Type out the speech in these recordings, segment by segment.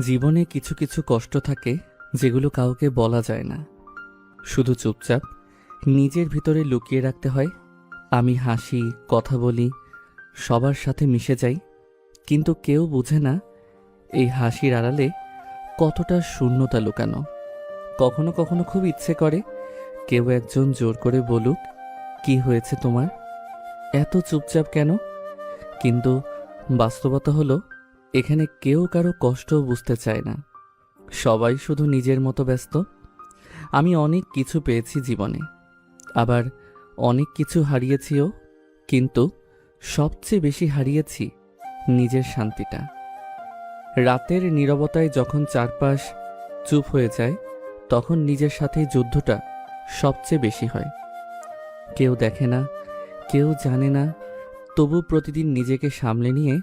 জীবনে কিছু কিছু কষ্ট থাকে যেগুলো কাউকে বলা যায় না, শুধু চুপচাপ নিজের ভিতরে লুকিয়ে রাখতে হয়। আমি হাসি, কথা বলি, সবার সাথে মিশে যাই, কিন্তু কেউ বোঝে না এই হাসির আড়ালে কতটা শূন্যতা লুকানো। কখনো কখনো খুব ইচ্ছে করে কেউ একজন জোর করে বলুক, কি হয়েছে তোমার, এত চুপচাপ কেন? কিন্তু বাস্তবতা হলো, এখানে কেউ কারো কষ্ট বুঝতে চায় না। সবাই শুধু নিজের মতো ব্যস্ত। আমি অনেক কিছু পেয়েছি জীবনে, আবার অনেক কিছু হারিয়েছিও, কিন্তু সবচেয়ে বেশি হারিয়েছি নিজের শান্তিটা। রাতের নীরবতায় যখন চারপাশ চুপ হয়ে যায়, তখন নিজের সাথে যুদ্ধটা সবচেয়ে বেশি হয়। কেউ দেখে না, কেউ জানে না, তবু প্রতিদিন নিজেকে সামলে নিয়ে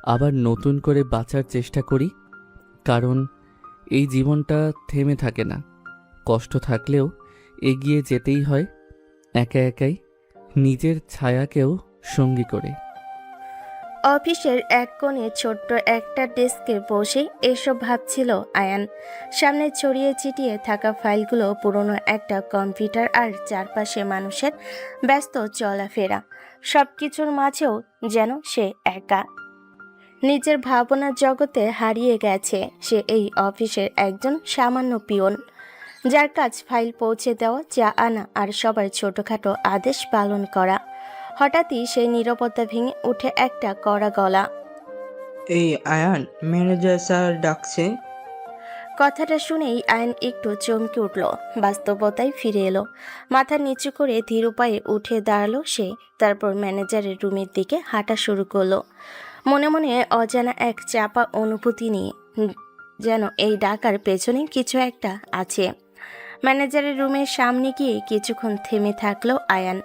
আবার নতুন করে বাঁচার চেষ্টা করি। কারণ এই জীবনটা থেমে থাকে না, কষ্ট থাকলেও এগিয়ে যেতেই হয়, একা একাই, নিজের ছায়াকেও সঙ্গী করে। অফিসের এক কোণে ছোট্ট একটা ডেস্কে বসে এসব ভাবছিল আয়ান। সামনে ছড়িয়ে ছিটিয়ে থাকা ফাইলগুলো, পুরনো একটা কম্পিউটার আর চারপাশে মানুষের ব্যস্ত চলাফেরা, সবকিছুর মাঝেও যেন সে একা, নিজের ভাবনার জগতে হারিয়ে গেছে। সে এই অফিসের একজন সামান্য পিয়ন, যার কাজ ফাইল পৌঁছে দেওয়া, চা আনা আর সবার ছোটখাটো আদেশ পালন করা। হঠাৎই সেই নীরবতা ভেঙে উঠে একটা কড়া গলা। এই আয়ান, ম্যানেজার স্যার ডাকছে। কথাটা শুনেই আয়ন একটু চমকে উঠল, বাস্তবতায় ফিরে এলো। মাথা নিচু করে ধীর পায়ে উঠে দাঁড়ালো সে। তারপর ম্যানেজারের রুমের দিকে হাঁটা শুরু করলো, মনে মনে অজানা এক চাপা অনুভূতি নিয়ে, যেন এই ডাকার পেছনে কিছু একটা আছে। ম্যানেজারের রুমের সামনে গিয়ে কিছুক্ষণ থেমে থাকলো আয়ান।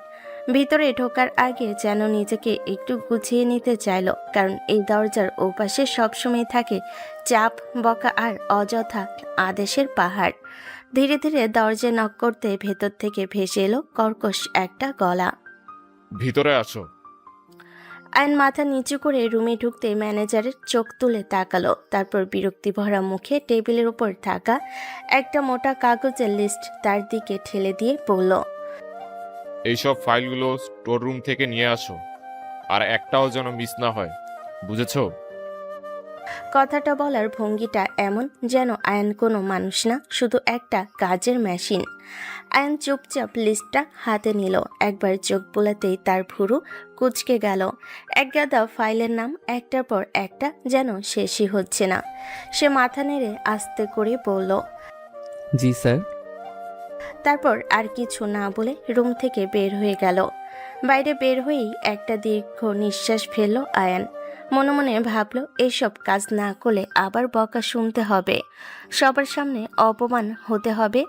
ভিতরে ঢোকার আগে যেন নিজেকে একটু গুছিয়ে নিতে চাইল, কারণ এই দরজার ওপাশে সবসময় থাকে চাপ, বকা আর অযথা আদেশের পাহাড়। ধীরে ধীরে দরজা নক করতে ভেতর থেকে ভেসে এলো কর্কশ একটা গলা। ভিতরে আসো। আয়ন মাথা নিচু করে রুমে ঢুকতে ম্যানেজারের চোখ তুলে তাকালো। তারপর বিরক্তি ভরা মুখে টেবিলের উপর থাকা একটা মোটা কাগজের লিস্ট তার দিকে ঠেলে দিয়ে বলল, এইসব ফাইলগুলো স্টোর রুম থেকে নিয়ে আসো, আর একটাও যেন মিস না হয়, বুঝেছো? কথাটা বলার ভঙ্গিটা এমন যেন আয়ন কোনো মানুষ না, শুধু একটা কাজের মেশিন। আয়ন চুপচাপ লিস্টটা হাতে নিল। একবার চোখ বোলাতেই তার ভুরু কুঁচকে গেল। এক গাদা ফাইলের নাম একটার পর একটা, যেন শেষই হচ্ছে না। সে মাথা নেড়ে আস্তে করে বলল, জি স্যার। তারপর আর কিছু না বলে রুম থেকে বের হয়ে গেল। বাইরে বের হয়েই একটা দীর্ঘ নিঃশ্বাস ফেলল আয়ান। মনে মনে ভাবল, এইসব কাজ না করলে আবার বকা শুনতে হবে, সবার সামনে অপমান হতে হবে।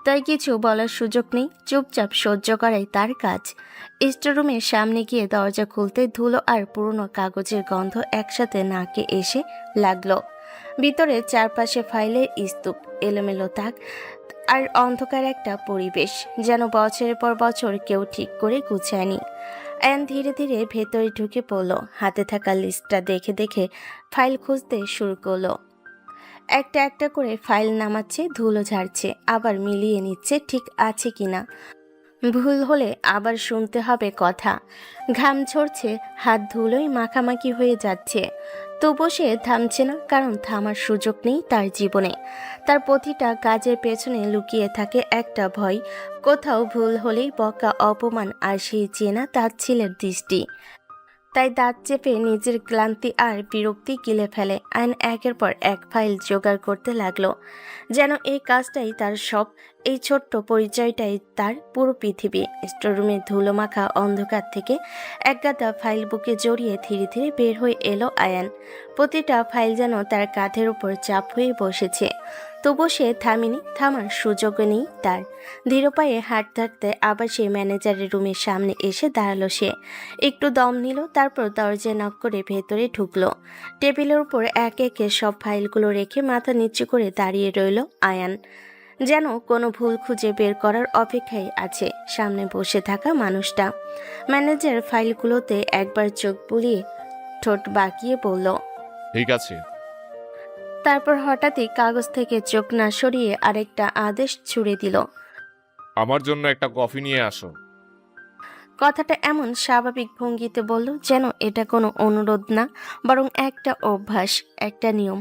তাই কিছু বলার সুযোগ নেই, চুপচাপ সহ্য করাই তার কাজ। স্টোররুমের সামনে গিয়ে দরজা খুলতে ধুলো আর পুরনো কাগজের গন্ধ একসাথে নাকে এসে লাগলো। ভিতরে চারপাশে ফাইলের স্তূপ, এলোমেলো তাক আর অন্ধকার একটা পরিবেশ, যেন বছরের পর বছর কেউ ঠিক করে গুছায়নি। আয়ান ধীরে ধীরে ভেতরে ঢুকে পড়ল। হাতে থাকা লিস্টটা দেখে দেখে ফাইল খুঁজতে শুরু করলো। একটা একটা করে ফাইল নামাচ্ছে, ধুলো ঝাড়ছে, আবার মিলিয়ে নিচ্ছে ঠিক আছে কিনা। ভুল হলে আবার শুনতে হবে কথা। ঘাম ঝরছে, হাত ধুলোয় মাখামাখি হয়ে যাচ্ছে। তবু সে থামছে না, কারণ থামার সুযোগ নেই তার জীবনে। তার প্রতিটা কাজের পেছনে লুকিয়ে থাকে একটা ভয়, কোথাও ভুল হলেই বকা, অপমান আর সেই চেনা তাচ্ছিলের দৃষ্টি। তাই দাঁত চেপে নিজের ক্লান্তি আর বিরক্তি গিলে ফেলে। আইন একের পর এক ফাইল জোগাড় করতে লাগলো, যেন এই কাজটাই তার সব, এই ছোট্ট পরিচয়টাই তার পুরো পৃথিবী। স্টোররুমের ধুলো মাখা অন্ধকার থেকে একগাদা ফাইল বুকে জড়িয়ে ধীরে ধীরে বের হয়ে এলো আয়ান। প্রতিটা ফাইল যেন তার কাঁধের উপর চাপ হয়ে বসেছে, তবু সে থামেনি, থামার সুযোগ নেই তার। ধীর পায়ে হাঁটতে হাঁটতে আবার সেই ম্যানেজারের রুমের সামনে এসে দাঁড়ালো সে। একটু দম নিল, তারপর দরজায় নক করে ভেতরে ঢুকলো। টেবিলের উপর একে একে সব ফাইলগুলো রেখে মাথা নিচু করে দাঁড়িয়ে রইল আয়ান, যেন কোনো ভুল খুঁজে বের করার অপেক্ষায় আছে সামনে বসে থাকা মানুষটা। ম্যানেজার ফাইলগুলোতে একবার চোখ বুলিয়ে ঠোঁট বাঁকিয়ে বলল, ঠিক আছে। তারপর হঠাৎই কাগজ থেকে চোখ না সরিয়ে আরেকটা আদেশ ছুড়ে দিল। আমার জন্য একটা কফি নিয়ে আসো। কথাটা এমন স্বাভাবিক ভঙ্গিতে বলল যেন এটা কোনো অনুরোধ না, বরং একটা অভ্যাস, একটা নিয়ম।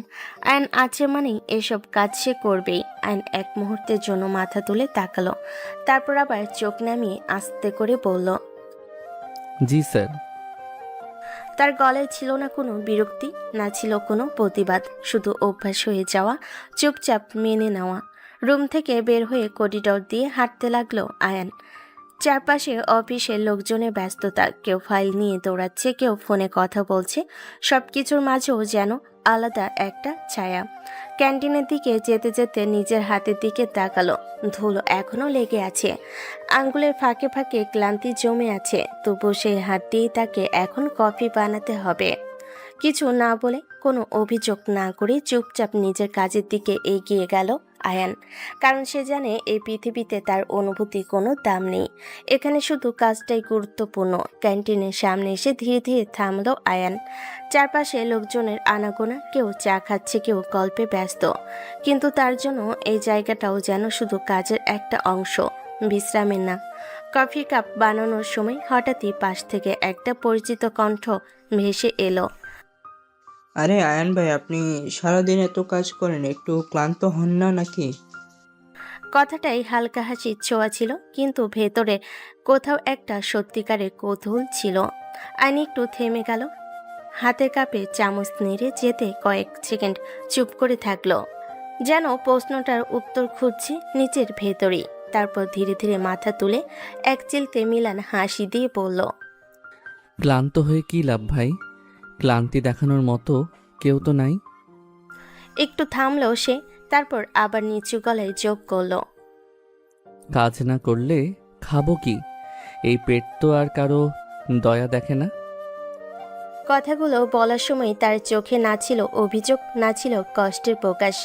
আয়ন আছে মানেই এসব কাজ সে করবেই। আয়ন এক মুহূর্তের জন্য মাথা তুলে তাকালো, তারপর আবার চোখ নামিয়ে আস্তে করে বলল। জি স্যার। তার গলায় ছিল না কোনো বিরক্তি, না ছিল কোনো প্রতিবাদ, শুধু অভ্যাস হয়ে যাওয়া, চুপচাপ মেনে নেওয়া। রুম থেকে বের হয়ে করিডর দিয়ে হাঁটতে লাগলো আয়ান। চারপাশে অফিসের লোকজনের ব্যস্ততা, কেউ ফাইল নিয়ে দৌড়াচ্ছে, কেউ ফোনে কথা বলছে। সবকিছুর মাঝেও যেন আলাদা একটা ছায়া। ক্যান্টিনের দিকে যেতে যেতে নিজের হাতের দিকে তাকালো। ধুলো এখনো লেগে আছে, আঙ্গুলের ফাঁকে ফাঁকে ক্লান্তি জমে আছে, তবু সেই হাত দিয়েই তাকে এখন কফি বানাতে হবে। কিছু না বলে, কোনো অভিযোগ না করে চুপচাপ নিজের কাজের দিকে এগিয়ে গেল আয়ান। কারণ সে জানে এই পৃথিবীতে তার অনুভূতি কোনো দাম নেই, এখানে শুধু কাজটাই গুরুত্বপূর্ণ। ক্যান্টিনের সামনে এসে ধীরে ধীরে থামলো আয়ান। চারপাশে লোকজনের আনাগোনা, কেউ চা খাচ্ছে, কেউ গল্পে ব্যস্ত, কিন্তু তার জন্য এই জায়গাটাও যেন শুধু কাজের একটা অংশ, বিশ্রামের না। কফি কাপ বানানোর সময় হঠাৎই পাশ থেকে একটা পরিচিত কণ্ঠ ভেসে এলো। আরে আয়ান ভাই, আপনি সারাদিন এত কাজ করেন, একটু ক্লান্ত হন না নাকি? কথাটাই হালকা হাসির ছোঁয়া ছিল, কিন্তু ভেতরে কোথাও একটা সত্যিকারের কৌতূহল ছিল। আইনি একটু থেমে গেল, হাতের কাপে চামচ নেড়ে যেতে কয়েক সেকেন্ড চুপ করে থাকলো, যেন প্রশ্নটার উত্তর খুঁজছে নিচের ভেতরেই। তারপর ধীরে ধীরে মাথা তুলে এক চিলতে মিলান হাসি দিয়ে বলল। ক্লান্ত হয়ে কি লাভ ভাই? ক্লান্তি দেখানোর মতো কেউ তো নাই। একটু থামলো সে, তারপর আবার নিচু গলায় যোগ করলো। কাজ না করলে খাবো কি? এই পেট তো আর কারো দয়া দেখে না। কথাগুলো বলার সময় তার চোখে না ছিল অভিযোগ, না ছিল কষ্টের প্রকাশ,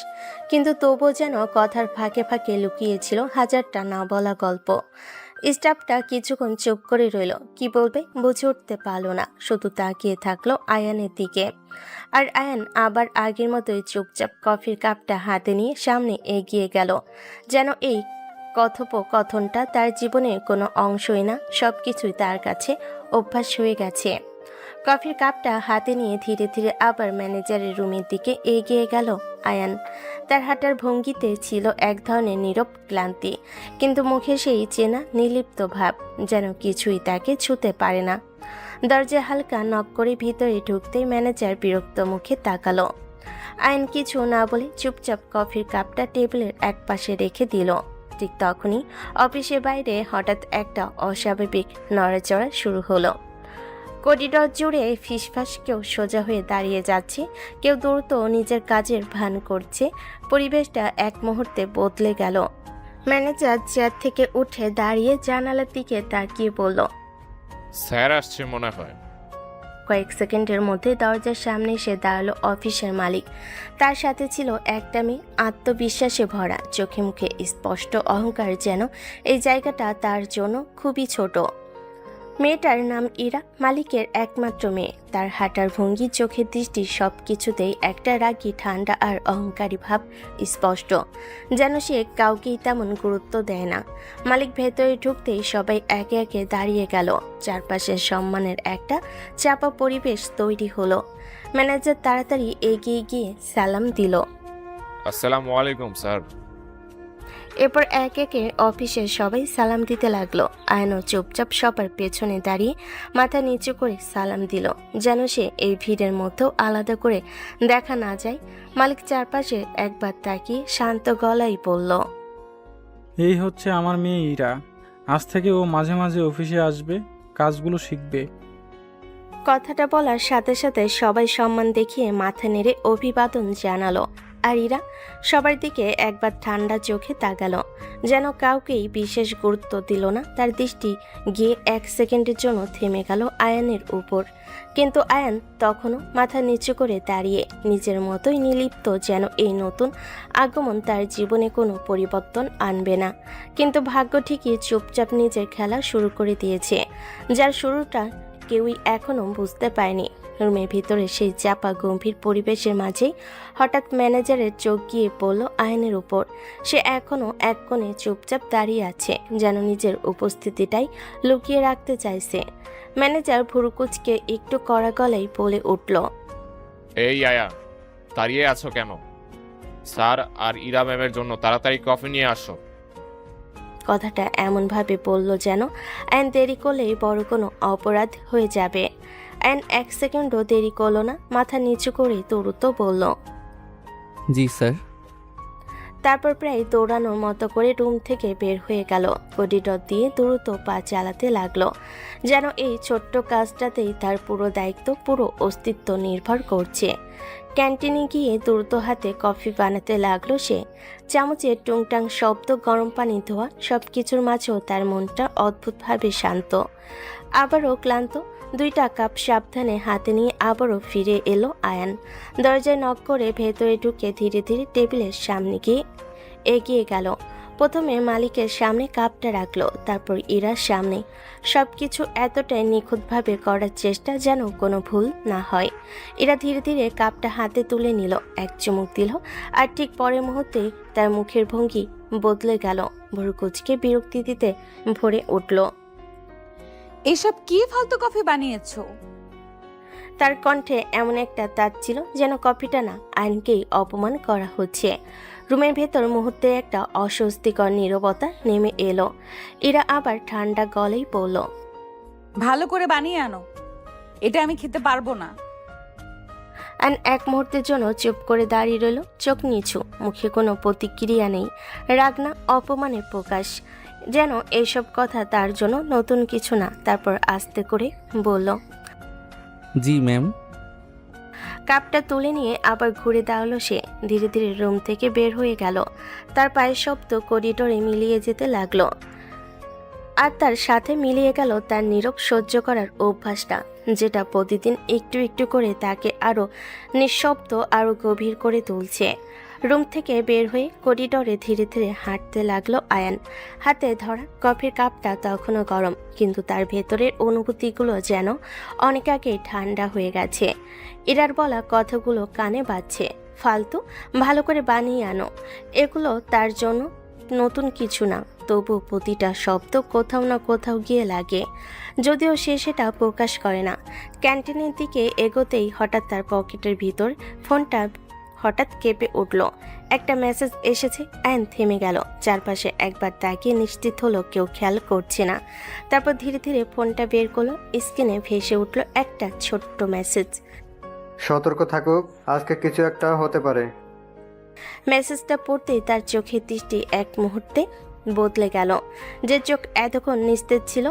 কিন্তু তবুও যেন কথার ফাঁকে ফাঁকে লুকিয়েছিল হাজারটা না বলা গল্প। স্টাফটা কিছুক্ষণ চুপ করে রইল, কি বলবে বুঝে উঠতে পারল না, শুধু তাকিয়ে থাকলো আয়ানের দিকে। আর আয়ান আবার আগের মতোই চুপচাপ কফির কাপটা হাতে নিয়ে সামনে এগিয়ে গেল, যেন এই কথোপকথনটা তার জীবনের কোনো অংশই না, সবকিছুই তার কাছে অভ্যাস হয়ে গেছে। কফির কাপটা হাতে নিয়ে ধীরে ধীরে আবার ম্যানেজারের রুমের দিকে এগিয়ে গেল আয়ান। তার হাঁটার ভঙ্গিতে ছিল এক ধরনের নীরব ক্লান্তি, কিন্তু মুখে সেই চেনা নির্লিপ্ত ভাব, যেন কিছুই তাকে ছুঁতে পারে না। দরজা হালকা নক করে ভিতরে ঢুকতেই ম্যানেজার বিরক্ত মুখে তাকালো। আয়ান কিছু না বলে চুপচাপ কফির কাপটা টেবিলের এক পাশে রেখে দিল। ঠিক তখনই অফিসের বাইরে হঠাৎ একটা অস্বাভাবিক নড়াচড়া শুরু হলো। করিডর জুড়ে ফিসফাস, কেউ সোজা হয়ে দাঁড়িয়ে যাচ্ছে, কেউ দ্রুত নিজের কাজের ভান করছে। পরিবেশটা এক মুহূর্তে বদলে গেল। ম্যানেজার চেয়ার থেকে উঠে দাঁড়িয়ে জানালার দিকে তাকিয়ে বলল। স্যার আসছে মনে হয়। কয়েক সেকেন্ডের মধ্যে দরজার সামনে এসে দাঁড়ালো অফিসের মালিক। তার সাথে ছিল একটা মেয়ে, আত্মবিশ্বাসে ভরা, চোখে মুখে স্পষ্ট অহংকার, যেন এই জায়গাটা তার জন্য খুবই ছোট। মেয়েটার নাম ইরা, মালিকের একমাত্র মেয়ে। তার হাঁটার ভঙ্গি, চোখের দৃষ্টি, সব কিছুতেই একটা রাগী, ঠান্ডা আর অহংকারী ভাব স্পষ্ট, যেন সে কাউকেই তেমন গুরুত্ব দেয় না। মালিক ভেতরে ঢুকতেই সবাই একে একে দাঁড়িয়ে গেল। চারপাশে সম্মানের একটা চাপা পরিবেশ তৈরি হলো। ম্যানেজার তাড়াতাড়ি এগিয়ে গিয়ে সালাম দিল। আসসালামু আলাইকুম স্যার। এরপর এক একে অফিসের সবাই সালাম দিতে লাগলো। আয়নও চুপচাপ সবার পেছনে দাঁড়িয়ে মাথা নিচু করে সালাম দিল, যেন সে এই ভিড়ের মধ্যেও আলাদা করে দেখা না যায়। মালিক চারপাশে একবার তাকিয়ে শান্ত গলায় বলল। এই হচ্ছে আমার মেয়ে ইরা। আজ থেকে ও মাঝে মাঝে অফিসে আসবে, কাজগুলো শিখবে। কথাটা বলার সাথে সাথে সবাই সম্মান দেখিয়ে মাথা নেড়ে অভিবাদন জানালো। আর ইরা সবার দিকে একবার ঠান্ডা চোখে তাকালো, যেন কাউকেই বিশেষ গুরুত্ব দিল না। তার দৃষ্টি গিয়ে এক সেকেন্ডের জন্য থেমে গেল আয়ানের উপর, কিন্তু আয়ান তখনও মাথা নিচু করে দাঁড়িয়ে, নিজের মতোই নির্লিপ্ত, যেন এই নতুন আগমন তার জীবনে কোনো পরিবর্তন আনবে না। কিন্তু ভাগ্য ঠিকই চুপচাপ নিজের খেলা শুরু করে দিয়েছে, যার শুরুটা কেউই এখনো বুঝতে পারেনি। রুমের ভিতরে সেই চাপা গম্ভীর পরিবেশের মাঝেই হঠাৎ ম্যানেজারের চোখ গিয়ে পড়ল আয়নের উপর। সে এখনো এক কোণে চুপচাপ দাঁড়িয়ে আছে, যেন নিজের উপস্থিতিটাই লুকিয়ে রাখতে চাইছে। ম্যানেজার ভুরুকুচকে একটু কড়া গলায় বলে উঠল, এই আয়ান, দাঁড়িয়ে আছো কেন? স্যার আর ইরা ম্যামের জন্য তাড়াতাড়ি কফি নিয়ে আসো। কথাটা এমনভাবে বলল যেন আয়ন দেরি করলেই বড় কোনো অপরাধ হয়ে যাবে। আয়ন এক সেকেন্ডও দেরি করল না, মাথা নিচু করে দ্রুত বলল। জি স্যার। তারপর প্রায় দৌড়ানোর মতো করে রুম থেকে বের হয়ে গেল। করিডর দিয়ে দ্রুত পা চালাতে লাগলো, যেন এই ছোট্ট কাজটাতেই তার পুরো দায়িত্ব, পুরো অস্তিত্ব নির্ভর করছে। ক্যান্টিনে গিয়ে দ্রুত হাতে কফি বানাতে লাগলো সে। চামচের টুংটাং শব্দ, গরম পানি ধোয়া, সব কিছুর মাঝেও তার মনটা অদ্ভুতভাবে শান্ত। আবারও ক্লান্ত। 2টা কাপ সাবধানে হাতে নিয়ে আবারও ফিরে এলো আয়ান। দরজায় নক করে ভেতরে ঢুকে ধীরে ধীরে টেবিলের সামনে গিয়ে এগিয়ে গেল। প্রথমে মালিকের সামনে কাপটা রাখলো, তারপর ইরার সামনে। সবকিছু এতটাই নিখুঁতভাবে করার চেষ্টা যেন কোনো ভুল না হয়। ইরা ধীরে ধীরে কাপটা হাতে তুলে নিল, এক চুমুক দিল, আর ঠিক পরের মুহূর্তেই তার মুখের ভঙ্গি বদলে গেল। ভুরুকুচকে বিরক্তি দিতে ভরে উঠল। এসব কি ফালতু কফি বানিয়েছো? তার কণ্ঠে এমন একটা তার ছিল যেন কফিটা না, আইনকেই অপমান করা হচ্ছে। রুমের ভেতর মুহূর্তে একটা অস্বস্তিকর নীরবতা নেমে এলো। এরা আবার ঠান্ডা গলেই বলল, ভালো করে বানিয়ে আনো, এটা আমি খেতে পারবো না। আইন এক মুহূর্তের জন্য চুপ করে দাঁড়িয়ে রইল, চোখ নিচু, মুখে কোনো প্রতিক্রিয়া নেই। রাগ না, অপমানের প্রকাশ, যেন এইসব কথা তার জন্য নতুন কিছু না। তারপর আস্তে করে বলল, জি ম্যাম। কাপটা তুলে নিয়ে আবার ঘুরে দাঁড়ালো সে। ধীরে ধীরে রুম থেকে বের হয়ে গেল। তার পায়ের শব্দ করিডোরে মিলিয়ে যেতে লাগলো, আর তার সাথে মিলিয়ে গেল তার নীরব সহ্য করার অভ্যাসটা, যেটা প্রতিদিন একটু একটু করে তাকে আরো নিঃশব্দ, আরো গভীর করে তুলছে। রুম থেকে বের হয়ে করিডোরে ধীরে ধীরে হাঁটতে লাগলো আয়ান। হাতে ধরা কফির কাপটা তখনও গরম, কিন্তু তার ভেতরের অনুভূতিগুলো যেন অনেক আগে ঠান্ডা হয়ে গেছে। ইরার বলা কথাগুলো কানে বাজছে, ফালতু, ভালো করে বানিয়ে আনো, এগুলো তার জন্য নতুন কিছু না। তবু প্রতিটা শব্দ কোথাও না কোথাও গিয়ে লাগে, যদিও সে সেটা প্রকাশ করে না। ক্যান্টিনের দিকে এগোতেই হঠাৎ তার পকেটের ভিতর ফোনটা হঠাৎ কেঁপে উঠল। একটা মেসেজ এসেছে। আয়ন থেমে গেল, চারপাশে একবার তাকিয়ে নিশ্চিত হলো কেউ খেয়াল করছে না। তারপর ধীরে ধীরে ফোনটা বের করলো। স্ক্রিনে ভেসে উঠল একটা ছোট্ট মেসেজ। সতর্ক থাকুক, আজকে কিছু একটা হতে পারে। মেসেজটা পড়তেই তার চোখের দৃষ্টি এক মুহূর্তে বদলে গেল। যে চোখ এতক্ষণ নিস্তেজ ছিল,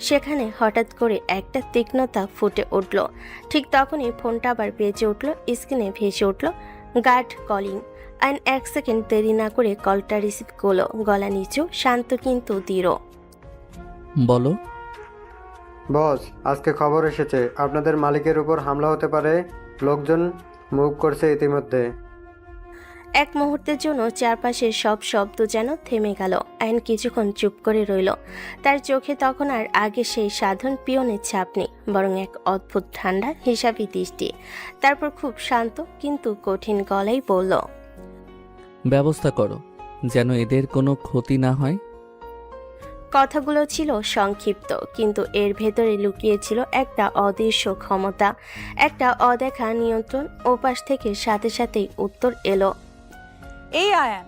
সেখানে হঠাৎ করে একটা তীক্ষ্ণতা ফুটে উঠল। ঠিক তখনই ফোনটা আবার বেজে উঠল। স্ক্রিনে ভেসে উঠল গার্ড কলিং। আইন এক সেকেন্ড দেরি না করে কলটা রিসিভ করলো, গলা নিচু, শান্ত কিন্তু দৃঢ়। বলো। বস, আজকে খবর এসেছে আপনাদের মালিকের উপর হামলা হতে পারে। লোকজন মুভ করছে ইতিমধ্যে। এক মুহূর্তের জন্য চারপাশের সব শব্দ যেন থেমে গেল। আইন কিছুক্ষণ চুপ করে রইল। তার চোখে তখন আর আগে সেই সাধারণ পিয়নের ছাপ নেই, বরং এক অদ্ভুত ঠান্ডা হিসাবি দৃষ্টি। তারপর খুব শান্ত কিন্তু কঠিন গলায় বলল, ব্যবস্থা করো যেন এদের কোনো ক্ষতি না হয়। কথাগুলো ছিল সংক্ষিপ্ত, কিন্তু এর ভেতরে লুকিয়ে ছিল একটা অদৃশ্য ক্ষমতা, একটা অদেখা নিয়ন্ত্রণ। ওপাশ থেকে সাথে সাথেই উত্তর এলো। এই আয়ান।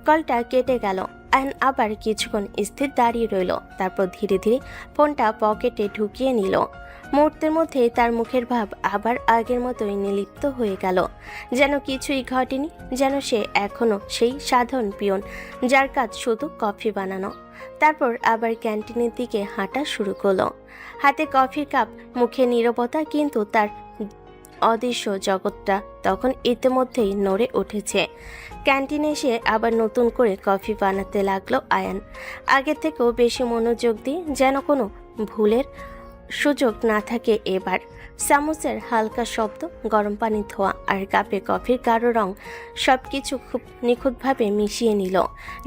কলটা কেটে গেল। আয়ন আবার কিছুক্ষণ স্থির দাঁড়িয়ে রইল, তারপর ধীরে ধীরে ফোনটা পকেটে ঢুকিয়ে নিল। মুহূর্তের মধ্যে তার মুখের ভাব আবার আগের মতোই নিলিপ্ত হয়ে গেল, যেন কিছুই ঘটেনি, যেন সে এখনো সেই সাধারণ পিয়ন যার কাজ শুধু কফি বানানো। তারপর আবার ক্যান্টিনের দিকে হাঁটা শুরু করলো। হাতে কফির কাপ, মুখে নীরবতা, কিন্তু তার অদৃশ্য জগৎটা তখন ইতিমধ্যেই নড়ে উঠেছে। ক্যান্টিনে এসে আবার নতুন করে কফি বানাতে লাগলো আয়ান, আগে থেকেও বেশি মনোযোগ দিয়ে, যেন কোনো ভুলের সুযোগ না থাকে এবার। চামচের হালকা শব্দ, গরম পানি ধোয়া আর কাপে কফির গাঢ় রং সবকিছু খুব নিখুঁতভাবে মিশিয়ে নিল,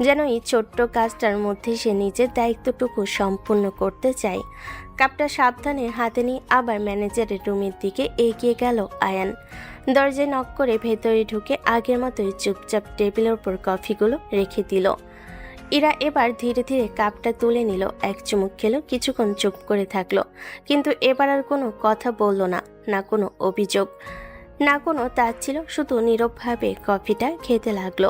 যেন এই ছোট্ট কাজটার মধ্যে সে নিজের দায়িত্বটুকু সম্পূর্ণ করতে চায়। কাপটা সাবধানে হাতে নিয়ে আবার ম্যানেজারের রুমের দিকে এগিয়ে গেল আয়ান। দরজায় নক করে ভেতরে ঢুকে আগের মতোই চুপচাপ টেবিলের উপর কফিগুলো রেখে দিল। ইরা এবার ধীরে ধীরে কাপটা তুলে নিল, এক চুমুক খেলো, কিছুক্ষণ চুপ করে থাকলো, কিন্তু এবার আর কোনো কথা বলল না, না কোনো অভিযোগ, না কোনো তাচ্ছিল, শুধু নীরবভাবে কফিটা খেতে লাগলো।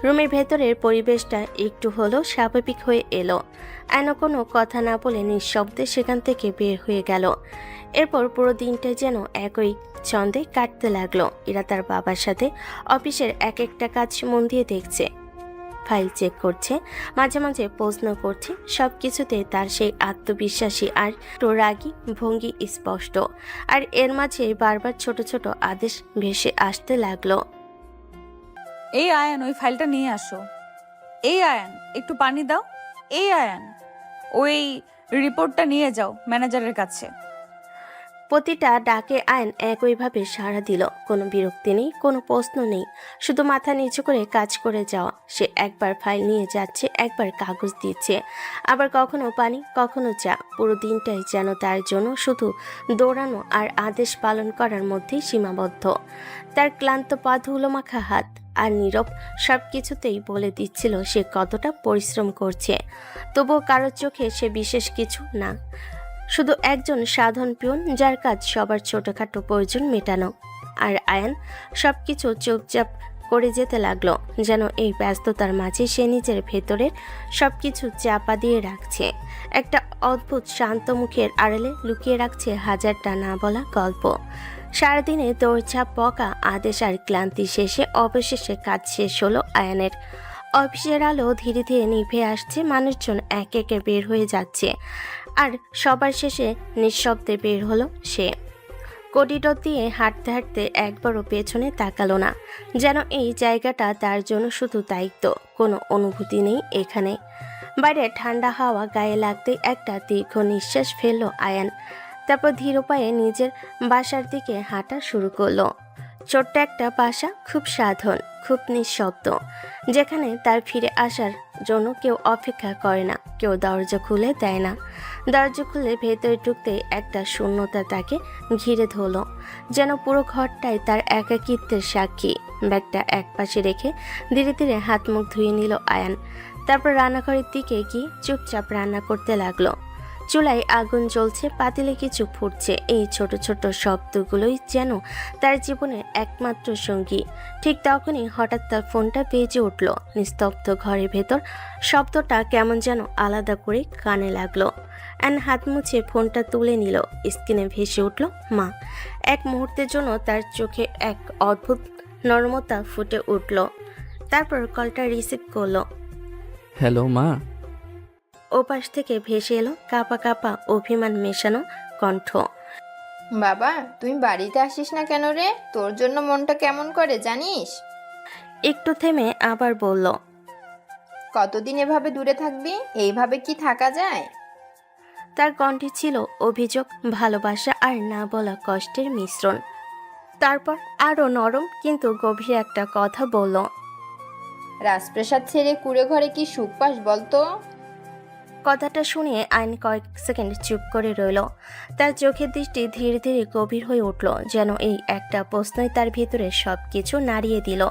রুমের ভেতরের পরিবেশটা একটু হলেও স্বাভাবিক হয়ে এলো। আয়না কোনো কথা না বলে নিঃশব্দে সেখান থেকে বের হয়ে গেল। এরপর পুরো দিনটা যেন একই ছন্দে কাটতে লাগলো। এরা তার বাবার সাথে অফিসের এক একটা কাজ মন দিয়ে দেখছে, ফাইল চেক করছে, মাঝে মাঝে প্রশ্ন করছে। সব কিছুতে তার সেই আত্মবিশ্বাসী আর একটু রাগী ভঙ্গি স্পষ্ট। আর এর মাঝে বারবার ছোট ছোট আদেশ ভেসে আসতে লাগলো। এই আয়ান, ওই ফাইলটা নিয়ে আসো। এই আয়ান, একটু পানি দাও। এই আয়ান, ওই রিপোর্টটা নিয়ে যাও ম্যানেজারের কাছে। প্রতিটা ডাকে আয়ন একইভাবে সাড়া দিল। কোনো বিরক্তি নেই, কোনো প্রশ্ন নেই, শুধু মাথা নিচু করে কাজ করে যাওয়া। সে একবার ফাইল নিয়ে যাচ্ছে, একবার কাগজ দিচ্ছে, আবার কখনো পানি, কখনো চা। পুরো দিনটাই যেন তার জন্য শুধু দৌড়ানো আর আদেশ পালন করার মধ্যেই সীমাবদ্ধ। তার ক্লান্ত পা ধুলো মাখা হাত আর নীরব সব কিছুতেই বলে দিচ্ছিল সে কতটা পরিশ্রম করছে। তবুও কারোর চোখে সে বিশেষ কিছু না, শুধু একজন সাধারণ পিয়ন যার কাজ সবার ছোটখাটো প্রয়োজন মেটানো। আর আয়ান সব কিছু চুপচাপ করে যেতে লাগলো, যেন এই ব্যস্ততার মাঝে সে নিজের ভেতরের সব কিছু চাপা দিয়ে রাখছে, একটা অদ্ভুত শান্ত মুখের আড়ালে লুকিয়ে রাখছে হাজারটা না বলা গল্প। সারাদিনে দৌড়ঝাঁপ, বকা, আদেশ আর ক্লান্তি শেষে অবশেষে কাজ শেষ হলো আয়ানের। অফিসের আলো ধীরে ধীরে নিভে আসছে, মানুষজন এক একে বের হয়ে যাচ্ছে, আর সবার শেষে নিঃশব্দে বের হলো সে। করিডোর দিয়ে হাঁটতে হাঁটতে একবারও পেছনে তাকালো না, যেন এই জায়গাটা তার জন্য শুধু দায়িত্ব, কোনো অনুভূতি নেই এখানে। বাইরে ঠান্ডা হাওয়া গায়ে লাগতেই একটা দীর্ঘ নিঃশ্বাস ফেললো আয়ান। তারপর ধীর পায়ে নিজের বাসার দিকে হাঁটা শুরু করলো। ছোট্ট একটা বাসা, খুব সাধারণ, খুব নিঃশব্দ, যেখানে তার ফিরে আসার জন্য কেউ অপেক্ষা করে না, কেউ দরজা খুলে দেয় না। দরজা খুলে ভেতরে ঢুকতেই একটা শূন্যতা তাকে ঘিরে ধরলো, যেন পুরো ঘরটাই তার একাকিত্বের সাক্ষী। ব্যাগটা একপাশে রেখে ধীরে ধীরে হাত মুখ ধুয়ে নিল আয়ান। তারপর রান্নাঘরের দিকে গিয়ে চুপচাপ রান্না করতে লাগলো। চুলায় আগুন জ্বলছে, পাতিলে কিছু ফুটছে। এই ছোট ছোট শব্দগুলোই যেন তার জীবনের একমাত্র সঙ্গী। ঠিক তখনই হঠাৎ তার ফোনটা বেজে উঠল। নিস্তব্ধ ঘরের ভেতর শব্দটা কেমন যেন আলাদা করে কানে লাগলো। অ্যান হাত মুছে ফোনটা তুলে নিল। স্ক্রিনে ভেসে উঠল মা। এক মুহূর্তের জন্য তার চোখে এক অদ্ভুত নরমতা ফুটে উঠল। তারপর কলটা রিসিভ করলো। হ্যালো মা। ওপাশ থেকে ভেসে এলো কাঁপা কাঁপা অভিমান মেশানো কণ্ঠ। বাবা, তুই বাড়িতে আসিস না কেন রে? তোর জন্য মনটা কেমন করে জানিস? একটু থেমে আবার বলল, কতদিন এভাবে দূরে থাকবি? এইভাবে কি থাকা যায়? তার কণ্ঠে ছিল অভিযোগ, ভালোবাসা আর না বলা কষ্টের মিশ্রণ। তারপর আরও নরম কিন্তু গভীর একটা কথা বলল, রাজপ্রাসাদ ছেড়ে কুড়ে ঘরে কি সুখ পাস বলতো? কথাটা শুনে আইন কয়েক সেকেন্ড চুপ করে রইল। তার চোখের দৃষ্টি ধীরে ধীরে গভীর হয়ে উঠল, যেন এই একটা প্রশ্নই তার ভিতরে সব কিছু নাড়িয়ে দিল।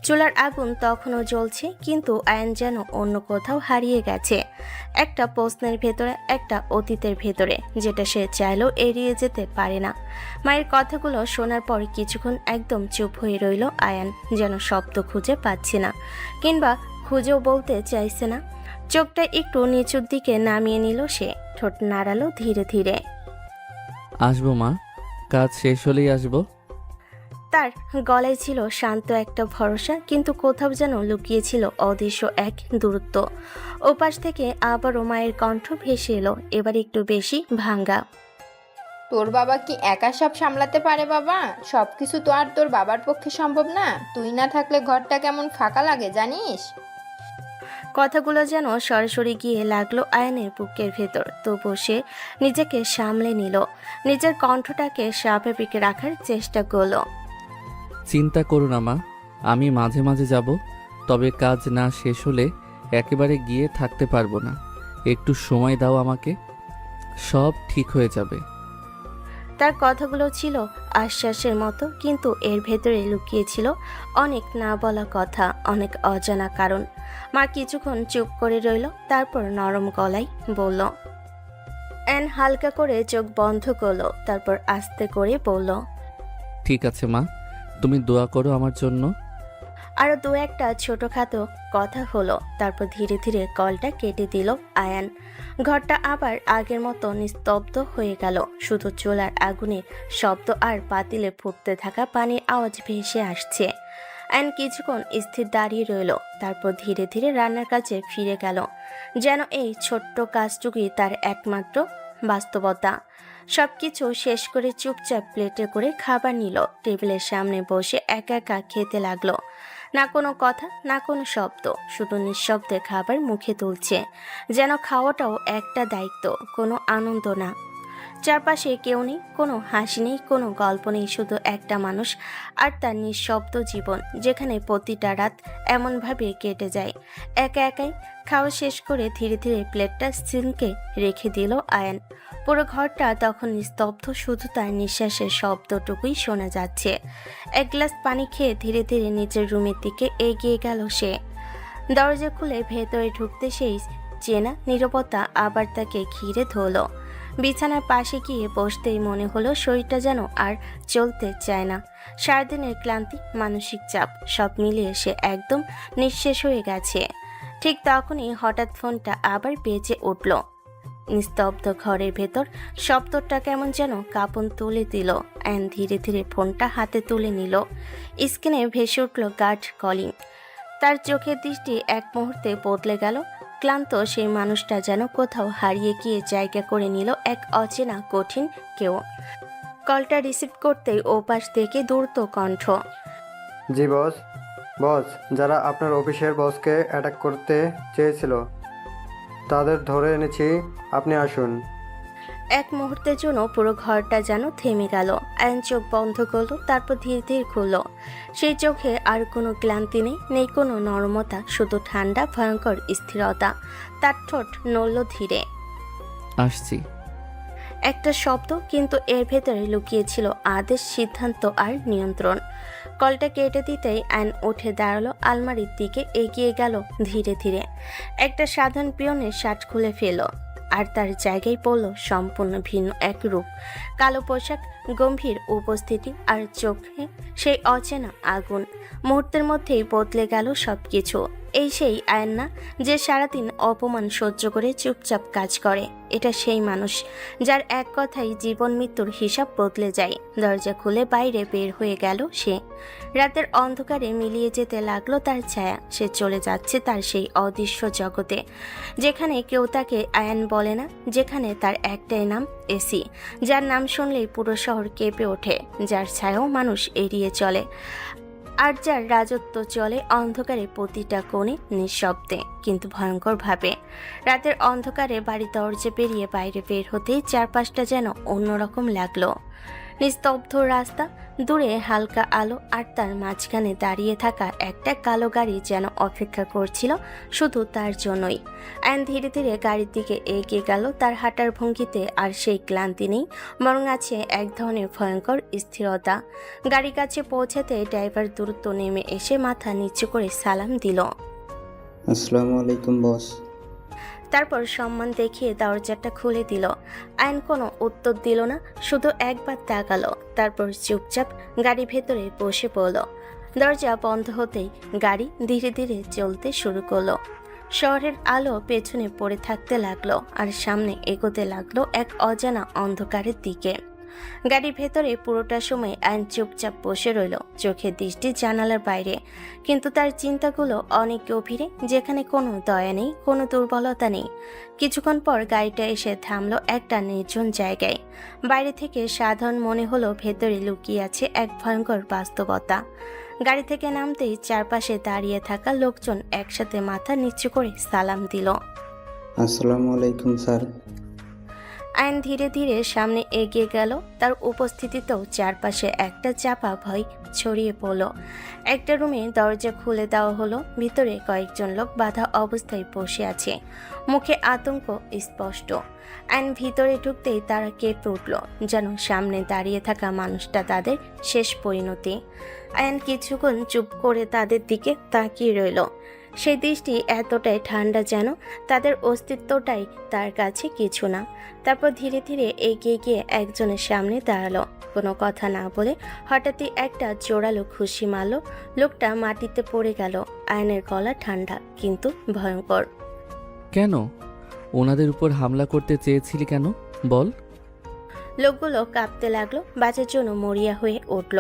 চুলার আগুন তখনও জ্বলছে, কিন্তু আয়ন যেন অন্য কোথাও হারিয়ে গেছে, একটা প্রশ্নের ভেতরে, একটা অতীতের ভেতরে, যেটা সে চাইলেও এড়িয়ে যেতে পারে না। মায়ের কথাগুলো শোনার পর কিছুক্ষণ একদম চুপ হয়ে রইল আয়ান, যেন শব্দ খুঁজে পাচ্ছে না, কিংবা খুঁজেও বলতে চাইছে না। চোখটা একটু নিচুর দিকে নামিয়ে নিল সে, ঠোঁট নাড়ালো ধীরে ধীরে। আসবো মা, কাজ শেষ হলেই আসবো। তার গলায় ছিল শান্ত একটা ভরসা, কিন্তু কোথাও যেন লুকিয়েছিল অদৃশ্য এক দূরত্ব। ওপাশ থেকে আবারও মায়ের কণ্ঠ ভেসে এলো, এবার একটু বেশি ভাঙ্গা। তোর বাবা কি একা সব সামলাতে পারে বাবা? সব কিছু তো আর তোর বাবার পক্ষে সম্ভব না। তুই না থাকলে ঘরটা কেমন ফাঁকা লাগে জানিস? কথাগুলো যেন সরাসরি গিয়ে লাগলো আয়নের বুকের ভেতর। তবু সে নিজেকে সামলে নিল, নিজের কণ্ঠটাকে স্বাভাবিক রাখার চেষ্টা করলো। চিন্তা করো না মা, আমি মাঝে মাঝে যাব, তবে কাজ না শেষ হলে একেবারে গিয়ে থাকতে পারবো না। একটু সময় দাও আমাকে। সব ঠিক হয়ে যাবে। তার কথাগুলো ছিল আশ্বাসের মতো, কিন্তু এর ভেতরে লুকিয়ে ছিল অনেক না বলা কথা, অনেক অজানা কারণ। মা কিছুক্ষণ চুপ করে রইল, তারপর নরম গলায় বলল। অ্যান হালকা করে চোখ বন্ধ করলো, তারপর আস্তে করে বলল, ঠিক আছে মা, তুমি দোয়া করো আমার জন্য। আরো দু একটা ছোটখাটো কথা হলো, তারপর ধীরে ধীরে কলটা কেটে দিল আয়ান। ঘরটা আবার আগের মতো নিস্তব্ধ হয়ে গেল, শুধু চুলার আগুনের শব্দ আর পাতিলে ফুটতে থাকা পানির আওয়াজ ভেসে আসছে। আয়ান কিছুক্ষণ স্থির দাঁড়িয়ে রইল, তারপর ধীরে ধীরে রান্নার কাছে ফিরে গেল, যেন এই ছোট্ট কাজটুকুই তার একমাত্র বাস্তবতা। সবকিছু শেষ করে চুপচাপ প্লেটে করে খাবার নিল, টেবিলের সামনে বসে একা একা খেতে লাগলো। না কোনো কথা, না কোনো শব্দ, শুধু নিঃশব্দে খাবার মুখে তুলছে, যেন খাওয়াটাও একটা দায়িত্ব, কোনো আনন্দ না। চারপাশে কেউ নেই, কোনো হাসি নেই, কোনো গল্প নেই, শুধু একটা মানুষ আর তার নিঃশব্দ জীবন, যেখানে প্রতিটা রাত এমনভাবে কেটে যায়। একা একাই খাওয়া শেষ করে ধীরে ধীরে প্লেটটা সিঙ্কে রেখে দিল আয়ান। পুরো ঘরটা তখন নিস্তব্ধ, শুধু তার নিঃশ্বাসের শব্দটুকুই শোনা যাচ্ছে। এক গ্লাস পানি খেয়ে ধীরে ধীরে নিজের রুমের দিকে এগিয়ে গেল সে। দরজা খুলে ভেতরে ঢুকতে সেই চেনা নীরবতা আবার তাকে ঘিরে ধরল। বিছানার পাশে গিয়ে বসতেই মনে হলো শরীরটা যেন আর চলতে চায় না। সারাদিনের ক্লান্তি, মানসিক চাপ সব মিলিয়ে সে একদম নিঃশেষ হয়ে গেছে। ঠিক তখনই হঠাৎ ফোনটা আবার বেজে উঠল। নিস্তব্ধ ঘরের ভেতর শব্দটা কেমন যেন কাঁপন তুলে দিল। অ্যান ধীরে ধীরে ফোনটা হাতে তুলে নিল। স্ক্রিনে ভেসে উঠল গার্ড কলিং। তার চোখের দৃষ্টি এক মুহূর্তে বদলে গেল। ক্লান্ত সেই মানুষটা যেন কোথাও হারিয়ে গিয়ে জায়গা করে নিল এক অচেনা কঠিন কেউ। কলটা রিসিভ করতেই ওপাশ থেকে দ্রুত কণ্ঠ। জি বস। বস, যারা আপনার অফিসের বসকে অ্যাটাক করতে চেয়েছিল তাদের ধরে এনেছি, আপনি আসুন। এক মুহূর্তের জন্য পুরো ঘরটা যেন থেমে গেল। আয়ন চোখ বন্ধ করলো, তারপর ধীরে ধীরে খুলল। সেই চোখে আর কোনো ক্লান্তি নেই, নেই কোনো নরমতা, শুধু ঠান্ডা ভয়ঙ্কর স্থিরতা। তার ঠোঁট নড়ল ধীরে। আসছি। একটা শব্দ, কিন্তু এর ভেতরে লুকিয়েছিল আদেশ, সিদ্ধান্ত আর নিয়ন্ত্রণ। কলটা কেটে দিতেই আয়ন উঠে দাঁড়ালো, আলমারির দিকে এগিয়ে গেল ধীরে ধীরে। একটা সাধারণ পিয়নের শার্ট খুলে ফেলল, আর তার জায়গায় পড়ল সম্পূর্ণ ভিন্ন এক রূপ। কালো পোশাক, গম্ভীর উপস্থিতি, আর চোখে সেই অচেনা আগুন। মুহূর্তের মধ্যেই বদলে গেল সবকিছু। এই সেই আয়ন না, যে সারাদিন অপমান সহ্য করে চুপচাপ কাজ করে। এটা সেই মানুষ যার এক কথাই জীবন মৃত্যুর হিসাব বদলে যায়। দরজা খুলে বাইরে বের হয়ে গেল সে। রাতের অন্ধকারে মিলিয়ে যেতে লাগলো তার ছায়া। সে চলে যাচ্ছে তার সেই অদৃশ্য জগতে, যেখানে কেউ তাকে আয়ান বলে না, যেখানে তার একটাই নাম এসি, যার নাম শুনলেই পুরো শহর কেঁপে ওঠে, যার ছায়াও মানুষ এড়িয়ে চলে, আর যার রাজত্ব চলে অন্ধকারে প্রতিটা কোণে, নিঃশব্দে কিন্তু ভয়ঙ্করভাবে। রাতের অন্ধকারে বাড়ি দরজা পেরিয়ে বাইরে বের হতেই চারপাশটা যেন অন্যরকম লাগলো। নিস্তব্ধ রাস্তা, দূরে হালকা আলো, আর তার মাঝখানে দাঁড়িয়ে থাকা একটা কালো গাড়ি যেন অপেক্ষা করছিল শুধু তার জন্যই। অ্যান ধীরে ধীরে গাড়ির দিকে এগিয়ে গেল। তার হাঁটার ভঙ্গিতে আর সেই ক্লান্তি নেই, বরং আছে এক ধরনের ভয়ঙ্কর স্থিরতা। গাড়ির কাছে পৌঁছাতে ড্রাইভার দ্রুত নেমে এসে মাথা নিচু করে সালাম দিল। আসসালামু আলাইকুম বস। তারপর সম্মান দেখিয়ে দরজাটা খুলে দিল। আয়ন কোনো উত্তর দিল না, শুধু একবার তাকালো, তারপর চুপচাপ গাড়ি ভেতরে বসে পড়ল। দরজা বন্ধ হতেই গাড়ি ধীরে ধীরে চলতে শুরু করলো। শহরের আলো পেছনে পড়ে থাকতে লাগলো, আর সামনে এগোতে লাগলো এক অজানা অন্ধকারের দিকে। গাড়ির ভেতরে পুরোটা সময় আয়ন চুপচাপ বসে রইল, চোখের দৃষ্টি জানালার বাইরে। কিন্তু তার চিন্তাগুলো অনেক গভীরে, যেখানে কোনো দয়া নেই, কোনো দুর্বলতা নেই। কিছুক্ষণ পর গাড়িটা এসে থামলো একটা নির্জন জায়গায়। বাইরে থেকে সাধারণ মনে হলো, ভেতরে লুকিয়ে আছে এক ভয়ঙ্কর বাস্তবতা। গাড়ি থেকে নামতেই চারপাশে দাঁড়িয়ে থাকা লোকজন একসাথে মাথা নিচু করে সালাম দিল। আসসালামু আলাইকুম স্যার। আয়ন ধীরে ধীরে সামনে এগিয়ে গেল। তার উপস্থিতিতেও চারপাশে একটা চাপা ভয় ছড়িয়ে পড়ল। একটা রুমে দরজা খুলে দেওয়া হলো। ভিতরে কয়েকজন লোক বাধা অবস্থায় বসে আছে, মুখে আতঙ্ক স্পষ্ট। আয়ন ভিতরে ঢুকতেই তারা কেঁপে উঠল, যেন সামনে দাঁড়িয়ে থাকা মানুষটা তাদের শেষ পরিণতি। আয়ন কিছুক্ষণ চুপ করে তাদের দিকে তাকিয়ে রইল। সেই দৃষ্টি এতটাই ঠান্ডা যেন তাদের অস্তিত্বটাই তার কাছে কিছু না। তারপর ধীরে ধীরে এগিয়ে গিয়ে একজনের সামনে দাঁড়ালো। কোনো কথা না বলে হঠাৎই একটা জোরালো খুশি মারল। লোকটা মাটিতে পড়ে গেল। আয়নের গলা ঠান্ডা কিন্তু ভয়ঙ্কর। কেন ওনাদের উপর হামলা করতে চেয়েছিলি কেন বল? লোকগুলো কাঁপতে লাগলো, বাঁচার জন্য মরিয়া হয়ে উঠল।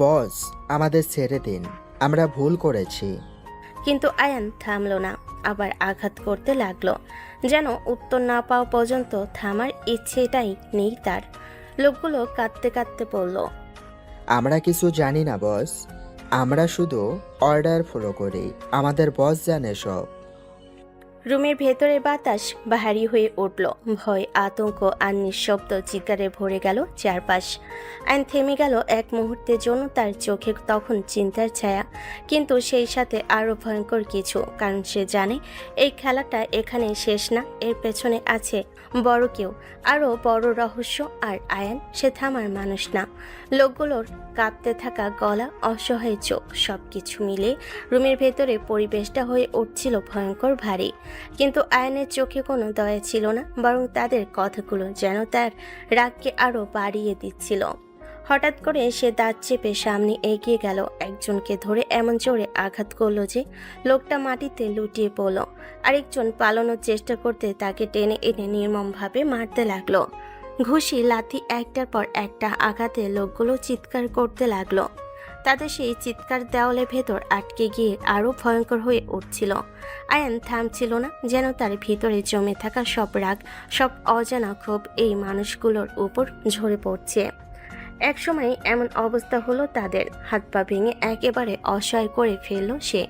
বস, আমাদের ছেড়ে দিন, আমরা ভুল করেছি। কিন্তু আয়ান থামলো না, আবার আঘাত করতে লাগলো। যেন উত্তর না পাওয়া পর্যন্ত থামার ইচ্ছেটাই নেই তার। লোকগুলো কাঁদতে কাঁদতে বলল, আমরা কিছু জানি না বস, আমরা শুধু অর্ডার ফলো করি, আমাদের বস জানে সব। রুমের ভেতরে বাতাস ভারী হয়ে উঠল। ভয়, আতঙ্ক আর নিঃশব্দ চিৎকারে ভরে গেল চারপাশ। আইন থেমে গেল এক মুহূর্তের জন্য। তার চোখে তখন চিন্তার ছায়া, কিন্তু সেই সাথে আরও ভয়ঙ্কর কিছু। কারণ সে জানে এই খেলাটা এখানে শেষ না, এর পেছনে আছে বড় কেউ, আরও বড় রহস্য। আর আয়ান সে থামার মানুষ না। লোকগুলোর কাঁপতে থাকা গলা, অসহায় চোখ, সব কিছু মিলে রুমের ভেতরে পরিবেশটা হয়ে উঠছিল ভয়ঙ্কর ভারী। কিন্তু আয়নের চোখে কোনো দয়া ছিল না, বরং তাদের কথাগুলো যেন তার রাগকে আরও বাড়িয়ে দিচ্ছিল। হঠাৎ করে সে দাঁত চেপে সামনে এগিয়ে গেল, একজনকে ধরে এমন জোরে আঘাত করলো যে লোকটা মাটিতে লুটিয়ে পড়ল। আরেকজন পালানোর চেষ্টা করতে তাকে টেনে এনে নির্মমভাবে মারতে লাগলো। ঘুষি, লাথি, একটার পর একটা আঘাতে লোকগুলো চিৎকার করতে লাগলো। তাদের সেই চিৎকার দেওয়ালে ভেতর আটকে গিয়ে আরও ভয়ঙ্কর হয়ে উঠছিল। আয়ান থামছিল না, যেন তার ভিতরে জমে থাকা সব রাগ, সব অজানা ক্ষোভ এই মানুষগুলোর উপর ঝরে পড়ছে। একসময় এমন অবস্থা হলো তাদের, হাত পা ভেঙে একেবারে অসহায় করে ফেললো সে।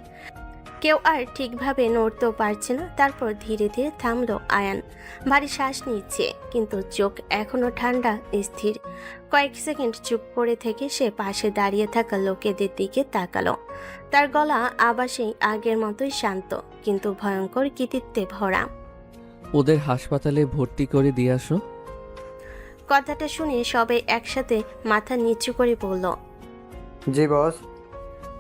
কেউ আর ঠিকভাবে নড়তেও পারছে না। তারপর ধীরে ধীরে থামলো আয়ান। ভারী শ্বাস নিচ্ছে, কিন্তু চোখ এখনো ঠান্ডা স্থির। কয়েক সেকেন্ড চুপ করে থেকে সে পাশে দাঁড়িয়ে থাকা লোকেদের দিকে তাকালো। তার গলা আবার সেই আগের মতোই শান্ত, কিন্তু ভয়ঙ্কর কৃতিত্বে ভরা। ওদের হাসপাতালে ভর্তি করে দিয়ে আসো। কথাটা শুনে সবাই একসাথে মাথা নিচু করে বলল। জি বস।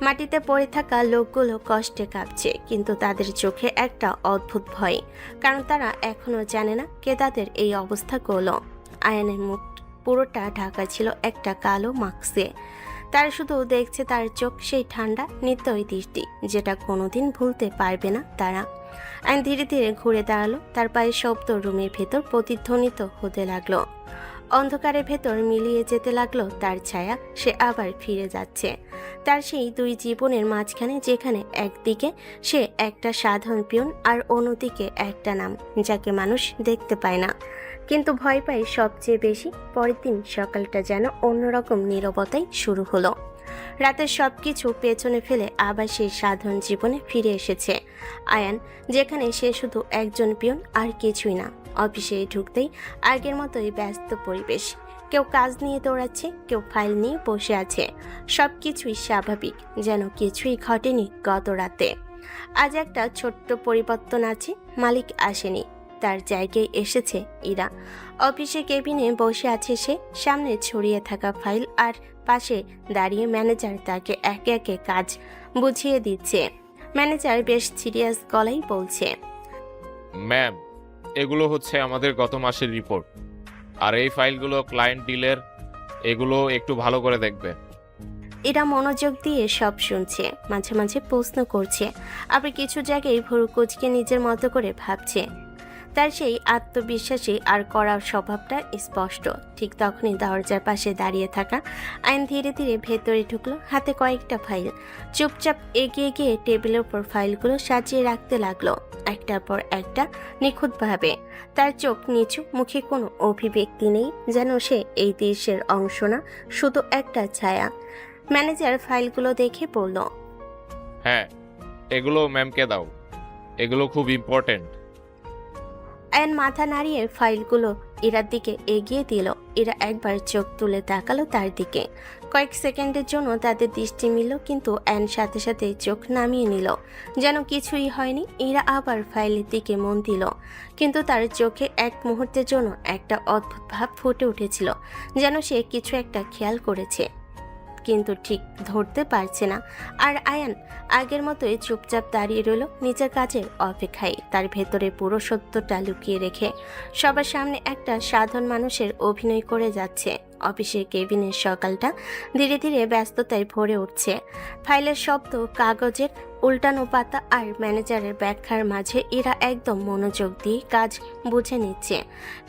মাটিতে পড়ে থাকা লোকগুলো কষ্টে কাঁপছে, কিন্তু তাদের চোখে একটা অদ্ভুত ভয়। কারণ তারা এখনো জানে না কে তাদের এই অবস্থা করলো। আয়নের মুখ পুরোটা ঢাকা ছিল একটা কালো মাস্কে। তারা শুধু দেখছে তার চোখ, সেই ঠান্ডা নির্দয় দৃষ্টি, যেটা কোনোদিন ভুলতে পারবে না তারা। আয়ন ধীরে ধীরে ঘুরে দাঁড়ালো। তার পায়ের শব্দ রুমের ভেতর প্রতিধ্বনিত হতে লাগলো। অন্ধকারের ভেতর মিলিয়ে যেতে লাগলো তার ছায়া। সে আবার ফিরে যাচ্ছে তার সেই দুই জীবনের মাঝখানে, যেখানে একদিকে সে একটা সাধারণ পিয়ন আর অন্যদিকে একটা নাম যাকে মানুষ দেখতে পায় না, কিন্তু ভয় পায় সবচেয়ে বেশি। পরের দিন সকালটা যেন অন্যরকম নীরবতায় শুরু হলো। রাতের সবকিছু পেছনে ফেলে আবার সেই সাধারণ জীবনে ফিরে এসেছে আয়ান, যেখানে সে শুধু একজন পিয়ন আর কিছুই না। অফিসে ঢুকতেই আগের মতোই ব্যস্ত পরিবেশ। কেউ কাজ নিয়ে দৌড়াচ্ছে, কেউ ফাইল নিয়ে বসে আছে। সব কিছুই স্বাভাবিক, যেন কিছুই ঘটেনি গত রাতে। আজ একটা ছোট্ট পরিবর্তন আছে। মালিক আসেনি, তার জায়গায় এসেছে ইরা। অফিসে কেবিনে বসে আছে সে, সামনে ছড়িয়ে থাকা ফাইল আর পাশে দাঁড়িয়ে ম্যানেজার তাকে একে একে কাজ বুঝিয়ে দিচ্ছে। ম্যানেজার বেশ সিরিয়াস গলায় বলছে, ম্যাম, এগুলো হচ্ছে আমাদের গত মাসের রিপোর্ট, আর এই ফাইলগুলো ক্লায়েন্ট ডিলের, এগুলো একটু ভালো করে দেখবে। এরা মনোযোগ দিয়ে সব শুনছে, মাঝে মাঝে প্রশ্ন করছে, আবার কিছু জায়গায় ভুরু কুঁচকে নিজের মতো করে ভাবছে। তার সেই আত্মবিশ্বাসী আর কড়া স্বভাবটা স্পষ্ট। ঠিক তখনই দরজার পাশে দাঁড়িয়ে থাকা আইন ধীরে ধীরে ভেতরে ঢুকলো, হাতে কয়েকটা ফাইল। চুপচাপ এগিয়ে গিয়ে টেবিলের উপর ফাইলগুলো সাজিয়ে রাখতে লাগলো, একটার পর একটা নিখুঁতভাবে। তার চোখ নিচু, মুখে কোনো অভিব্যক্তি নেই, যেন সে এই দৃশ্যের অংশ না, শুধু একটা ছায়া। ম্যানেজার ফাইলগুলো দেখে বলল, হ্যাঁ, এগুলো ম্যামকে দাও, এগুলো খুব ইম্পর্টেন্ট। আয়ান মাথা নাড়িয়ে ফাইলগুলো ইরার দিকে এগিয়ে দিল। ইরা একবার চোখ তুলে তাকালো তার দিকে। কয়েক সেকেন্ডের জন্য তাদের দৃষ্টি মিলল, কিন্তু আয়ান সাথে সাথে চোখ নামিয়ে নিল, যেন কিছুই হয়নি। ইরা আবার ফাইলের দিকে মন দিল, কিন্তু তার চোখে এক মুহূর্তের জন্য একটা অদ্ভুত ভাব ফুটে উঠেছিল, যেন সে কিছু একটা খেয়াল করেছে, কিন্তু ঠিক ধরতে পারছে না। আর আয়ান আগের মতোই চুপচাপ দাঁড়িয়ে রইল নিজের কাজের অপেক্ষায়, তার ভেতরে পুরো সত্যটা লুকিয়ে রেখে সবার সামনে একটা সাধারণ মানুষের অভিনয় করে যাচ্ছে। অফিসের কেবিনের সকালটা ধীরে ধীরে ব্যস্ততায় ভরে উঠছে। ফাইলের শব্দ, কাগজের উল্টানো পাতা আর ম্যানেজারের ব্যাখ্যার মাঝে এরা একদম মনোযোগ দিয়ে কাজ বুঝে নিচ্ছে।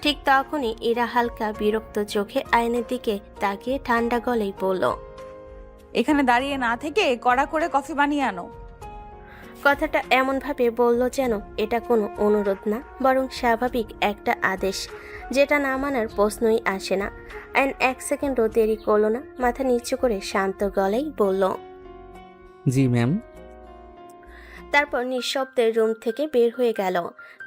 ঠিক তখনই এরা হালকা বিরক্ত চোখে আয়নের দিকে তাকিয়ে ঠান্ডা গলেই বলল, এখানে দাঁড়িয়ে না থেকে কড়া করে কফি বানিয়ে আনো। কথাটা এমনভাবে বলল যেন এটা কোনো অনুরোধ না, বরং স্বাভাবিক একটা আদেশ, যেটা না মানার প্রশ্নই আসে না। আইন এক সেকেন্ডও দেরি করল না, মাথা নিচু করে শান্ত গলায় বলল। জি ম্যাম। তারপর নিঃশব্দে রুম থেকে বের হয়ে গেল,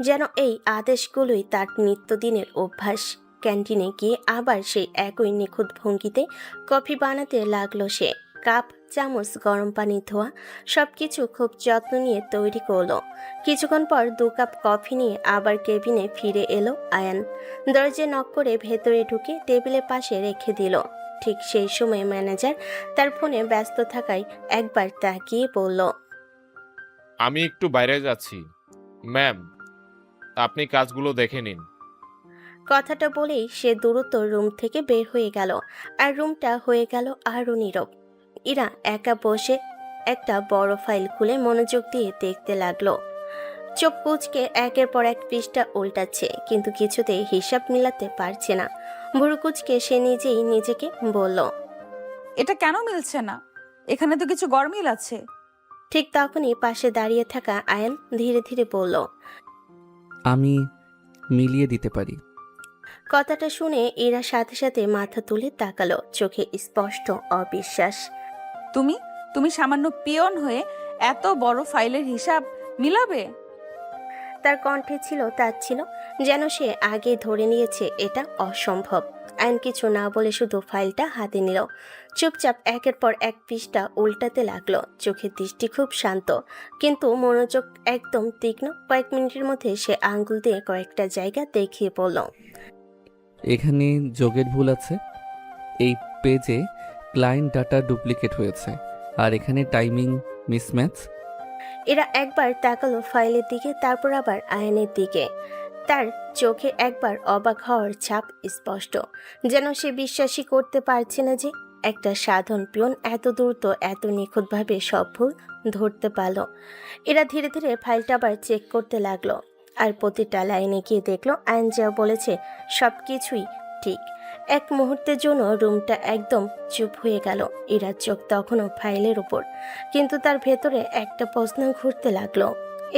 যেন এই আদেশগুলোই তার নিত্যদিনের অভ্যাস। ক্যান্টিনে গিয়ে আবার সেই একই নিখুঁত ভঙ্গিতে কফি বানাতে লাগলো সে। কাপ, চামচ, গরম পানি ধোয়া সবকিছু খুব যত্ন নিয়ে তৈরি করলো। কিছুক্ষণ পর 2 কাপ কফি নিয়ে আবার কেবিনে ফিরে এলো আয়ান। দরজায় নক করে ভেতরে ঢুকে টেবিলের পাশে রেখে দিল। ঠিক সেই সময় ম্যানেজার তার ফোনে ব্যস্ত থাকায় একবার তাকিয়ে বলল, আমি একটু বাইরে যাচ্ছি ম্যাম, আপনি কাজগুলো দেখে নিন। কথাটা বলেই সে দ্রুত রুম থেকে বের হয়ে গেল, আর রুমটা হয়ে গেল আরও নীরব। ইরা একা বসে একটা বড় ফাইল খুলে মনোযোগ দিয়ে দেখতে লাগলো। চোখ কুঁচকে একের পর এক পৃষ্ঠা উল্টাচ্ছে, কিন্তু কিছুতেই হিসাব মিলাতে পারছে না। ভুরু কুঁচকে সে নিজেই নিজেকে বলল, এটা কেন মিলছে না? এখানে তো কিছু গরমিল আছে। ঠিক তখনই পাশে দাঁড়িয়ে থাকা আয়ান ধীরে ধীরে বলল। আমি মিলিয়ে দিতে পারি। কথাটা শুনে ইরা সাথে সাথে মাথা তুলে তাকালো, চোখে স্পষ্ট অবিশ্বাস। তুমি তুমি সামান্য পিয়ন হয়ে এত বড় ফাইলের হিসাব মিলাবে? তার কণ্ঠে ছিল তাচ্ছিল, যেন সে আগে ধরে নিয়েছে এটা অসম্ভব। আইন কিছু না বলে শুধু ফাইলটা হাতে নিল, চুপচাপ একের পর এক পৃষ্ঠা উল্টাতে লাগলো। চোখের দৃষ্টি খুব শান্ত, কিন্তু মনোযোগ একদম তীক্ষ্ণ। কয়েক মিনিটের মধ্যে সে আঙ্গুল দিয়ে কয়েকটা জায়গা দেখিয়ে বলল, এখানে যোগের ভুল আছে, এই পেজে ক্লায়েন্ট ডাটা ডুপ্লিকেট হয়েছে, আর এখানে টাইমিং মিসম্যাচ। এরা একবার তাকালো ফাইলের দিকে, তারপর আবার আয়নের দিকে। তার চোখে একবার অবাক হওয়ার ছাপ স্পষ্ট, যেন সে বিশ্বাসই করতে পারছে না যে একটা সাধারণ পিয়ন এত দ্রুত এত নিখুঁতভাবে সব ভুল ধরতে পারল। এরা ধীরে ধীরে ফাইলটা আবার চেক করতে লাগলো, আর প্রতিটা লাইনে গিয়ে দেখলো আয়ন যা বলেছে সব কিছুই ঠিক। এক মুহূর্তের জন্য রুমটা একদম চুপ হয়ে গেল। ইরার চোখ তখনও ফাইলের উপর, কিন্তু তার ভেতরে একটা প্রশ্ন ঘুরতে লাগলো,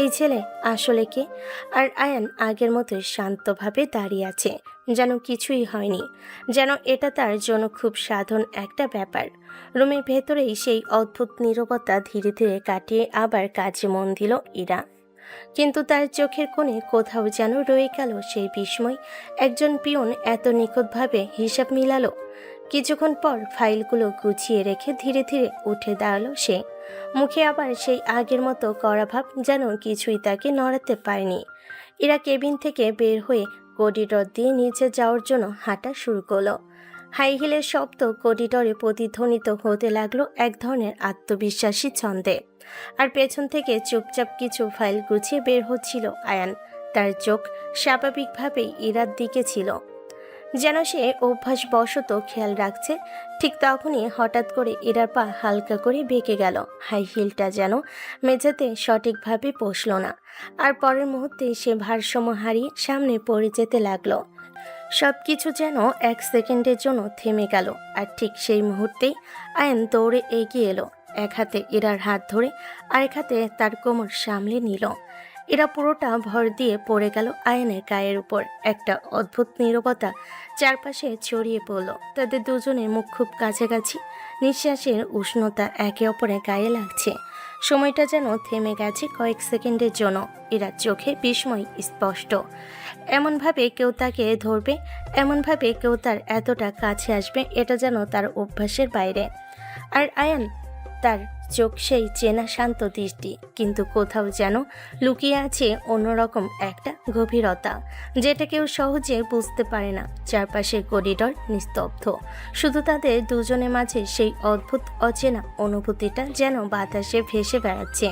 এই ছেলে আসলে কে? আর আয়ান আগের মতোই শান্তভাবে দাঁড়িয়ে আছে, যেন কিছুই হয়নি, যেন এটা তার জন্য খুব সাধারণ একটা ব্যাপার। রুমের ভেতরেই সেই অদ্ভুত নীরবতা ধীরে ধীরে কাটিয়ে আবার কাজে মন দিল ইরা। কিন্তু তার চোখের কোণে কোথাও যেন রয়ে গেল সেই বিস্ময়, একজন পিয়ন এত নিখুঁতভাবে হিসাব মিলালো। কিছুক্ষণ পর ফাইলগুলো গুছিয়ে রেখে ধীরে ধীরে উঠে দাঁড়ালো সে, মুখে আবার সেই আগের মতো কড়া ভাব, যেন কিছুই তাকে নড়াতে পারেনি। এরা কেবিন থেকে বের হয়ে করিডর দিয়ে নিচে যাওয়ার জন্য হাঁটা শুরু করলো। হাই হিলের শব্দ করিডরে প্রতিধ্বনিত হতে লাগলো এক ধরনের আত্মবিশ্বাসী ছন্দে। আর পেছন থেকে চুপচাপ কিছু ফাইল গুছিয়ে বের হচ্ছিল আয়ান। তার চোখ স্বাভাবিকভাবেই ইরার দিকে ছিল, যেন সে অভ্যাসবশত খেয়াল রাখছে। ঠিক তখনই হঠাৎ করে ইরার পা হালকা করে বেঁকে গেল। হাই হিলটা যেন মেঝেতে সঠিকভাবে বসল না, আর পরের মুহূর্তে সে ভারসাম্য হারিয়ে সামনে পড়ে যেতে লাগলো। সব কিছু যেন এক সেকেন্ডের জন্য থেমে গেল। আর ঠিক সেই মুহূর্তেই আয়ান দৌড়ে এগিয়ে এলো, এক হাতে ইরার হাত ধরে আরেক হাতে তার কোমর সামলে নিল। এরা পুরোটা ভর দিয়ে পড়ে গেল আয়নের গায়ের উপর। একটা অদ্ভুত নীরবতা চারপাশে ছড়িয়ে পড়ল। তাদের দুজনের মুখ খুব কাছাকাছি, নিঃশ্বাসের উষ্ণতা একে অপরের গায়ে লাগছে। সময়টা যেন থেমে গেছে কয়েক সেকেন্ডের জন্য। ইরার চোখে বিস্ময় স্পষ্ট। এমনভাবে কেউ তাকে ধরবে, এমনভাবে কেউ তার এতটা কাছে আসবে, এটা যেন তার অভ্যাসের বাইরে। আর আয়ান, তার চোখ সেই চেনা শান্ত দৃষ্টি, কিন্তু কোথাও যেন লুকিয়ে আছে অন্যরকম একটা গভীরতা, যেটা কেউ সহজে বুঝতে পারে না। চারপাশে করিডর নিস্তব্ধ, শুধু তাদের দুজনের মাঝে সেই অদ্ভুত অচেনা অনুভূতিটা যেন বাতাসে ভেসে বেড়াচ্ছে।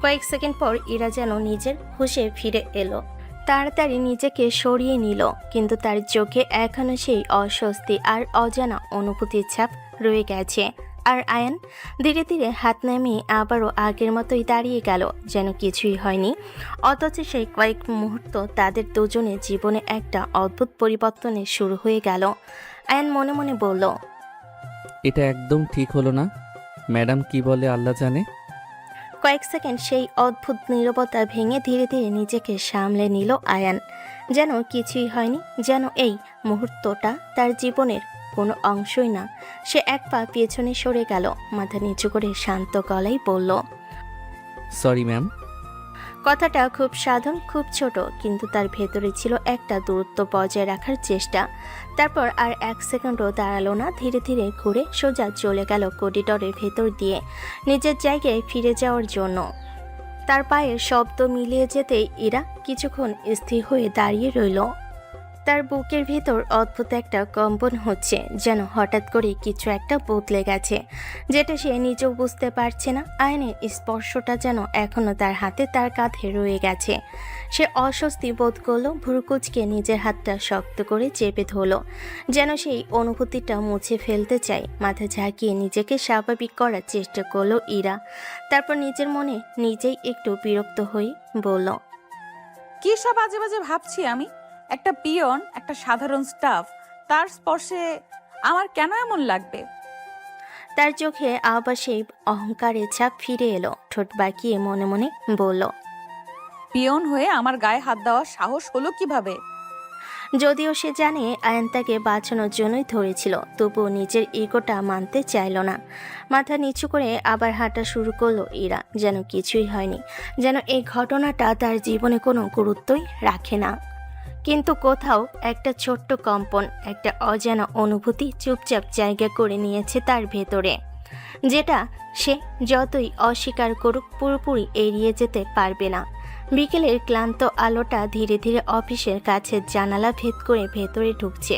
কয়েক সেকেন্ড পর ইরা যেন নিজের হুঁশে ফিরে এলো। তাড়াতাড়ি নিজেকে সরিয়ে নিল, কিন্তু তার চোখে এখনো সেই অস্বস্তি আর অজানা অনুভূতির ছাপ রয়ে গেছে। আর আয়ান ধীরে ধীরে হাত নামিয়ে আবারও আগের মতোই দাঁড়িয়ে গেল, যেন কিছুই হয়নি। অথচ সেই কয়েক মুহূর্ত তাদের দুজনের জীবনে একটা অদ্ভুত পরিবর্তনের শুরু হয়ে গেল। আয়ান মনে মনে বলল, এটা একদম ঠিক হলো না। ম্যাডাম কি বলে আল্লাহ জানে। কয়েক সেকেন্ড সেই অদ্ভুত নীরবতা ভেঙে ধীরে ধীরে নিজেকে সামলে নিল আয়ান। যেন কিছুই হয়নি, যেন এই মুহূর্তটা তার জীবনের কোনো অংশই না। সে এক পা পেছনে সরে গেল, মাথা নিচু করে শান্ত গলায় বলল, সরি ম্যাম। কথাটা খুব সাধারণ, খুব ছোট, কিন্তু তার ভেতরে ছিল একটা দূরত্ব বজায় রাখার চেষ্টা। তারপর আর এক সেকেন্ডও দাঁড়ালো না, ধীরে ধীরে ঘুরে সোজা চলে গেল করিডরের ভেতর দিয়ে নিজের জায়গায় ফিরে যাওয়ার জন্য। তার পায়ের শব্দ মিলিয়ে যেতেই ইরা কিছুক্ষণ স্থির হয়ে দাঁড়িয়ে রইল। তার বুকের ভেতর অদ্ভুত একটা কম্পন হচ্ছে, যেন হঠাৎ করে কিছু একটা বদলে গেছে, যেটা সে নিজেও বুঝতে পারছে না। আয়নের স্পর্শটা যেন এখনো তার হাতে, তার কাঁধে রয়ে গেছে। সে অস্বস্তি বোধ করলো, ভুরুকুচকে নিজের হাতটা শক্ত করে চেপে ধরলো, যেন সেই অনুভূতিটা মুছে ফেলতে চায়। মাথা ঝাঁকিয়ে নিজেকে স্বাভাবিক করার চেষ্টা করলো ইরা। তারপর নিজের মনে নিজেই একটু বিরক্ত হয়ে বলল, কি সব বাজে বাজে ভাবছি আমি? একটা পিয়ন, একটা সাধারণ স্টাফ, তার স্পর্শে আমার কেন এমন লাগবে? তার চোখে আবার সেই অহংকারের ছাপ ফিরে এলো। ঠোঁট বাঁকিয়ে মনে মনে বলল, পিয়ন হয়ে আমার গায়ে হাত দেওয়ার সাহস হলো কিভাবে? যদিও সে জানে আয়ান তাকে বাঁচানোর জন্যই ধরেছিল, তবুও নিজের ইগোটা মানতে চাইল না। মাথা নিচু করে আবার হাঁটা শুরু করলো ইরা, যেন কিছুই হয়নি, যেন এই ঘটনাটা তার জীবনে কোনো গুরুত্বই রাখে না। কিন্তু কোথাও একটা ছোট্ট কম্পন, একটা অজানা অনুভূতি চুপচাপ জায়গা করে নিয়েছে তার ভেতরে, যেটা সে যতই অস্বীকার করুক পুরোপুরি এড়িয়ে যেতে পারবে না। বিকেলের ক্লান্ত আলোটা ধীরে ধীরে অফিসের কাছের জানালা ভেদ করে ভেতরে ঢুকছে।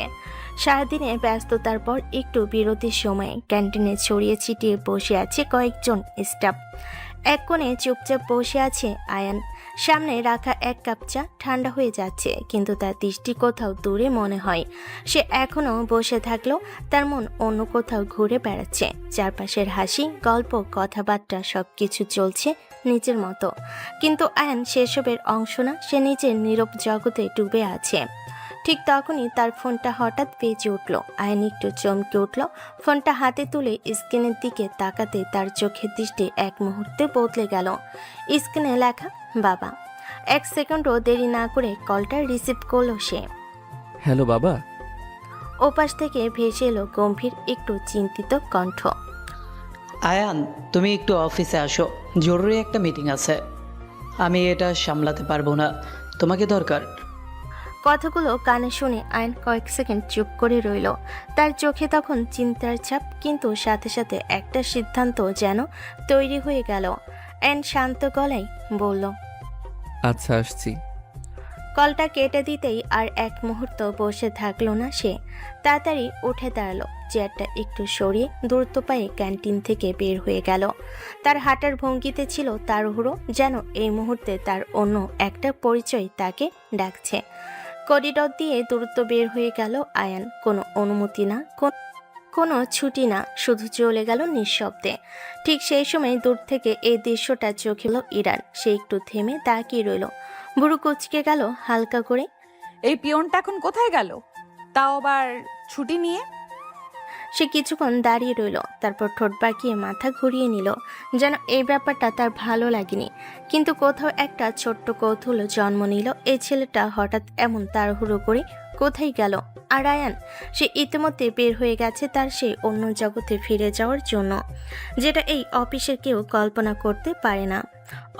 সারাদিনে ব্যস্ততার পর একটু বিরতির সময়ে ক্যান্টিনে ছড়িয়ে ছিটিয়ে বসে আছে কয়েকজন স্টাফ। এক কোণে চুপচাপ বসে আছে আয়ান। সামনে রাখা এক কাপ চা ঠান্ডা হয়ে যাচ্ছে, কিন্তু তার দৃষ্টি কোথাও দূরে মনে হয়। সে এখনো বসে থাকলেও তার মন অন্য কোথাও ঘুরে বেড়াচ্ছে। চারপাশের হাসি, গল্প, কথাবার্তা সবকিছু চলছে নিজের মতো, কিন্তু আয়ান সেসবের অংশ না। সে নিজের নীরব জগতে ডুবে আছে। ঠিক তখনই তার ফোনটা হঠাৎ বেজে উঠল। আয়ান একটু চমকে উঠল। ফোনটা হাতে তুলে স্ক্রিনের দিকে তাকাতে তার চোখের দৃষ্টি এক মুহূর্তে বদলে গেল। স্ক্রিনে লেখা বাবা। এক সেকেন্ডও দেরি না করে কলটা রিসিভ করলো সে। হ্যালো বাবা। ওপাশ থেকে ভেসে এলো গম্ভীর, একটু চিন্তিত কণ্ঠ। আয়ান, তুমি একটু অফিসে আসো, জরুরি একটা মিটিং আছে। আমি এটা সামলাতে পারবো না, তোমাকে দরকার। কথাগুলো কানে শুনে আয়ন কয়েক সেকেন্ড চুপ করে রইল। তার চোখে তখন চিন্তার ছাপ, কিন্তু সাথে সাথে একটা সিদ্ধান্ত যেন তৈরি হয়ে গেল। আয়ন শান্ত গলায় বলল, আচ্ছা আসছি। কলটা কেটে দিতেই আর এক মুহূর্ত বসে থাকলো না সে। তাড়াতাড়ি উঠে দাঁড়ালো, চেয়ারটা একটু সরিয়ে দ্রুত পায়ে ক্যান্টিন থেকে বের হয়ে গেল। তার হাঁটার ভঙ্গিতে ছিল তাড়াহুড়ো, যেন এই মুহূর্তে তার অন্য একটা পরিচয় তাকে ডাকছে। করিডর দিয়ে দ্রুত বের হয়ে গেল আয়ান। কোনো অনুমতি না, কোনো ছুটি না, শুধু চলে গেল নিঃশব্দে। ঠিক সেই সময় দূর থেকে এই দৃশ্যটা চোখে এলো ইরার। সে একটু থেমে তাকিয়ে রইল, বুড়ো কুচকে গেল হালকা করে। এই পিয়নটা এখন কোথায় গেল, তাও আবার ছুটি নিয়ে? সে কিছুক্ষণ দাঁড়িয়ে রইল, তারপর ঠোঁট বাঁকিয়ে মাথা ঘুরিয়ে নিল, যেন এই ব্যাপারটা তার ভালো লাগেনি। কিন্তু কোথাও একটা ছোট্ট কৌতূহল জন্ম নিল। এই ছেলেটা হঠাৎ এমন তাড়াহুড়ো করে কোথায় গেল, আর আয়ান সে ইতিমধ্যে বের হয়ে গেছে তার সেই অন্য জগতে ফিরে যাওয়ার জন্য, যেটা এই অফিসের কেউ কল্পনা করতে পারে না।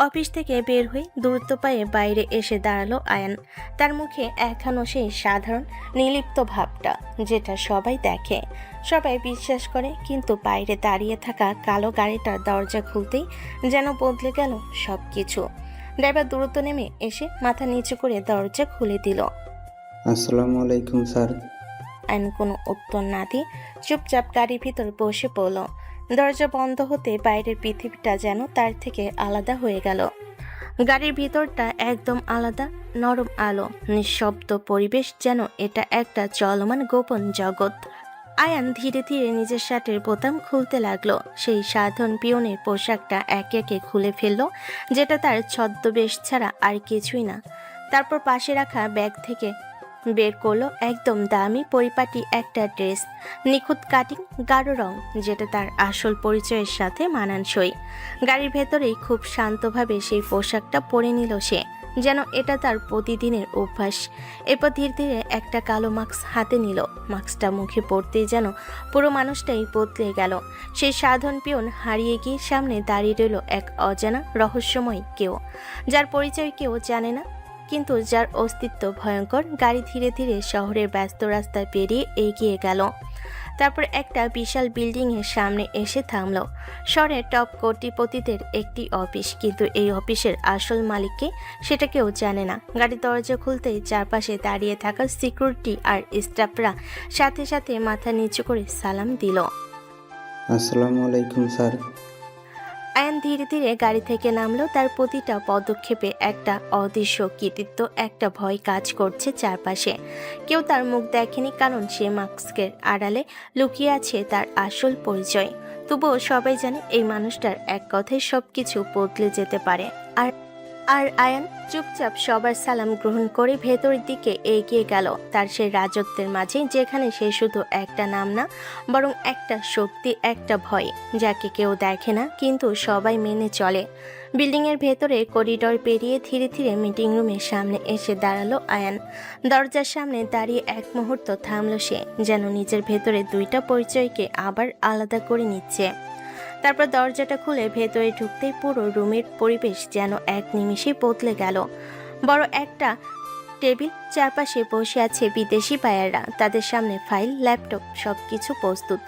অফিস থেকে বের হয়ে দূরত্ব পায়ে বাইরে এসে দাঁড়ালো আয়ান। তার মুখে এখনও সেই সাধারণ নির্লিপ্ত ভাবটা, যেটা সবাই দেখে, সবাই বিশ্বাস করে, কিন্তু বাইরে দাঁড়িয়ে থাকা কালো গাড়িটার দরজা খুলতেই যেন বদলে গেল সব কিছু। ড্রাইভার দ্রুত নেমে এসে মাথা নিচু করে দরজা খুলে দিল। আসসালামু আলাইকুম স্যার। আইন কোনো উত্তর না দিয়ে চুপচাপ গাড়ির ভিতর বসে পড়ল। দরজা বন্ধ হতে বাইরের পৃথিবীটা যেন তার থেকে আলাদা হয়ে গেল। গাড়ির ভিতরটা একদম আলাদা, নরম আলো, নিঃশব্দ পরিবেশ, যেন এটা একটা চলমান গোপন জগৎ। আয়ান ধীরে ধীরে নিজের শার্টের বোতাম খুলতে লাগলো। সেই সাধারণ পিয়নের পোশাকটা একে একে খুলে ফেললো, যেটা তার ছদ্মবেশ ছাড়া আর কিছুই না। তারপর পাশে রাখা ব্যাগ থেকে বের করলো একদম দামি পরিপাটি একটা ড্রেস, নিখুঁত কাটিং, গাঢ় রং, যেটা তার আসল পরিচয়ের সাথে মানানসই। গাড়ির ভেতরেই খুব শান্তভাবে সেই পোশাকটা পরে নিল সে, যেন এটা তার প্রতিদিনের অভ্যাস। এরপর ধীরে ধীরে একটা কালো মাস্ক হাতে নিল। মাস্কটা মুখে পড়তেই যেন পুরো মানুষটাই বদলে গেল। সেই সাধারণ পিয়ন হারিয়ে গিয়ে সামনে দাঁড়িয়ে রইল এক অজানা রহস্যময় কেউ, যার পরিচয় কেউ জানে না, কিন্তু যার অস্তিত্ব ভয়ঙ্কর। গাড়ি ধীরে ধীরে শহরের ব্যস্ত রাস্তায় পেরিয়ে এগিয়ে গেল। তারপর একটা বিশাল বিল্ডিং এর সামনে এসে থামলো। শহরের টপ কোটিপতিদের একটি অফিস, কিন্তু এই অফিসের আসল মালিককে সেটা কেউ জানে না। গাড়ির দরজা খুলতেই চারপাশে দাঁড়িয়ে থাকা সিকিউরিটি আর স্টাফরা সাথে সাথে মাথা নিচু করে সালাম দিল। আসসালামু আলাইকুম স্যার। আয়ান ধীরে ধীরে গাড়ি থেকে নামলো। তার প্রতিটা পদক্ষেপে একটা অদৃশ্য কৃতিত্ব, একটা ভয় কাজ করছে চারপাশে। কেউ তার মুখ দেখেনি, কারণ সে মাস্কের আড়ালে লুকিয়ে আছে তার আসল পরিচয়। তবুও সবাই জানে এই মানুষটার এক কথায় সবকিছু বদলে যেতে পারে। আর আয়ান চুপচাপ সবার সালাম গ্রহণ করে ভেতরের দিকে এগিয়ে গেল, তার সেই রাজত্বের মাঝে, যেখানে সে শুধু একটা নাম না, বরং একটা শক্তি, একটা ভয়, যাকে কেউ দেখে না কিন্তু সবাই মেনে চলে। বিল্ডিংয়ের ভেতরে করিডর পেরিয়ে ধীরে ধীরে মিটিং রুমের সামনে এসে দাঁড়ালো আয়ান। দরজার সামনে দাঁড়িয়ে এক মুহূর্ত থামলো সে, যেন নিজের ভেতরে দুইটা পরিচয়কে আবার আলাদা করে নিচ্ছে। তারপর দরজাটা খুলে ভেতরে ঢুকতেই পুরো রুমের পরিবেশ যেন এক নিমিষে বদলে গেল। বড় একটা টেবিল, চারপাশে বসে আছে বিদেশি বায়াররা, তাদের সামনে ফাইল, ল্যাপটপ, সবকিছু প্রস্তুত।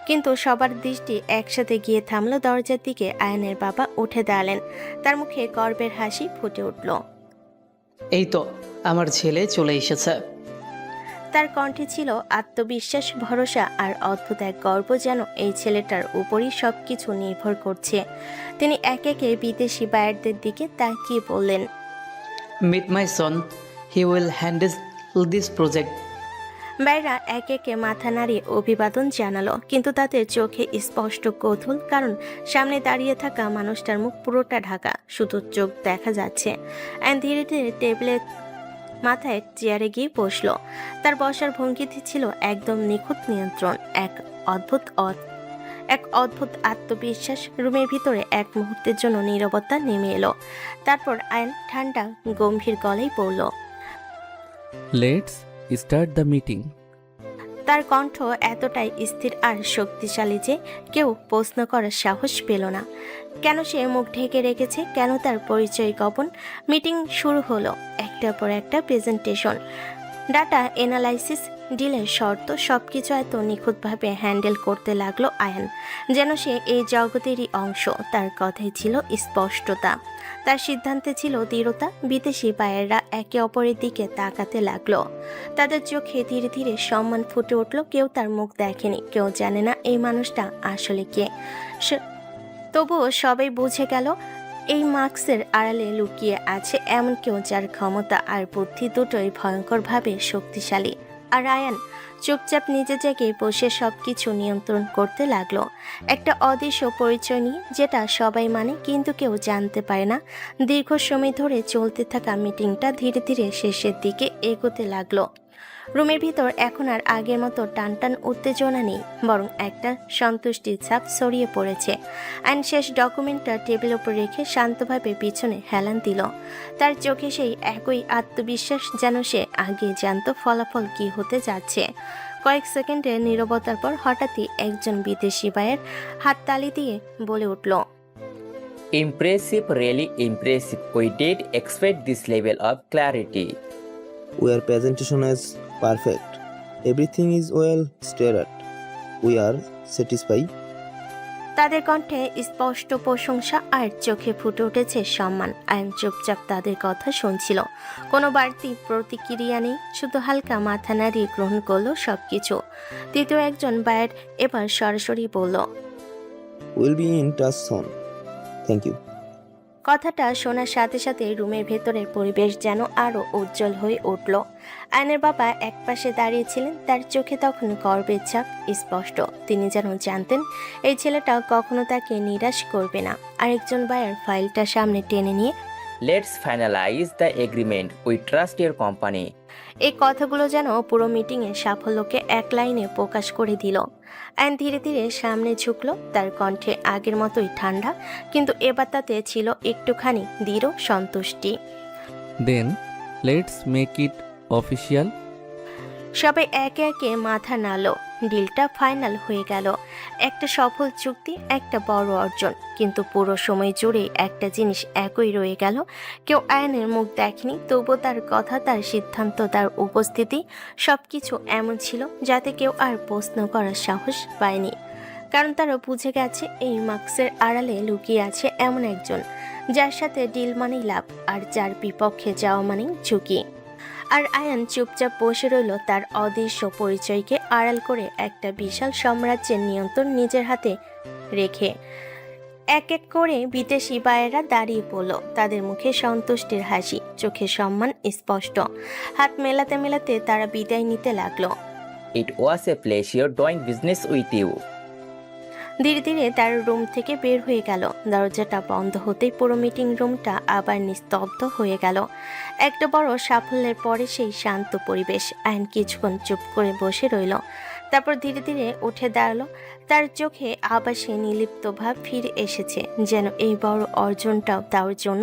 কিন্তু সবার দৃষ্টি একসাথে গিয়ে থামলো দরজার দিকে। আয়ানের বাবা উঠে দাঁড়ালেন, তার মুখে গর্বের হাসি ফুটে উঠল। এই তো আমার ছেলে চলে এসেছে। তার কণ্ঠে ছিল আত্মবিশ্বাস, ভরসা আর অদ্ভুত এক গর্ব, যেন এই ছেলেটার উপরই সবকিছু নির্ভর করছে। তিনি একে একে বিদেশি বায়ারদের দিকে তাকিয়ে বললেন, meet my son, he will handle this project. বায়রা একে একে মাথা নাড়িয়ে অভিবাদন জানালো, কিন্তু তাদের চোখে স্পষ্ট কৌতূহল, কারণ সামনে দাঁড়িয়ে থাকা মানুষটার মুখ পুরোটা ঢাকা, শুধু চোখ দেখা যাচ্ছে। ধীরে ধীরে টেবিলের মাথায় চেয়ারে গিয়ে বসলো। তার বসার ভঙ্গিতে ছিল একদম নিখুঁত নিয়ন্ত্রণ, এক অদ্ভুত আত্মবিশ্বাস। রুমের ভিতরে এক মুহূর্তের জন্য নীরবতা নেমে এলো। তারপর আয়ন ঠান্ডা গম্ভীর গলায় বলল, লেটস স্টার্ট দ্য মিটিং। তার কণ্ঠ এতটাই স্থির আর শক্তিশালী যে কেউ প্রশ্ন করার সাহস পেল না। কেন সে মুখ ঢেকে রেখেছে, কেন তার পরিচয় গোপন? মিটিং শুরু হলো, একটার পর একটা প্রেজেন্টেশন, ডাটা এনালাইসিস, ডিলের শর্ত, সবকিছু এত নিখুঁতভাবে হ্যান্ডেল করতে লাগলো আয়ান, যেন সে এই জগতেরই অংশ। তার কথাই ছিল স্পষ্টতা, তার সিদ্ধান্তে ছিল দৃঢ়তা। বিদেশি বায়াররা একে অপরের দিকে তাকাতে লাগলো, তাদের চোখে ধীরে ধীরে সম্মান ফুটে উঠল। কেউ তার মুখ দেখেনি, কেউ জানে না এই মানুষটা আসলে কে, তবুও সবাই বুঝে গেল এই মাস্কের আড়ালে লুকিয়ে আছে এমন কেউ, যার ক্ষমতা আর বুদ্ধি দুটোই ভয়ঙ্করভাবে শক্তিশালী। আর আয়ান চুপচাপ নিজে জায়গায় বসে সবকিছু নিয়ন্ত্রণ করতে লাগলো, একটা অদৃশ্য পরিচয় নিয়ে, যেটা সবাই মানে কিন্তু কেউ জানতে পারে না। দীর্ঘ সময় ধরে চলতে থাকা মিটিংটা ধীরে ধীরে শেষের দিকে এগোতে লাগলো। রুমের ভিতর এখন আর আগের মতো টানটান উত্তেজনা নেই, বরং একটা সন্তুষ্টির ছাপ ছড়িয়ে পড়েছে। আইন শেষ ডকুমেন্টটা টেবিল উপর রেখে শান্তভাবে পিছনে হেলান দিল। তার চোখে সেই একই আত্মবিশ্বাস, যেন সে আগে জানতো ফলাফল কি হতে যাচ্ছে। কয়েক সেকেন্ডের নীরবতার পর হঠাৎই একজন বিদেশি ভাইয়ের হাততালি দিয়ে বলে উঠল, Impressive, really impressive. We did expect this level of clarity. Your presentation is perfect. Everything is well stated. We are satisfied. তাদের কণ্ঠে স্পষ্ট প্রশংসা আর চোখে ফুটে উঠেছে সম্মান। আয়ন চুপচাপ তাদের কথা শুনছিল, কোনো বাড়তি প্রতিক্রিয়া নেই, শুধু হালকা মাথা নাড়িয়ে গ্রহণ করলো সবকিছু। তৃতীয় একজন বায়ার এবার সরাসরি বলল, We'll be in touch soon. Thank you. কথাটা শোনার সাথে সাথে রুমের ভেতরের পরিবেশ যেন আরো উজ্জ্বল হয়ে উঠল। আয়নের বাবা একপাশে দাঁড়িয়েছিলেন, তার চোখে তখন গর্বের ছাপ স্পষ্ট। তিনি যেন জানতেন এই ছেলেটা কখনো তাকে নিরাশ করবে না। আরেকজন বায়ার ফাইলটা সামনে টেনে নিয়ে, Let's finalize the agreement. We trust your company. এই কথাগুলো যেন পুরো মিটিংয়ের সাফল্যকে এক লাইনে প্রকাশ করে দিল। আয়ন ধীরে ধীরে সামনে ঝুঁকলো, তার কণ্ঠে আগের মতোই ঠান্ডা, কিন্তু এবার তাতে ছিল একটুখানি দৃঢ় সন্তুষ্টি। Then let's make it official. সবাই একে একে মাথা নাড়ল। ডিলটা ফাইনাল হয়ে গেল। একটা সফল চুক্তি, একটা বড় অর্জন। কিন্তু পুরো সময় জুড়ে একটা জিনিস একই রয়ে গেল, কেউ আয়নের মুখ দেখেনি, তবু তার কথা, তার সিদ্ধান্ত, তার উপস্থিতি সবকিছু এমন ছিল যাতে কেউ আর প্রশ্ন করার সাহস পায়নি। কারণ তারা বুঝে গেছে এই মার্কসের আড়ালে লুকিয়ে আছে এমন একজন, যার সাথে ডিল মানেই লাভ, আর যার বিপক্ষে যাওয়া মানেই ঝুঁকি। আর আয়ান চুপচাপ বসে রইল, তার অদৃশ্য পরিচয়কে আড়াল করে একটা বিশাল সাম্রাজ্যের নিয়ন্ত্রণ নিজের হাতে রেখে। এক এক করে বিদেশি বায়েরা দাঁড়িয়ে পড়ল, তাদের মুখে সন্তুষ্টির হাসি, চোখে সম্মান স্পষ্ট। হাত মেলাতে মেলাতে তারা বিদায় নিতে লাগলো। It was a pleasure doing business with you. ধীরে ধীরে তার রুম থেকে বের হয়ে গেল। দরজাটা বন্ধ হতেই পুরো মিটিং রুমটা আবার নিস্তব্ধ হয়ে গেল। একটা বড় সাফল্যের পরে সেই শান্ত পরিবেশ। আয়ন কিছুক্ষণ চুপ করে বসে রইল, তারপর ধীরে ধীরে উঠে দাঁড়ালো। তার চোখে আবার সে নির্লিপ্ত ভাব ফিরে এসেছে, যেন এই বড় অর্জনটাও তার জন্য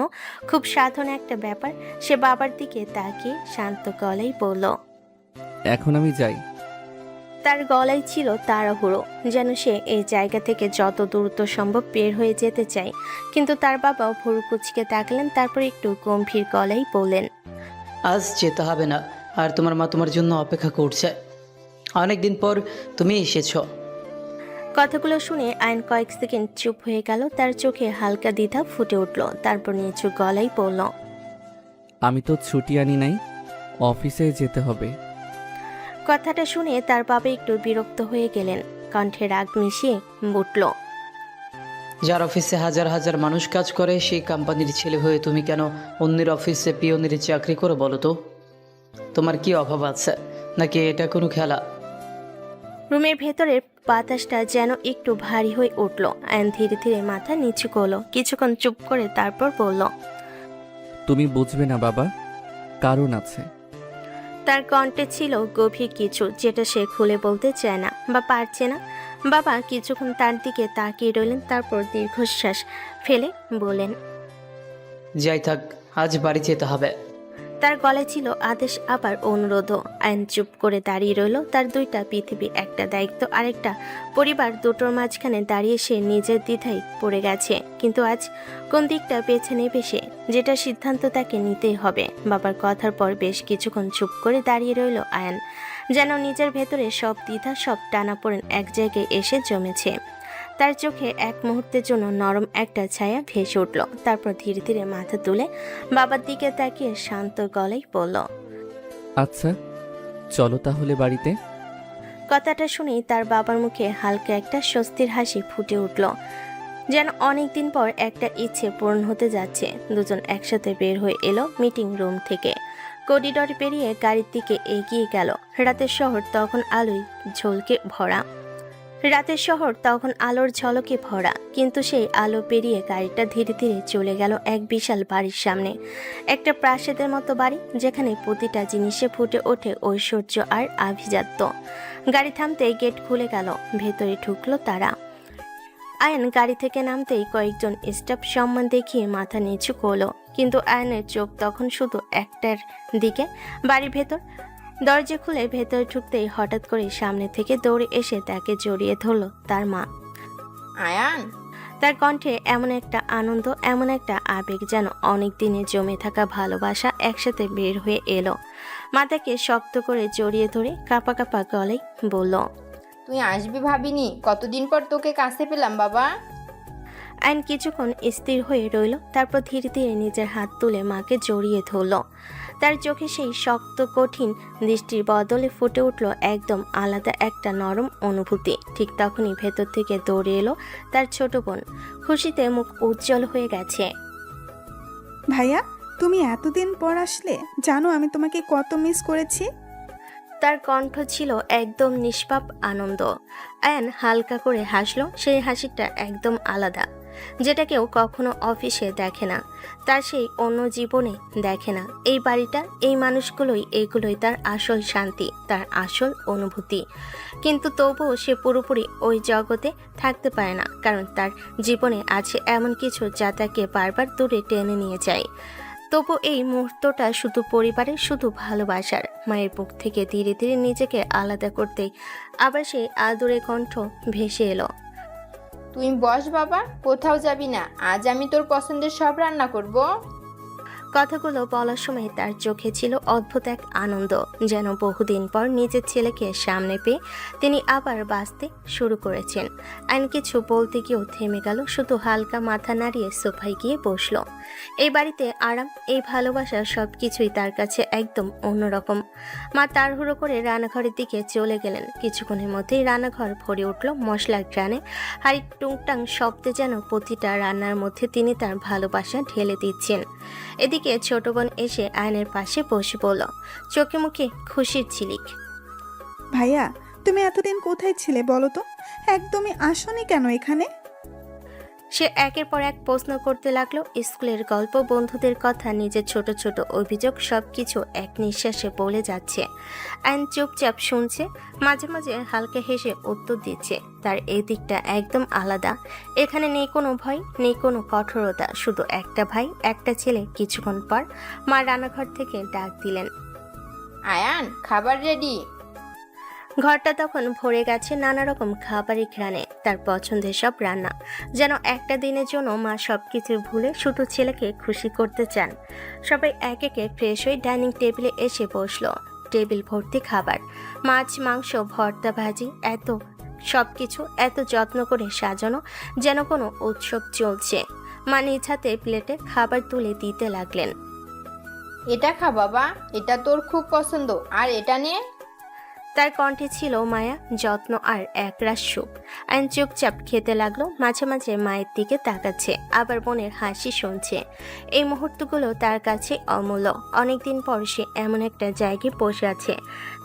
খুব সাধারণ একটা ব্যাপার। সে বাবার দিকে তাকিয়ে শান্ত গলায় বলল, এখন আমি যাই। তার গলায় ছিল তাড়াহুড়ো, যেন সে এই জায়গা থেকে যত দ্রুত সম্ভব বের হয়ে যেতে চায়। কিন্তু তার বাবাও ভুরু কুচকে তাকালেন, তারপর একটু গম্ভীর গলায় বললেন, আজ যেতে হবে না, আর তোমার মা তোমার জন্য অপেক্ষা করছে। অনেক দিন পর তুমি এসেছো। কথাগুলো শুনে আয়ন কয়েক সেকেন্ড চুপ হয়ে গেল, তার চোখে হালকা দ্বিধা ফুটে উঠল। তারপর নিচু গলায় বলল, আমি তো ছুটি আনি নাই, অফিসে যেতে হবে। কথাটা শুনে তার বাবা একটু বিরক্ত হয়ে গেলেন, কণ্ঠে রাগ মিশিয়ে বলল, যার অফিসে হাজার হাজার মানুষ কাজ করে সেই কোম্পানির ছেলে হয়ে তুমি কেন অন্যের অফিসে পিওনের চাকরি করো বলো তো? তোমার কি অভাব আছে, নাকি এটা কোনো খেলা? রুমের ভেতরের বাতাসটা যেন একটু ভারী হয়ে উঠল। আয়ন ধীরে ধীরে মাথা নিচু করলো, কিছুক্ষণ চুপ করে তারপর বলল, তুমি বুঝবে না বাবা, কারণ আছে। তার কণ্ঠে ছিল গভীর কিছু, যেটা সে খুলে বলতে চায় না বা পারছে না। বাবা কিছুক্ষণ তার দিকে তাকিয়ে রইলেন, তারপর দীর্ঘশ্বাস ফেলে বলেন, যাই থাক, আজ বাড়ি যেতে হবে। তার গলায় ছিল আদেশ আবার অনুরোধও। আইন চুপ করে দাঁড়িয়ে রইল। তার দুইটা পৃথিবী, একটা দায়িত্ব আরেকটা পরিবার, দুটোর মাঝখানে দাঁড়িয়ে সে নিজের দ্বিধায় পড়ে গেছে। কিন্তু আজ কোন দিকটা বেছে নেবে সে? যেটা সিদ্ধান্ত তাকে নিতেই হবে। বাবার কথার পর বেশ কিছুক্ষণ চুপ করে দাঁড়িয়ে রইল আয়ান, যেন নিজের ভেতরে সব দ্বিধা, সব টানাপোড়েন এক জায়গায় এসে জমেছে। তার চোখে এক মুহূর্তের জন্য নরম একটা ছায়া ভেসে উঠল, তারপর ধীরে ধীরে মাথা তুলে বাবার দিকে তাকিয়ে শান্ত গলায় বলল, আচ্ছা চলো তাহলে বাড়িতে। কথাটা শুনেই তার বাবার মুখে হালকা একটা স্বস্তির হাসি ফুটে উঠল, যেন অনেকদিন পর একটা ইচ্ছে পূরণ হতে যাচ্ছে। দুজন একসাথে বের হয়ে এলো মিটিং রুম থেকে। করিডর পেরিয়ে গাড়ির দিকে এগিয়ে গেল। রাতের শহর তখন আলোয় ঝলকে ভরা। রাতের শহর তখন আলোর ঝলকে ভরা, কিন্তু সেই আলো পেরিয়ে গাড়িটা ধীরে ধীরে চলে গেল এক বিশাল বাড়ির সামনে। একটা প্রাসাদের মতো বাড়ি, যেখানে প্রতিটা জিনিসে ফুটে ওঠে ঐশ্বর্য আর আভিজাত্য। গাড়ি থামতেই গেট খুলে গেল, ভেতরে ঢুকলো তারা। আয়ন গাড়ি থেকে নামতেই কয়েকজন স্টাফ সম্মান দেখিয়ে মাথা নিচু করলো, কিন্তু আয়নের চোখ তখন শুধু একটার দিকে, বাড়ির ভেতর। দরজা খুলে ভেতরে ঢুকতেই হঠাৎ করে সামনে থেকে দৌড়ে এসে তাকে জড়িয়ে ধরলো তার মা। আয়ান, তার কণ্ঠে এমন একটা আনন্দ, এমন একটা আবেগ, যেন অনেক দিনে জমে থাকা ভালোবাসা একসাথে বের হয়ে এলো। মা তাকে শক্ত করে জড়িয়ে ধরে কাঁপা কাঁপা গলায় বলল, তুই আসবি ভাবিনি, কতদিন পর তোকে কাছে পেলাম বাবা। আইন কিছুক্ষণ স্থির হয়ে রইল, তারপর ধীরে ধীরে নিজের হাত তুলে মাকে জড়িয়ে ধরল। তার চোখে সেই শক্ত কঠিন দৃষ্টির বদলে ফুটে উঠল একদম আলাদা একটা নরম অনুভূতি। ঠিক তখনই ভেতর থেকে দৌড়ে এলো তার ছোট বোন, খুশিতে মুখ উজ্জ্বল হয়ে গেছে। ভাইয়া, তুমি এতদিন পর আসলে, জানো আমি তোমাকে কত মিস করেছি। তার কণ্ঠ ছিল একদম নিষ্পাপ আনন্দ। আয়ান হালকা করে হাসলো, সেই হাসিটা একদম আলাদা, যেটা কেউ কখনো অফিসে দেখে না, তার সেই অন্য জীবনে দেখে না। এই বাড়িটা, এই মানুষগুলোই, এইগুলোই তার আসল শান্তি, তার আসল অনুভূতি। কিন্তু তবুও সে পুরোপুরি ওই জগতে থাকতে পারে না, কারণ তার জীবনে আছে এমন কিছু যা তাকে বারবার দূরে টেনে নিয়ে যায়। তবু এই মুহূর্তটা শুধু পরিবারের, শুধু ভালোবাসার। মায়ের বুক থেকে ধীরে ধীরে নিজেকে আলাদা করতেই আবার সেই আদুরে কণ্ঠ ভেসে এলো, তুই বস বাবা, কোথাও যাবি না, আজ আমি তোর পছন্দের সব রান্না করব। কথাগুলো বলার সময় তার চোখে ছিল অদ্ভুত এক আনন্দ, যেন বহুদিন পর নিজের ছেলেকে সামনে পেয়ে তিনি আবার বাঁচতে শুরু করেছেন। আইন কিছু বলতে গিয়েও থেমে গেল, শুধু হালকা মাথা নাড়িয়ে সোফায় গিয়ে বসলো। এই বাড়িতে আরাম, এই ভালোবাসা, সব কিছুই তার কাছে একদম অন্যরকম। মা তাড়াহুড়ো করে রান্নাঘরের দিকে চলে গেলেন। কিছুক্ষণের মধ্যেই রান্নাঘর ভরে উঠল মশলার ঘ্রাণে, হাড়ি টুংটাং শব্দে, যেন প্রতিটা রান্নার মধ্যে তিনি তার ভালোবাসা ঢেলে দিচ্ছেন। এদিকে ছোট বোন এসে আয়নের পাশে বসে বলল, চোখে মুখে খুশির ঝিলিক। ভাইয়া, তুমি এতদিন কোথায় ছিলে বলো তো? একদমই আসোনি কেন এখানে? সে একের পর এক প্রশ্ন করতে লাগলো। স্কুলের গল্প, বন্ধুদের কথা, নিজের ছোট ছোট অভিযোগ, সবকিছু এক নিঃশ্বাসে বলে যাচ্ছে। আইন চুপচাপ শুনছে, মাঝে মাঝে হালকা হেসে উত্তর দিচ্ছে। তার এই দিকটা একদম আলাদা। এখানে নেই কোনো ভয়, নেই কোনো কঠোরতা, শুধু একটা ভাই, একটা ছেলে। কিছুক্ষণ পর মা রান্নাঘর থেকে ডাক দিলেন, আয়ান, খাবার রেডি। ঘরটা তখন ভরে গেছে নানা রকম খাবারের ঘ্রাণে, তার পছন্দের সব রান্না। যেন একটা দিনের জন্য মা সবকিছু ভুলে শুধু ছেলেকে খুশি করতে চান। সবাই এক একে ফ্রেশ হয়ে ডাইনিং টেবিলে এসে বসলো। টেবিল ভর্তি খাবার, মাছ, মাংস, ভর্তা, ভাজি, এত সবকিছু এত যত্ন করে সাজানো, যেন কোনো উৎসব চলছে। মা নিজ হাতে প্লেটে খাবার তুলে দিতে লাগলেন। এটা খা বাবা, এটা তোর খুব পছন্দ, আর এটা নিয়ে। তার কণ্ঠে ছিল মায়া, যত্ন আর একরাশ সুখ। আইন চুপচাপ খেতে লাগলো, মাঝে মাঝে মায়ের দিকে তাকাচ্ছে, আবার বোনের হাসি শুনছে। এই মুহূর্তগুলো তার কাছে অমূল্য। অনেকদিন পর সে এমন একটা জায়গায় বসে আছে,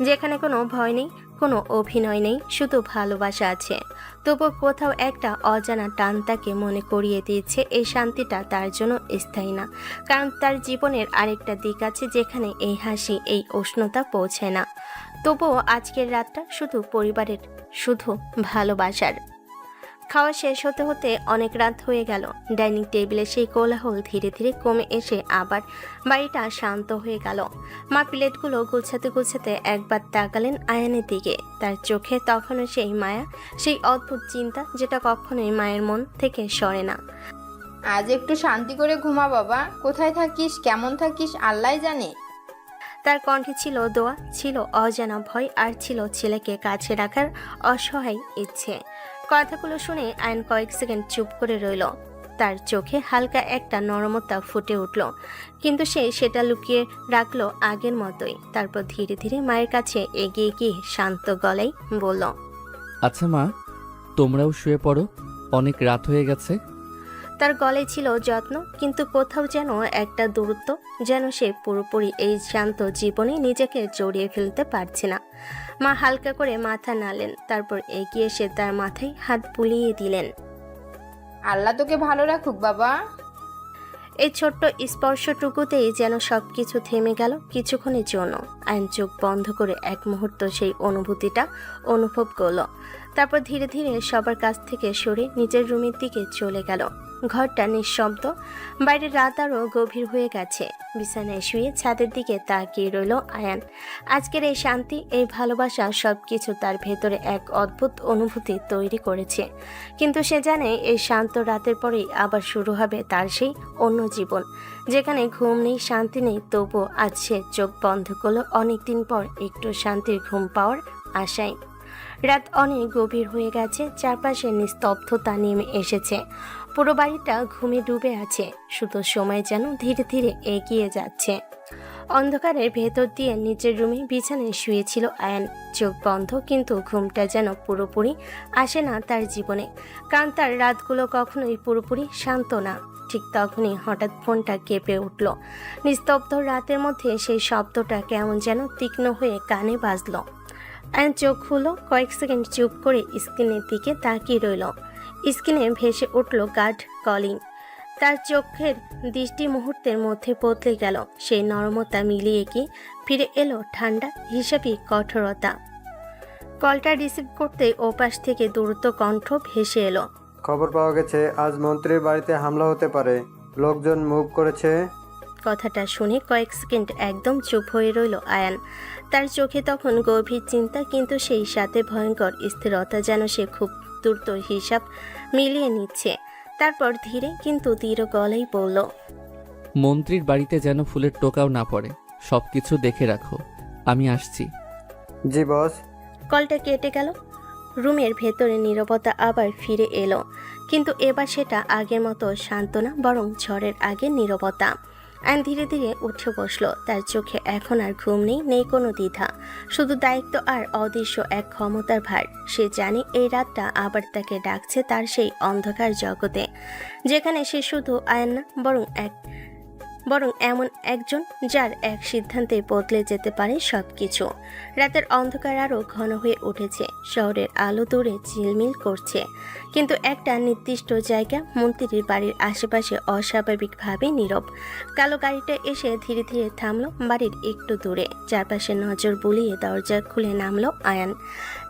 যেখানে কোনো ভয় নেই, কোনো অভিনয় নেই, শুধু ভালোবাসা আছে। তবু কোথাও একটা অজানা টান তাকে মনে করিয়ে দিয়েছে এই শান্তিটা তার জন্য স্থায়ী না, কারণ তার জীবনের আরেকটা দিক আছে, যেখানে এই হাসি, এই উষ্ণতা পৌঁছায় না। তবুও আজকের রাতটা শুধু পরিবারের, শুধু ভালোবাসার। খাওয়া শেষ হতে হতে অনেক রাত হয়ে গেল। ডাইনিং টেবিলে সেই কোলাহল ধীরে ধীরে কমে এসে আবার বাড়িটা শান্ত হয়ে গেল। মা প্লেটগুলো গুছাতে গুছাতে একবার তাকালেন আয়ানের দিকে। তার চোখে তখনও সেই মায়া, সেই অদ্ভুত চিন্তা, যেটা কখনোই মায়ের মন থেকে সরে না। আজ একটু শান্তি করে ঘুমা বাবা, কোথায় থাকিস, কেমন থাকিস, আল্লাহ জানে। তার কণ্ঠে ছিল দোয়া, ছিল অজানা ভয়, আর ছিল ছেলেকে কাছে রাখার অসহায় ইচ্ছে। কথাগুলো শুনে আয়ন কয়েক সেকেন্ড চুপ করে রইল। তার চোখে হালকা একটা নরমতা ফুটে উঠল, কিন্তু সে সেটা লুকিয়ে রাখলো আগের মতোই। তারপর ধীরে ধীরে মায়ের কাছে এগিয়ে গিয়ে শান্ত গলায় বলল, আচ্ছা মা, তোমরাও শুয়ে পড়ো, অনেক রাত হয়ে গেছে। তার গলায় ছিল যত্ন, কিন্তু কোথাও যেন একটা দূরত্ব, যেন সে পুরোপুরি এই শান্ত জীবনে নিজেকে জড়িয়ে ফেলতে পারছে না। মা হালকা করে মাথা নাড়লেন, তারপর এগিয়ে এসে তার মাথায় হাত বুলিয়ে দিলেন। আল্লাহ তোকে ভালো রাখুক বাবা। এই ছোট্ট স্পর্শটুকুতেই যেন সবকিছু থেমে গেল কিছুক্ষণের জন্য। আয়ন চোখ বন্ধ করে এক মুহূর্ত সেই অনুভূতিটা অনুভব করলো। তারপর ধীরে ধীরে সবার কাছ থেকে সরে নিজের রুমের দিকে চলে গেল। ঘরটা নিঃশব্দ, বাইরে রাত আরও গভীর হয়ে গেছে। বিছানায় শুয়ে ছাদের দিকে তাকিয়ে রইল আয়ান। আজকের এই শান্তি, এই ভালোবাসা সবকিছু তার ভেতরে এক অদ্ভুত অনুভূতি তৈরি করেছে। কিন্তু সে জানে এই শান্ত রাতের পরেই আবার শুরু হবে তার সেই অন্য জীবন, যেখানে ঘুম নেই, শান্তি নেই। তবুও আজ সে চোখ বন্ধ করলো অনেকদিন পর একটু শান্তির ঘুম পাওয়ার আশায়। রাত অনেক গভীর হয়ে গেছে, চারপাশে নিস্তব্ধতা নেমে এসেছে। পুরো বাড়িটা ঘুমে ডুবে আছে, শুধু সময় যেন ধীরে ধীরে এগিয়ে যাচ্ছে। অন্ধকারের ভেতর দিয়ে নিচের রুমে বিছানায় শুয়েছিল আয়ান, চোখ বন্ধ, কিন্তু ঘুমটা যেন পুরোপুরি আসে না তার জীবনে, কারণ তার রাতগুলো কখনোই পুরোপুরি শান্ত না। ঠিক তখনই হঠাৎ ফোনটা কেঁপে উঠল। নিস্তব্ধ রাতের মধ্যে সেই শব্দটা কেমন যেন তীক্ষ্ণ হয়ে কানে বাজল। আয়ান চোখ খুলল, কয়েক সেকেন্ড চুপ করে স্ক্রিনের দিকে তাকিয়ে রইল। স্ক্রিনে ভেসে উঠল গার্ড কলিং। তার চোখের দৃষ্টি মুহূর্তের মধ্যে বদলে গেল। সেই নরমতা মিলিয়ে কি ফিরে এলো ঠান্ডা হিসাবি কঠোরতা। কলটা রিসিভ করতে ওপাশ থেকে দ্রুত কণ্ঠ ভেসে এলো। খবর পাওয়া গেছে আজ মন্ত্রীর বাড়িতে হামলা হতে পারে, লোকজন মুভ করেছে। কথাটা শুনে কয়েক সেকেন্ড একদম চুপ হয়ে রইল আয়ান। তার চোখে তখন গভীর চিন্তা, কিন্তু সেই সাথে ভয়ঙ্কর স্থিরতা, যেন সে খুব দ্রুত হিসাব মিলিয়ে নিচ্ছে। তারপর ধীরে কিন্তু দৃঢ় গলায় বলল, মন্ত্রীর বাড়িতে যেন ফুলের টোকাও না পড়ে, সবকিছু দেখে রাখো, আমি আসছি। জি বস। কলটা কেটে গেল। রুমের ভেতরে নীরবতা আবার ফিরে এলো, কিন্তু এবার সেটা আগের মতো শান্ত না, বরং ঝড়ের আগে নীরবতা। আইন ধীরে ধীরে উঠে বসলো। তার চোখে এখন আর ঘুম নেই, নেই কোনো দ্বিধা, শুধু দায়িত্ব আর অদৃশ্য এক ক্ষমতার ভার। সে জানে এই রাতটা আবার তাকে ডাকছে তার সেই অন্ধকার জগতে, যেখানে সে শুধু আয়ন না, বরং এমন একজন যার এক সিদ্ধান্তে বদলে যেতে পারে সবকিছু। রাতের অন্ধকার আরও ঘন হয়ে উঠেছে, শহরের আলো দূরে ঝিলমিল করছে, কিন্তু একটা নির্দিষ্ট জায়গা, মন্ত্রীর বাড়ির আশেপাশে অস্বাভাবিকভাবে নীরব। কালো গাড়িটা এসে ধীরে ধীরে থামলো বাড়ির একটু দূরে। চারপাশে নজর বুলিয়ে দরজা খুলে নামলো আয়ান।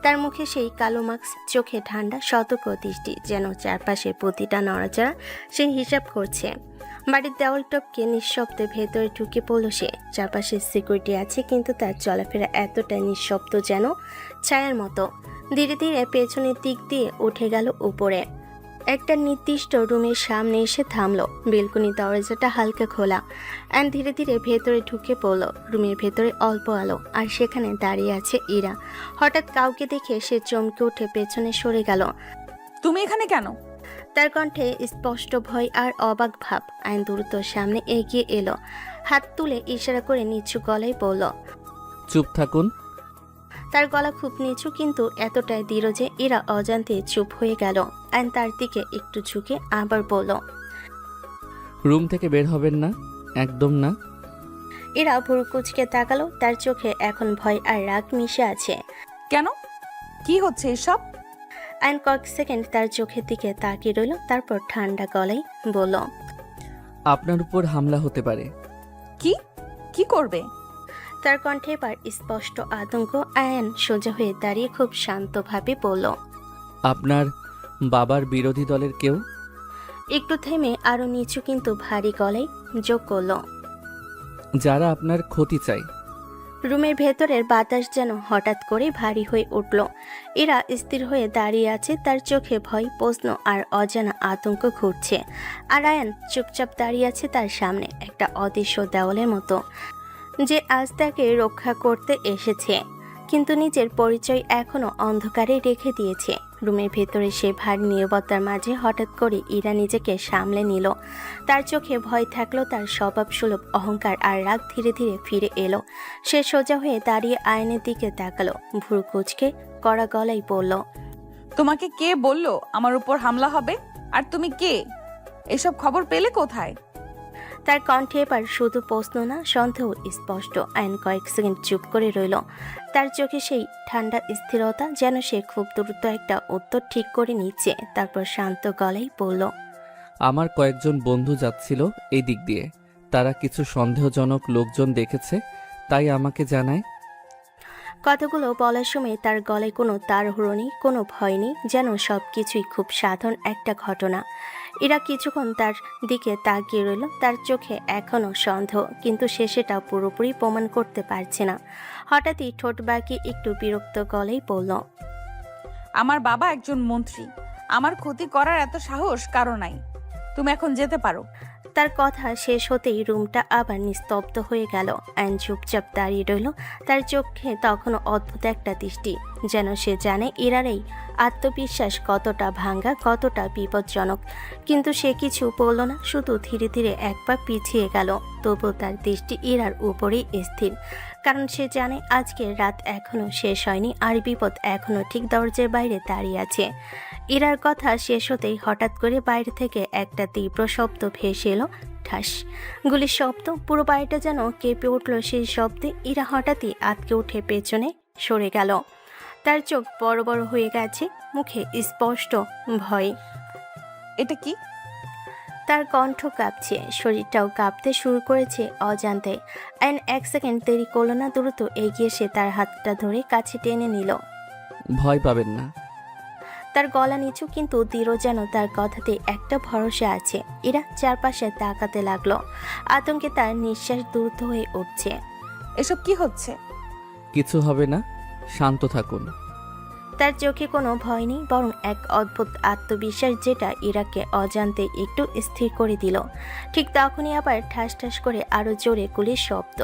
তার মুখে সেই কালো মাস্ক, চোখে ঠান্ডা সতর্ক দৃষ্টি, যেন চারপাশে প্রতিটা নড়াচড়া সে হিসাব করছে। বাড়ির দেওয়াল টপকে নিঃশব্দে ভেতরে ঢুকে পড়ল সে। চারপাশে সিকিউরিটি আছে, কিন্তু তার চলাফেরা এতটাই নিঃশব্দ, যেন ছায়ার মতো। ধীরে ধীরে পেছনের দিক দিয়ে উঠে গেল উপরে। একটা নির্দিষ্ট রুমের সামনে এসে থামলো। বেলকনি দরজাটা হালকা খোলা, অ্যান্ড ধীরে ধীরে ভেতরে ঢুকে পড়ল। রুমের ভেতরে অল্প আলো, আর সেখানে দাঁড়িয়ে আছে ইরা। হঠাৎ কাউকে দেখে সে চমকে উঠে পেছনে সরে গেল। তুমি এখানে কেন? তার কণ্ঠে স্পষ্ট ভয় আর অবাক ভাব। আইন দ্রুত সামনে এগিয়ে এলো, হাত তুলে ইশারা করে নিচু গলায় বলল, চুপ থাকুন। তার গলা খুব নিচু, কিন্তু এতটাই দৃঢ় যে এরা অজান্তে চুপ হয়ে গেল। আইন তার দিকে একটু ঝুঁকে আবার বলল, রুম থেকে বের হবেন না, একদম না। এরা ভুরু কুচকে তাকালো। তার চোখে এখন ভয় আর রাগ মিশে আছে। কেন? কি হচ্ছে এসব? আইন কয়েক সেকেন্ড তার চোখের দিকে তাকিয়ে রইল, তারপর ঠান্ডা গলায় বলল, আপনার উপর হামলা হতে পারে। কি কি করবে? তার কণ্ঠে এবার স্পষ্ট আতঙ্ক। আয়ান সোজা হয়ে দাঁড়িয়ে খুব শান্তভাবে বলল, আপনার বাবার বিরোধী দলের কেউ। একটু থেমে আরো নিচু কিন্তু ভারী গলায় যোগ করল, যারা আপনার ক্ষতি চাই। রুমের ভেতরের বাতাস যেন হঠাৎ করে ভারী হয়ে উঠল। এরা স্থির হয়ে দাঁড়িয়ে আছে, তার চোখে ভয়, প্রশ্ন আর অজানা আতঙ্ক ঘুরছে। আর আয়ান চুপচাপ দাঁড়িয়ে আছে তার সামনে, একটা অদৃশ্য দেওয়ালের মতো, যে আজ তাকে রক্ষা করতে এসেছে, কিন্তু নিজের পরিচয় এখনো অন্ধকারে রেখে দিয়েছে। রুমের ভেতরে সে ভারী নীরবতার মাঝে হঠাৎ করে ইরা নিজেকে সামলে নিল। তার চোখে ভয় থাকলো, তার স্বভাবসুলভ অহংকার আর রাগ ধীরে ধীরে ফিরে এলো। সে সোজা হয়ে দাঁড়িয়ে আয়নের দিকে তাকালো, ভুরু কুচকে কড়া গলায় বলল, তোমাকে কে বললো আমার উপর হামলা হবে? আর তুমি কে? এসব খবর পেলে কোথায়? তার কণ্ঠে এবার শুধু প্রশ্ন না, সন্দেহ স্পষ্ট। আয়ন কয়েক সেকেন্ড চুপ করে রইল। তার চোখে সেই ঠান্ডা স্থিরতা, যেন সে খুব দ্রুত একটা উত্তর ঠিক করে নিচ্ছে। তারপর শান্ত গলায় বলল, আমার কয়েকজন বন্ধু যাচ্ছিল এই দিক দিয়ে, তারা কিছু সন্দেহজনক লোকজন দেখেছে, তাই আমাকে জানায়। কথাগুলো বলার সময় তার গলায় কোনো তাড়াহুড়ো নেই, কোনো ভয় নেই, যেন সব কিছুই খুব সাধারণ একটা ঘটনা। এরা কিছুক্ষণ তার দিকে তাকিয়ে রইল। তার চোখে এখনও সন্দেহ, কিন্তু সে সেটা পুরোপুরি প্রমাণ করতে পারছে না। হঠাৎই ঠোঁট বাঁকিয়ে একটু বিরক্ত গলেই বলল, আমার বাবা একজন মন্ত্রী, আমার ক্ষতি করার এত সাহস কারো নাই। তুমি এখন যেতে পারো। তার কথা শেষ হতেই রুমটা আবার নিস্তব্ধ হয়ে গেল। আইন চুপচাপ দাঁড়িয়ে রইল। তার চোখে তখনও অদ্ভুত একটা দৃষ্টি, যেন সে জানে ইরার এই আত্মবিশ্বাস কতটা ভাঙ্গা, কতটা বিপজ্জনক। কিন্তু সে কিছু বলল না, শুধু ধীরে ধীরে এক পা পিছিয়ে গেল। তবু তার দৃষ্টি ইরার উপরেই স্থির, কারণ সে জানে আজকের রাত এখনো শেষ হয়নি, আর বিপদ এখনো ঠিক দরজার বাইরে দাঁড়িয়ে আছে। ইরার কথা শেষ হতেই হঠাৎ করে বাইরে থেকে একটা তীব্র শব্দ ভেসে এলো। ঠাস গুলির শব্দ। পুরো বাড়িটা যেন কেঁপে উঠল সেই শব্দে। ইরা হঠাৎই আটকে উঠে পেছনে সরে গেল। তার চোখ বড় বড় হয়ে গেছে, মুখে স্পষ্ট ভয়। এটা কি? তার কণ্ঠ কাঁপছে, শরীরটাও কাঁপতে শুরু করেছে অজান্তে। আইন এক সেকেন্ড দেরি করল না, দ্রুত এগিয়ে এসে তার হাতটা ধরে কাছে টেনে নিল। ভয় পাবেন না। তার গলা নিচু, কিন্তু দৃঢ়, যেন তার কথাতে একটা ভরসা আছে। এরা চারপাশে তাকাতে লাগলো। আতঙ্কে তার নিঃশ্বাস দ্রুত হয়ে উঠছে। এসব কি হচ্ছে? কিছু হবে না, শান্ত থাকুন। তার চোখে কোনো ভয় নেই, বরং এক অদ্ভুত আত্মবিশ্বাস, যেটা ইরাকে অজান্তে একটু স্থির করে দিল। ঠিক তখনই আবার ঠাস ঠাস করে আরো জোরে গুলির শব্দ।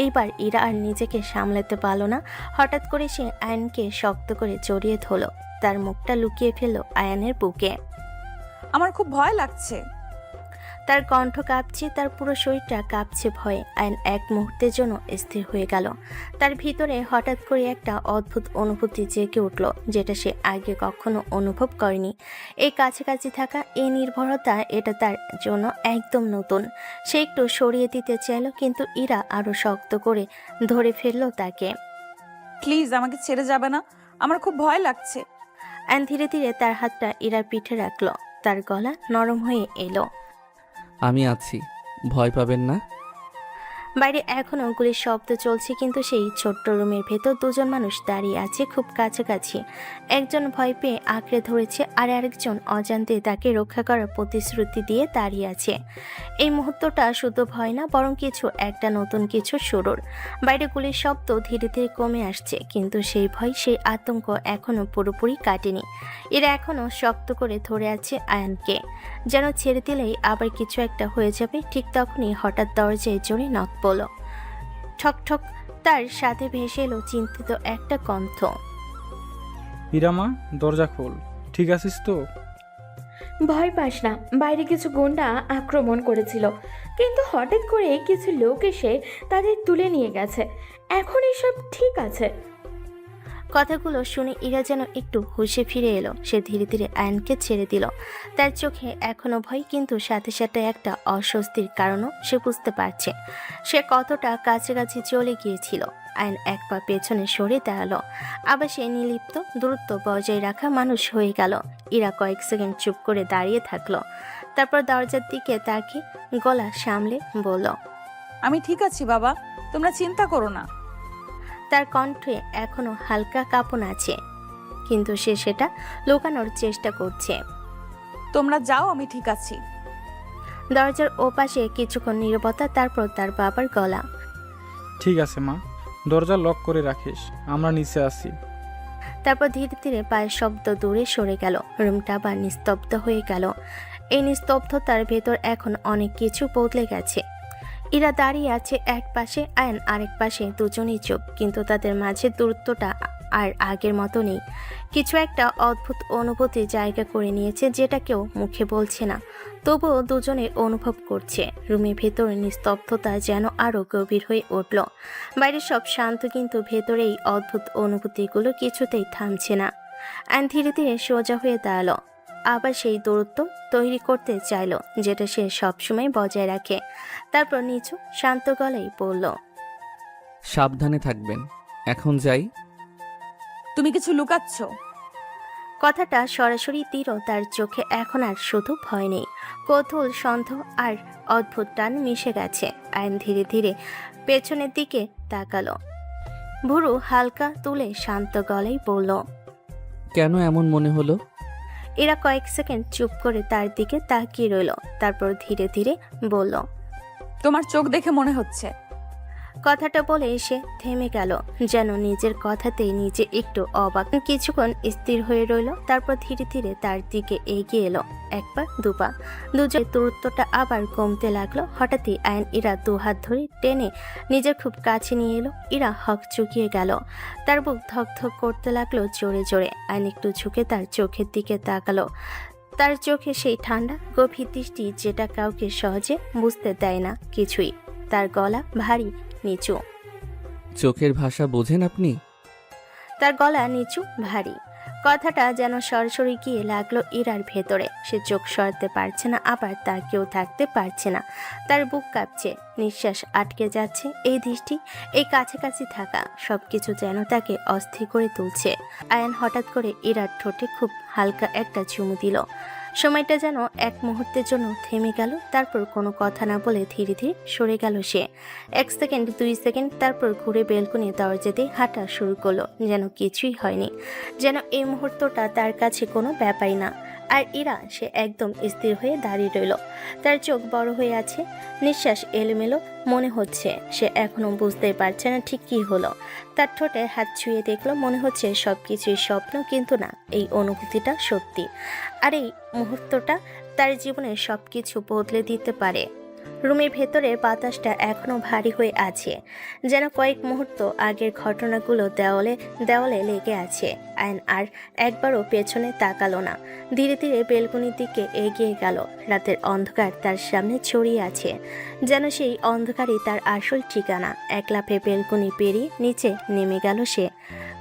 এইবার ইরা আর নিজেকে সামলাতে পারল না। হঠাৎ করে সে আয়নকে শক্ত করে জড়িয়ে ধরল। তার মুখটা লুকিয়ে ফেলল আয়ানের বুকে। আমার খুব ভয় লাগছে। তার কণ্ঠ কাঁপছে, তার পুরো শরীরটা কাঁপছে ভয়ে। আয়ন এক মুহূর্তের জন্য স্থির হয়ে গেল। তার ভিতরে হঠাৎ করে একটা অদ্ভুত অনুভূতি জেগে উঠল, যেটা সে আগে কখনো অনুভব করেনি। এই কাছাকাছি থাকা, এই নির্ভরতা, এটা তার জন্য একদম নতুন। সে একটু সরিয়ে দিতে চাইল, কিন্তু ইরা আরো শক্ত করে ধরে ফেলল তাকে। প্লিজ আমাকে ছেড়ে যাবে না, আমার খুব ভয় লাগছে। আয়ন ধীরে ধীরে তার হাতটা ইরার পিঠে রাখল। তার গলা নরম হয়ে এলো। আমি আছি, ভয় পাবেন না। বাইরে এখনো গুলির শব্দ চলছে, কিন্তু সেই ছোট্ট রুমের ভেতর দুজন মানুষ দাঁড়িয়ে আছে খুব কাছাকাছি। একজন ভয় পেয়ে আঁকড়ে ধরেছে, আর আরেকজন অজান্তে তাকে রক্ষা করার প্রতিশ্রুতি দিয়ে দাঁড়িয়ে আছে। এই মুহূর্তটা শুধু ভয় না, বরং একটা নতুন কিছু শুরুর। বাইরে গুলির শব্দ ধীরে ধীরে কমে আসছে, কিন্তু সেই ভয়, সেই আতঙ্ক এখনো পুরোপুরি কাটেনি। এরা এখনো শক্ত করে ধরে আছে আয়ানকে, যেন ছেড়ে দিলেই আবার কিছু একটা হয়ে যাবে। ঠিক তখনই হঠাৎ দরজায় জোরে নক পড়ল। ঠক ঠক। তার সাথে ভেসে এলো চিন্তিত একটা কণ্ঠ। ইরামা, দরজা খোল। ঠিক আছিস তো? ভয় পাস না, বাইরে কিছু গুন্ডা আক্রমণ করেছিল, কিন্তু হঠাৎ করে কিছু লোক এসে তাদের তুলে নিয়ে গেছে। এখন এসব ঠিক আছে। কথাগুলো শুনে ইরা যেন একটু হুঁশে ফিরে এলো। সে ধীরে ধীরে আয়নকে ছেড়ে দিল। তার চোখে এখনো ভয়, কিন্তু সাথে সাথে একটা অস্বস্তির কারণও সে বুঝতে পারছে। সে কতটা কাছাকাছি চলে গিয়েছিল। আয়ন এক পা পেছনে সরে দাঁড়ালো। আবার সে নির্লিপ্ত, দূরত্ব বজায় রাখা মানুষ হয়ে গেল। ইরা কয়েক সেকেন্ড চুপ করে দাঁড়িয়ে থাকলো। তারপর দরজার দিকে তাকিয়ে গলা সামলে বলল, আমি ঠিক আছি বাবা, তোমরা চিন্তা করো না। তার কণ্ঠে এখনো হালকা কাঁপন আছে, কিন্তু সে সেটা লুকানোর চেষ্টা করছে। তোমরা যাও, আমি ঠিক আছি। দরজার ওপাশে কিছুক্ষণ নীরবতা, তারপর তার বাবার গলা, ঠিক আছে মা, দরজা লক করে রাখিস, আমরা নিচে আসি। তারপর ধীরে ধীরে পায়ের শব্দ দূরে সরে গেল। রুমটা আবার নিস্তব্ধ হয়ে গেল। এই নিস্তব্ধতার ভেতর এখন অনেক কিছু বদলে গেছে। ইরা দাঁড়িয়ে আছে এক পাশে, আয়ন আরেক পাশে, দুজনেই চুপ, কিন্তু তাদের মাঝে দূরত্বটা আর আগের মতো নেই। কিছু একটা অদ্ভুত অনুভূতি জায়গা করে নিয়েছে, যেটা কেউ মুখে বলছে না, তবুও দুজনে অনুভব করছে। রুমের ভেতরে নিস্তব্ধতা যেন আরো গভীর হয়ে উঠল। বাইরে সব শান্ত, কিন্তু ভেতরে এই অদ্ভুত অনুভূতিগুলো কিছুতেই থামছে না। আয়ন ধীরে ধীরে সোজা হয়ে দাঁড়ালো। আবার সেই দূরত্ব তৈরি করতে চাইলো যেটা সে সবসময় বজায় রাখে। তারপর নিচু শান্ত গলায় বলল, সাবধানে থাকবেন। এখন যাই। তুমি কিছু লুকাচ্ছ? কথাটা সরাসরি তীরও তার চোখে এখন আর শুধু ভয় নেই, কৌতূহল, সন্দেহ আর অদ্ভুত টান মিশে গেছে। আইন ধীরে ধীরে পেছনের দিকে তাকালো, ভুরু হালকা তুলে শান্ত গলায় বলল, কেন এমন মনে হলো? এরা কয়েক সেকেন্ড চুপ করে তার দিকে তাকিয়ে রইল, তারপর ধীরে ধীরে বলল, তোমার চোখ দেখে মনে হচ্ছে। কথাটা বলে এসে থেমে গেল, যেন নিজের কথাতেই নিজে একটু অবাক। কিছুক্ষণ স্থির হয়ে রইল, তারপর ধীরে ধীরে তার দিকে এগিয়ে এলো, একবার দুপা। দুজনের দূরত্বটা আবার কমতে লাগলো। হঠাৎই আয়ন ইরা দুহাত ধরে টেনে নিজের খুব কাছে নিয়ে এলো। ইরা হক চুকিয়ে গেল, তার বুক ধক ধক করতে লাগলো জোরে জোরে। আয়ন একটু ঝুঁকে তার চোখের দিকে তাকালো, তার চোখে সেই ঠান্ডা গভীর দৃষ্টি যেটা কাউকে সহজে বুঝতে দেয় না কিছুই। তার গলা ভারী নিচু। চোখের ভাষা বোঝেন আপনি? তার গলা নিচু ভারী। কথাটা যেন সরাসরি গিয়ে লাগলো ইরার ভেতরে। সে চোখ সরাতে পারছে না, আবার তার কেউ থাকতে পারছে না। তার বুক কাঁপছে, নিঃশ্বাস আটকে যাচ্ছে। এই দৃষ্টি, এই কাছাকাছি থাকা সবকিছু যেন তাকে অস্থির করে তুলছে। আয়ান হঠাৎ করে ইরার ঠোঁটে খুব হালকা একটা চুমু দিল। সময়টা যেন এক মুহূর্তের জন্য থেমে গেল। তারপর কোনো কথা না বলে ধীরে ধীরে সরে গেল সে। 1 সেকেন্ড, 2 সেকেন্ড, তারপর ঘুরে বেলকনি দরজাতে হাঁটা শুরু করলো, যেন কিছুই হয়নি, যেন এই মুহূর্তটা তার কাছে কোনো ব্যাপারই না। আর ইরা, সে একদম স্থির হয়ে দাঁড়িয়ে রইল। তার চোখ বড় হয়ে আছে, নিঃশ্বাস এলোমেলো মনে হচ্ছে। সে এখনো বুঝতে পারছে না ঠিক কি হলো। তার ঠোঁটে হাত ছুঁয়ে দেখলো, মনে হচ্ছে সবকিছুই স্বপ্ন, কিন্তু না, এই অনুভূতিটা সত্যি। আর এই মুহূর্তটা তার জীবনে সবকিছু বদলে দিতে পারে। রুমের ভেতরে বাতাসটা এখনো ভারী হয়ে আছে, যেন কয়েক মুহূর্ত আগের ঘটনাগুলো দেওয়ালে দেওয়ালে লেগে আছে। আয়ন আর একবারও পেছনে তাকালো না, ধীরে ধীরে বেলকনির দিকে এগিয়ে গেল। রাতের অন্ধকার তার সামনে ছড়িয়ে আছে, যেন সেই অন্ধকারই তার আসল ঠিকানা। এক লাফে বেলকনি পেরিয়ে নিচে নেমে গেল সে।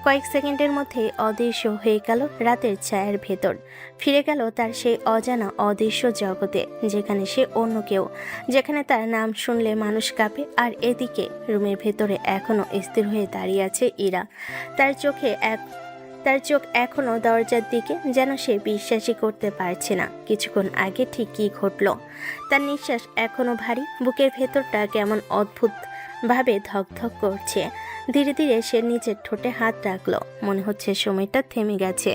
কয়েক সেকেন্ডের মধ্যে অদৃশ্য হয়ে গেল রাতের ছায়ার ভেতর। ফিরে গেল তার সেই অজানা অদৃশ্য জগতে, যেখানে সে অন্য কেউ, যেখানে তার নাম শুনলে মানুষ কাঁপে। আর এদিকে রুমের ভেতরে এখনো স্থির হয়ে দাঁড়িয়ে আছে ইরা। তার চোখ এখনো দরজার দিকে, যেন সে বিশ্বাসই করতে পারছে না কিছুক্ষণ আগে ঠিক কী ঘটল। তার নিঃশ্বাস এখনো ভারী, বুকের ভেতরটা কেমন অদ্ভুত ভাবে ধকধক করছে। ধীরে ধীরে সে নিজের ঠোঁটে হাত রাখলো, মনে হচ্ছে সময়টা থেমে গেছে।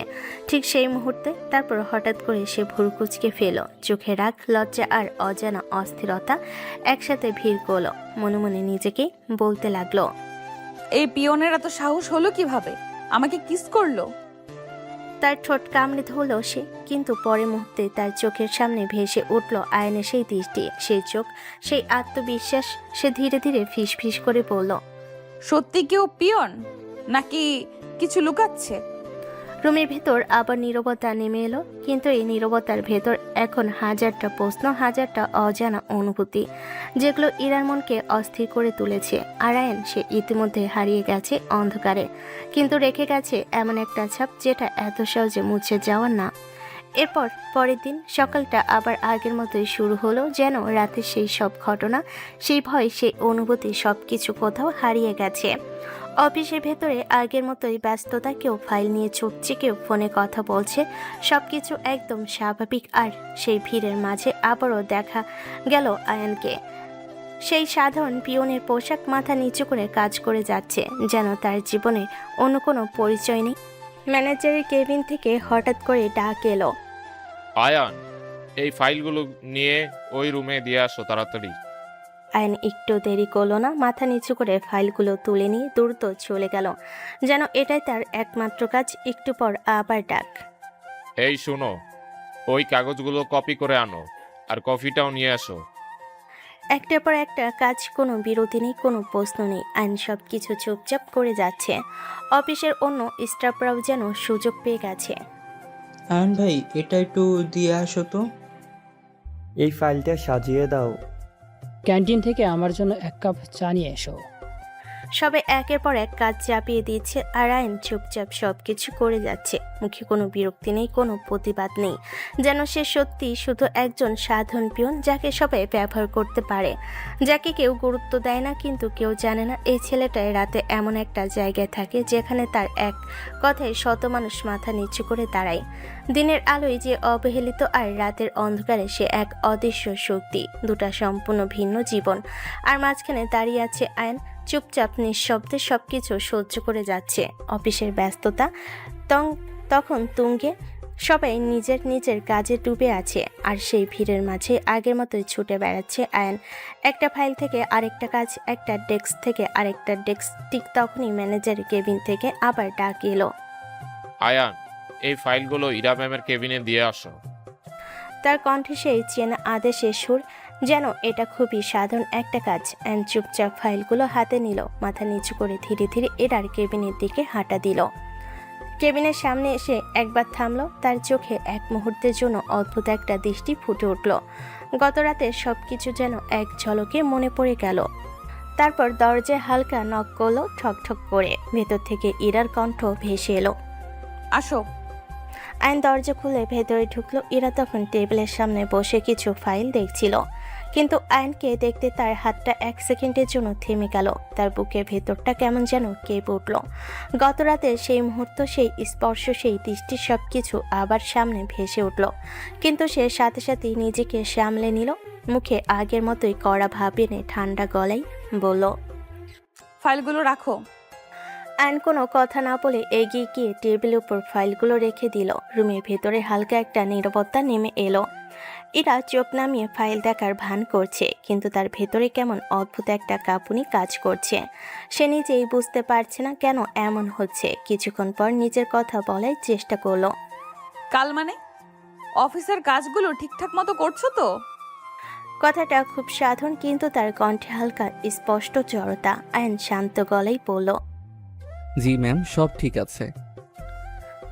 ঠিক সেই মুহূর্তে তারপর হঠাৎ করে সে ভুরু কুঁচকে ফেলো। চোখে রাগ, লজ্জা আর অজানা অস্থিরতা একসাথে ভিড় করলো। মনে মনে নিজেকে বলতে লাগলো, এই পিয়নের এত সাহস হলো কিভাবে? আমাকে কিস করলো। তার ঠোঁট কামড়ে ধরল সে, কিন্তু পরের মুহূর্তে তার চোখের সামনে ভেসে উঠল আয়নের সেই দৃষ্টি, সেই চোখ, সেই আত্মবিশ্বাস। সে ধীরে ধীরে ফিস ফিস করে বলল, সত্যি কেউ পিয়ন নাকি কিছু লুকাচ্ছে? রুমের ভেতর আবার নীরবতা নেমে এলো, কিন্তু এই নীরবতার ভেতর এখন হাজারটা প্রশ্ন, হাজারটা অজানা অনুভূতি, যেগুলো ইরার মনকে অস্থির করে তুলেছে। আর আয়ন, সে ইতিমধ্যে হারিয়ে গেছে অন্ধকারে, কিন্তু রেখে গেছে এমন একটা ছাপ যেটা এত সহজে মুছে যাওয়ার না। এরপর পরের দিন সকালটা আবার আগের মতোই শুরু হলো, যেন রাতে সেই সব ঘটনা, সেই ভয়, সেই অনুভূতি সব কিছু কোথাও হারিয়ে গেছে। অফিসের ভেতরে আগের মতোই ব্যস্ততা, কেউ ফাইল নিয়ে ছুটছে, কেউ ফোনে কথা বলছে, সবকিছু একদম স্বাভাবিক। আর সেই ভিড়ের মাঝে আবারও দেখা গেল আয়ানকে, সেই সাধারণ পিয়নের পোশাক, মাথা নিচু করে কাজ করে যাচ্ছে, যেন তার জীবনে অন্য কোনো পরিচয় নেই। ম্যানেজারের কেবিন থেকে হঠাৎ করে ডাক এলো, আয়ান, এই ফাইলগুলো নিয়ে ওই রুমে দিয়ে আসো তাড়াতাড়ি। আয়ন একটু দেরি করলো না, মাথা নিচু করে ফাইলগুলো তুলে নিয়ে দ্রুত চলে গেল, যেন এটাই তার একমাত্র কাজ। একটু পর আবার ডাক, এই শোনো, ওই কাগজগুলো কপি করে আনো, আর কফিটাও নিয়ে আসো। একটার পর একটা কাজ, কোনো বিরতি নেই, কোনো প্রশ্ন নেই। আইন সব কিছু চুপচাপ করে যাচ্ছে। অফিসের অন্য স্টাফরাও যেন সুযোগ পেয়ে গেছে। আয়ন ভাই, এটা একটু দিয়ে আসো তো। এই ফাইলটা সাজিয়ে দাও। ক্যান্টিন থেকে আমার জন্য 1 কাপ চা নিয়ে এসো। সবে একের পর এক কাজ চাপিয়ে দিচ্ছে আর আয়ন চুপচাপ সবকিছু করে যাচ্ছে। মুখে কোনো বিরক্তি নেই, কোনো প্রতিবাদ নেই, যেন সে সত্যি শুধু একজন সাধারণ পিয়ন যাকে সবাই ব্যবহার করতে পারে, যাকে কেউ গুরুত্ব দেয় না। কিন্তু কেউ জানে না এই ছেলেটাই রাতে এমন একটা জায়গায় থাকে যেখানে তার এক কথায় শত মানুষ মাথা নিচু করে দাঁড়ায়। দিনের আলোয় যে অবহেলিত আর রাতের অন্ধকারে সে এক অদৃশ্য শক্তি, দুটা সম্পূর্ণ ভিন্ন জীবন। আর মাঝখানে দাঁড়িয়ে আছে আয়ন, চুপচাপ নিঃশব্দে সবকিছু সহ্য করে যাচ্ছে। অফিসের ব্যস্ততা তখন তুঙ্গে, সবাই নিজের নিজের কাজে ডুবে আছে, আর সেই ভিড়ের মাঝে আগের মতোই ছুটে বেড়াচ্ছে আয়ন। একটা ফাইল থেকে আরেকটা কাজ, একটা ডেস্ক থেকে আরেকটা ডেস্ক। ঠিক তখনই ম্যানেজার কেবিন থেকে আবার ডাক এলো। আয়ান, এই ফাইলগুলো ইরা ম্যামের কেবিনে দিয়ে আসো। তার কণ্ঠে সেই চেনা আদেশের সুর, যেন এটা খুবই সাধারণ একটা কাজ। অ্যান চুপচাপ ফাইলগুলো হাতে নিল, মাথা নিচু করে ধীরে ধীরে এরার কেবিনের দিকে হাঁটা দিল। কেবিনের সামনে এসে একবার থামলো। তার চোখে এক মুহূর্তের জন্য অদ্ভুত একটা দৃষ্টি ফুটে উঠল। গত রাতে সবকিছু যেন এক ঝলকে মনে পড়ে গেল। তারপর দরজায় হালকা নক করলো, ঠক ঠক করে। ভেতর থেকে ইরার কণ্ঠ ভেসে এলো, আসো। আয়ন দরজা খুলে ভেতরে ঢুকলো। ইরা তখন টেবিলের সামনে বসে কিছু ফাইল দেখছিল, কিন্তু আয়নকে দেখতে তার হাতটা এক সেকেন্ডের জন্য থেমে গেল। তার বুকের ভেতরটা কেমন যেন কেঁপে উঠল। গত রাতে সেই মুহূর্ত, সেই স্পর্শ, সেই দৃষ্টি, সবকিছু আবার সামনে ভেসে উঠল। কিন্তু সে সাথে সাথেই নিজেকে সামলে নিল। মুখে আগের মতোই কড়া ভাব এনে ঠান্ডা গলায় বলল, ফাইলগুলো রাখো। আয়ন কোনো কথা না বলে এগিয়ে গিয়ে টেবিলের উপর ফাইলগুলো রেখে দিল। রুমের ভেতরে হালকা একটা নীরবতা নেমে এলো। ইরা চোখ নামিয়ে ফাইল দেখার ভান করছে, কিন্তু তার ভেতরে কেমন অদ্ভুত একটা কাঁপুনি কাজ করছে। সে নিজেই বুঝতে পারছে না কেন এমন হচ্ছে। কিছুক্ষণ পর নিজের কথা বলার চেষ্টা করলো। কাল মানে অফিসের কাজগুলো ঠিকঠাক মতো করছো তো? কথাটা খুব সাধারণ, কিন্তু তার কণ্ঠে হালকা স্পষ্ট জড়তা। আয়ন শান্ত গলায় বলল, জি ম্যাম, সব ঠিক আছে।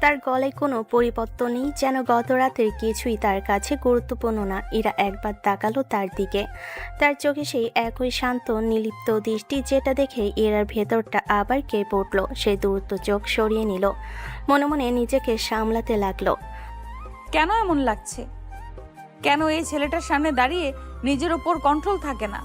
তার গলায় কোনো পরিবর্তন নেই, যেন গত রাতের কিছুই তার কাছে গুরুত্বপূর্ণ না। ইরা একবার তাকালো তার দিকে। তার চোখে সেই একই শান্ত নিলিপ্ত দৃষ্টি, যেটা দেখে ইরার ভেতরটা আবার কেঁপে উঠল। সে দ্রুত চোখ সরিয়ে নিল, মনে মনে নিজেকে সামলাতে লাগলো। কেন এমন লাগছে? কেন এই ছেলেটার সামনে দাঁড়িয়ে নিজের উপর কন্ট্রোল থাকে না?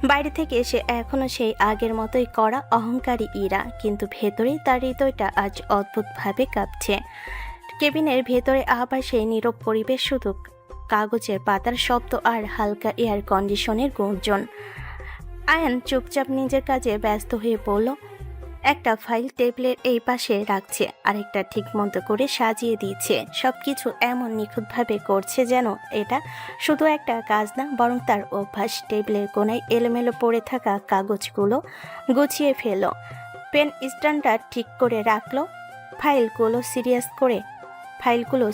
বাইরে থেকে এসে এখনো সেই আগের মতোই কড়া অহংকারী ইরা, কিন্তু ভেতরে তার হৃদয়টা আজ অদ্ভুতভাবে কাঁপছে। কেবিনের ভেতরে আবার সেই নীরব পরিবেশ, শুধু কাগজের পাতার শব্দ আর হালকা এয়ার কন্ডিশনের গুঞ্জন। আয়ন চুপচাপ নিজের কাজে ব্যস্ত হয়ে পড়ল। একটা ফাইল টেবিলের এই পাশে রাখছে, আরেকটা ঠিক মতো করে সাজিয়ে দিচ্ছে। সবকিছু এমন নিখুঁতভাবে করছে যেন এটা শুধু একটা কাজ না, বরং তার অভ্যাস। টেবিলের কোণায় এলোমেলো পড়ে থাকা কাগজগুলো গুছিয়ে ফেলল, পেন স্ট্যান্ডটা ঠিক করে রাখলো, ফাইলগুলো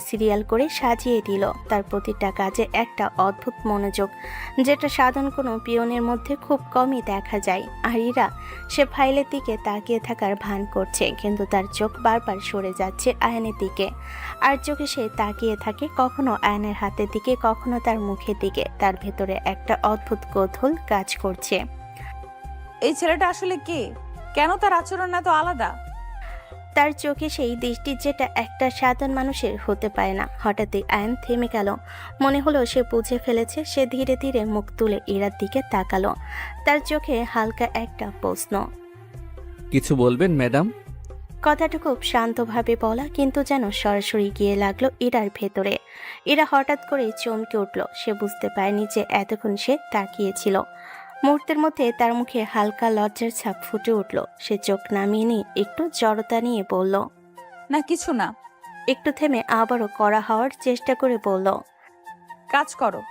সিরিয়াল করে সাজিয়ে দিল। তার প্রতিটা কাজে একটা অদ্ভুত মনোযোগ, যেটা সাধারণ কোনো পিয়নের মধ্যে খুব কমই দেখা যায়। আর ইরা সে ফাইলের দিকে তাকিয়ে থাকার ভান করছে, কিন্তু তার চোখ বারবার সরে যাচ্ছে আয়নের দিকে। আর চোখে সে তাকিয়ে থাকে, কখনো আয়নের হাতের দিকে, কখনো তার মুখের দিকে। তার ভেতরে একটা অদ্ভুত কৌতূহল কাজ করছে। এই ছেলেটা আসলে কে? কেন তার আচরণ এত আলাদা? তার চোখে সেই দৃষ্টি, যেটা একটা সাধারণ মানুষের হতে পারে না। হঠাৎই আয়ন থেমে গেল। মনে হলো সে বুঝে ফেলেছে। সে ধীরে ধীরে মুখ তুলে ইরার দিকে তাকালো। তার চোখে হালকা একটা প্রশ্ন। কিছু বলবেন ম্যাডাম? কথাটা খুব শান্তভাবে বলা, কিন্তু যেন সরাসরি গিয়ে লাগলো ইরার ভেতরে। ইরা হঠাৎ করে চমকে উঠল। সে বুঝতে পারেনি যে এতক্ষণ সে তাকিয়েছিল। মুহূর্তের মধ্যে তার মুখে হালকা লজ্জার ছাপ ফুটে উঠল। সে চোখ নামিয়ে নিয়ে একটু জড়তা নিয়ে বলল, না কিছু না। একটু থেমে আবারও কড়া হওয়ার চেষ্টা করে বলল, কাজ করো।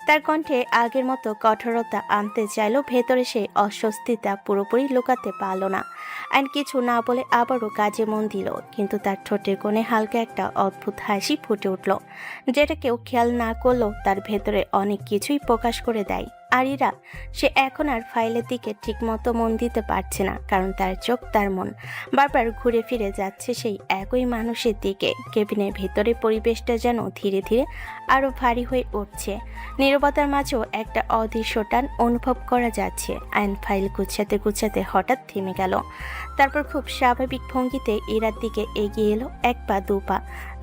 তার কণ্ঠে আগের মতো কঠোরতা আনতে চাইল। ভেতরে সেই অস্বস্তিটা পুরোপুরি লুকাতে পারল না। আয়ন কিছু না বলে আবারও কাজে মন দিল, কিন্তু তার ঠোঁটের কোণে হালকা একটা অদ্ভুত হাসি ফুটে উঠল, যেটা কেউ খেয়াল না করলেও তার ভেতরে অনেক কিছুই প্রকাশ করে দেয়। আর ইরা, সে এখন আর ফাইলের দিকে ঠিকমতো মন দিতে পারছে না, কারণ তার চোখ, তার মন বারবার ঘুরে ফিরে যাচ্ছে সেই একই মানুষের দিকে। কেবিনের ভেতরে পরিবেশটা যেন ধীরে ধীরে আরো ভারী হয়ে উঠছে। নীরবতার মাঝেও একটা অদৃশ্য টান অনুভব করা যাচ্ছে। আয়ন ফাইল গুছাতে গুছাতে হঠাৎ থেমে গেল। তারপর খুব স্বাভাবিক ভঙ্গিতে ইরার দিকে এগিয়ে এলো, এক পা দু পা।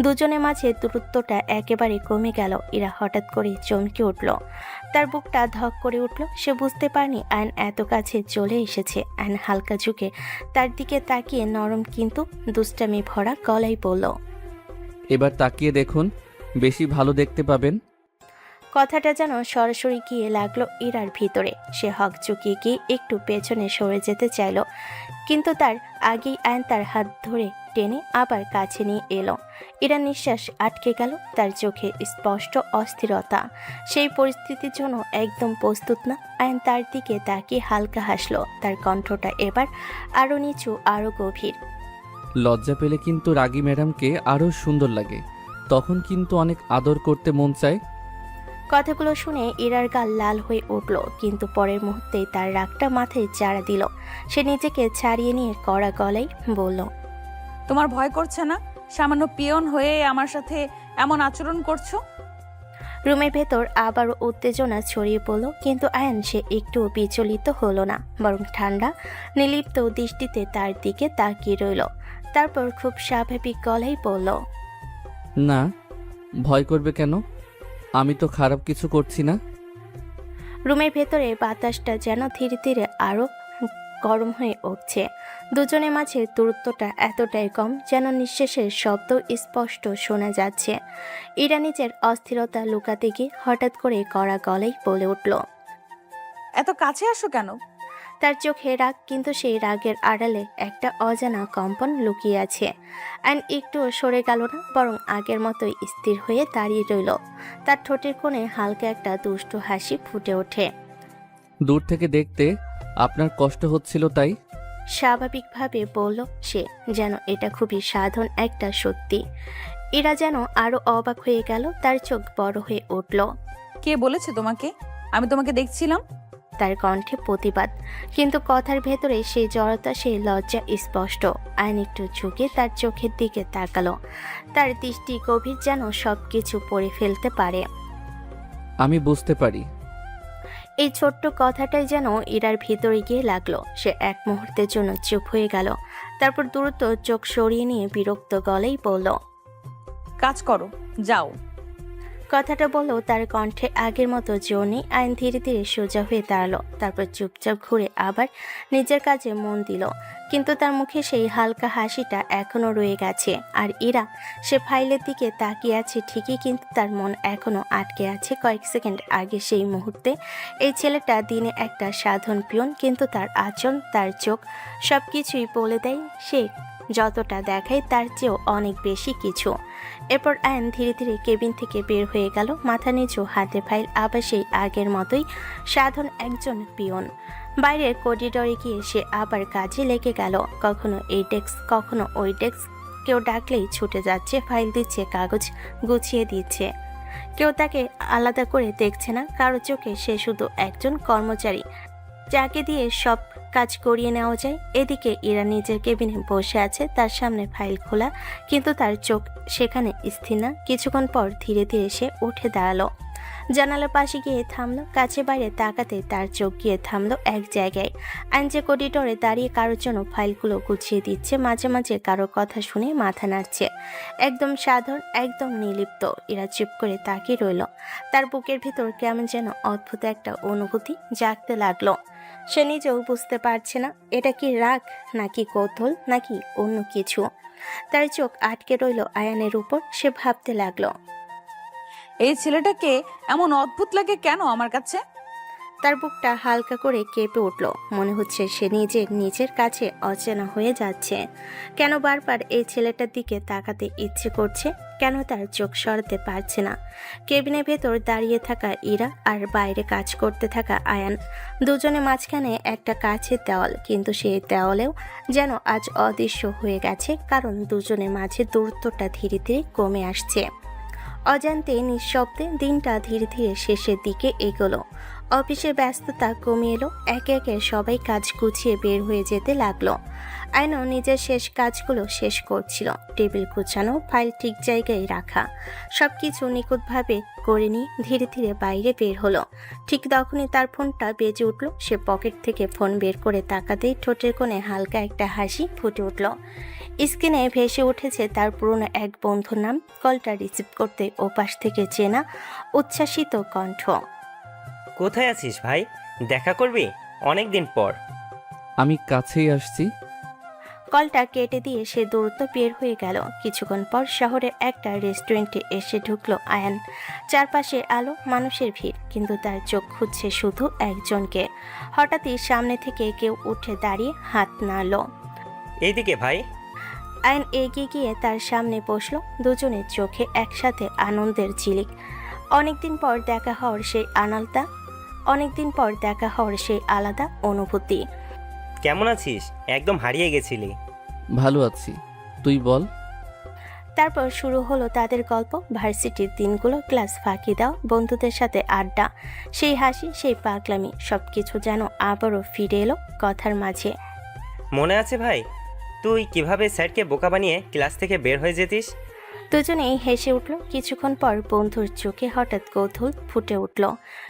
দুজনের মাঝে দূরত্বটা একেবারে কমে গেল। ইরা হঠাৎ করে চমকে উঠল, তার বুকটা ধক করে উঠল। সে বুঝতে পারেনি আয়ন এত কাছে চলে এসেছে। আয়ন হালকা ঝুঁকে তার দিকে তাকিয়ে নরম কিন্তু দুষ্টামি ভরা গলায় বলল, এবার তাকিয়ে দেখুন, বেশি ভালো দেখতে পাবেন। কথাটা যেন সরাসরি গিয়ে লাগলো ইরার ভিতরে। সে হক চুকিয়ে গিয়ে একটু পেছনে সরে যেতে চাইল, কিন্তু তার আগেই আয়ন তার হাত ধরে টেনে আবার কাছে নিয়ে এলো। ইরার নিঃশ্বাস আটকে গেল, তার চোখে স্পষ্ট অস্থিরতা। সেই পরিস্থিতির জন্য একদম প্রস্তুত না। আয়ন তার দিকে তাকিয়ে হালকা হাসলো, তার কণ্ঠটা এবার আরো নিচু, আরো গভীর। লজ্জা পেলে কিন্তু রাগী ম্যাডামকে আরও সুন্দর লাগে, তখন কিন্তু অনেক আদর করতে মন চায়। কথাগুলো শুনে ইরার গাল লাল হয়ে উঠল, কিন্তু পরের মুহূর্তেই তার রাগটা মাথায় চাড়া দিল। সে নিজেকে ছাড়িয়ে নিয়ে কড়া গলায় বলল, তোমার ভয় করছে না? সামান্য পিয়ন হয়ে আমার সাথে এমন আচরণ করছো? রুমের ভেতর আবারও উত্তেজনা ছড়িয়ে পড়ল, কিন্তু আয়ন সে একটুও বিচলিত হলো না, বরং ঠান্ডা নির্লিপ্ত দৃষ্টিতে তার দিকে তাকিয়ে রইল। তারপর খুব স্বাভাবিক গলায় বলল, না, ভয় করবে কেন? আমি তো খারাপ কিছু করছি না। রুমের ভেতরে বাতাসটা যেন ধীরে ধীরে আরো গরম হয়ে উঠছে। দুজনের মাঝে দূরত্বটা এতটাই কম যেন নিঃশ্বাসের শব্দ স্পষ্ট শোনা যাচ্ছে। ইরা নিজের অস্থিরতা লুকাতে গিয়ে হঠাৎ করে কড়া গলায় বলে উঠল, এত কাছে আসো কেন? তার চোখে রাগ, কিন্তু সেই রাগের আড়ালে একটা অজানা কম্পন লুকিয়ে আছে। আইন একটুও সরে গেল না, বরং আগের মতোই স্থির হয়ে দাঁড়িয়ে রইল। তার ঠোঁটের কোণে হালকা একটা দুষ্টু হাসি ফুটে ওঠে। দূর থেকে দেখতে আপনার কষ্ট হচ্ছিল তাই? স্বাভাবিকভাবে বলল সে, যেন এটা খুবই সাধারণ একটা সত্যি। এরা যেন আরো অবাক হয়ে গেল, তার চোখ বড় হয়ে উঠল। কে বলেছে তোমাকে? আমি তোমাকে দেখছিলাম। তার কণ্ঠে প্রতিবাদ, কিন্তু কথার ভেতরে সেই জড়তা, সেই লজ্জা স্পষ্ট। আইন একটু ঝুঁকে তার চোখের দিকে তাকালো, তার দৃষ্টি গভীর, যেন সবকিছু পড়ে ফেলতে পারে। আমি বুঝতে পারি। এই ছোট্ট কথাটাই যেন ইরার ভিতরে গিয়ে লাগলো। সে এক মুহূর্তের জন্য চুপ হয়ে গেল, তারপর দ্রুত চোখ সরিয়ে নিয়ে বিরক্ত গলেই বলল, কাজ করো, যাও। কথাটা বলল তার কণ্ঠে আগের মতো জোর নেই। আইন ধীরে ধীরে সোজা হয়ে দাঁড়ালো, তারপর চুপচাপ ঘুরে আবার নিজের কাজে মন দিল, কিন্তু তার মুখে সেই হালকা হাসিটা এখনো রয়ে গেছে। আর ইরা, সে ফাইলের দিকে তাকিয়ে আছে ঠিকই, কিন্তু তার মন এখনো আটকে আছে কয়েক সেকেন্ড আগে সেই মুহূর্তে। এই ছেলেটা দিনে একটা সাধারণ পিয়ন, কিন্তু তার আচরণ, তার চোখ সবকিছুই বলে দেয় সে যতটা দেখায় তার চেয়েও অনেক বেশি কিছু। এরপর আয়ন ধীরে ধীরে কেবিন থেকে বের হয়ে গেল, মাথা নিচু, হাতে ফাইল, আবার সেই আগের মতোই সাধারণ একজন পিয়ন। বাইরের করিডোরে গিয়ে সে আবার কাজে লেগে গেল, কখনো এই ডেস্ক, কখনো ওই ডেস্ক। কেউ ডাকলেই ছুটে যাচ্ছে, ফাইল দিচ্ছে, কাগজ গুছিয়ে দিচ্ছে। কেউ তাকে আলাদা করে দেখছে না, কারো চোখে সে শুধু একজন কর্মচারী, যাকে দিয়ে সব কাজ করিয়ে নেওয়া যায়। এদিকে ইরা নিজের কেবিনে বসে আছে, তার সামনে ফাইল খোলা, কিন্তু তার চোখ সেখানে স্থির না। কিছুক্ষণ পর ধীরে ধীরে সে উঠে দাঁড়ালো, জানালার পাশে গিয়ে থামলো। কাছে বাইরে তাকাতে তার চোখ গিয়ে থামলো এক জায়গায়। আইন যে করিডোরে দাঁড়িয়ে কারোর জন্য ফাইলগুলো গুছিয়ে দিচ্ছে, মাঝে মাঝে কারোর কথা শুনে মাথা নাড়ছে, একদম সাধারণ, একদম নির্লিপ্ত। এরা চুপ করে তাকিয়ে রইল। তার বুকের ভিতর কেমন যেন অদ্ভুত একটা অনুভূতি জাগতে লাগলো। সে নিজেও বুঝতে পারছে না এটা কি রাগ, নাকি কৌতূহল, নাকি অন্য কিছু। তার চোখ আটকে রইল আয়ানের উপর। সে ভাবতে লাগলো, এই ছেলেটাকে এমন অদ্ভুত লাগে কেন আমার কাছে? তার বুকটা হালকা করে কেঁপে উঠল। মনে হচ্ছে সে নিজের কাছে অচেনা হয়ে যাচ্ছে। কেন বারবার এই ছেলেটার দিকে তাকাতে ইচ্ছে করছে, কেন তার চোখ সরাতে পারছে না। কেবিনের ভেতর দাঁড়িয়ে থাকা ইরা আর বাইরে কাজ করতে থাকা আয়ান, দুজনে মাঝখানে একটা কাছের দেওয়াল, কিন্তু সেই দেওয়ালেও যেন আজ অদৃশ্য হয়ে গেছে, কারণ দুজনের মাঝে দূরত্বটা ধীরে ধীরে কমে আসছে। অজান্তে নিঃশব্দে দিনটা ধীরে ধীরে শেষের দিকে এগোলো। অফিসের ব্যস্ততা কমে এলো, একে একে সবাই কাজ গুছিয়ে বের হয়ে যেতে লাগলো। আয়নও নিজের শেষ কাজগুলো শেষ করছিল, টেবিল গুছানো, ফাইল ঠিক জায়গায় রাখা, সবকিছু নিখুঁতভাবে করে নিয়ে ধীরে ধীরে বাইরে বের হলো। ঠিক তখনই তার ফোনটা বেজে উঠল। সে পকেট থেকে ফোন বের করে তাকাতেই ঠোঁটের কোণে হালকা একটা হাসি ফুটে উঠল। স্ক্রিনে ভেসে উঠেছে তার পুরনো এক বন্ধুর নাম। কলটা রিসিভ করতে ওপাশ থেকে চেনা উচ্ছ্বাসিত কণ্ঠ। কোথায় আছিস ভাই? দেখা করবি অনেক দিন পর। আমি কাছেই আসছি। কলটা কেটে দিয়ে সে দ্রুত বের হয়ে গেল। কিছুক্ষণ পর শহরের একটা রেস্টুরেন্টে এসে ঢুকলো আয়ান। চারপাশে আলো, মানুষের ভিড়, কিন্তু তার চোখ খুঁজছে শুধু একজনকে। হঠাৎই সামনে থেকে কেউ উঠে দাঁড়িয়ে হাত নাড়ল। এইদিকে ভাই। আয়ান এগিয়ে গিয়ে তার সামনে বসলো। দুজনের চোখে একসাথে আনন্দের ঝিলিক। অনেকদিন পর দেখা হওয়ার সেই আলাদা অনুভূতি। কেমন আছিস? একদম হারিয়ে গেছিলি। ভালো আছি, তুই বল। তারপর শুরু হলো তাদের গল্প। ভার্সিটির দিনগুলো, ক্লাস ফাঁকি দাও, বন্ধুদের সাথে আড্ডা, সেই হাসি, সেই পাগলামি, সবকিছু যেন আবারও ফিরে এলো কথার মাঝে। মনে আছে ভাই, তুই কিভাবে স্যারকে বোকা বানিয়ে ক্লাস থেকে বের হয়ে যেতিস? দুজনেই হেসে উঠল। কিছুক্ষণ পর বন্ধুর চোখে হঠাৎ কৌতূহল ফুটে উঠল।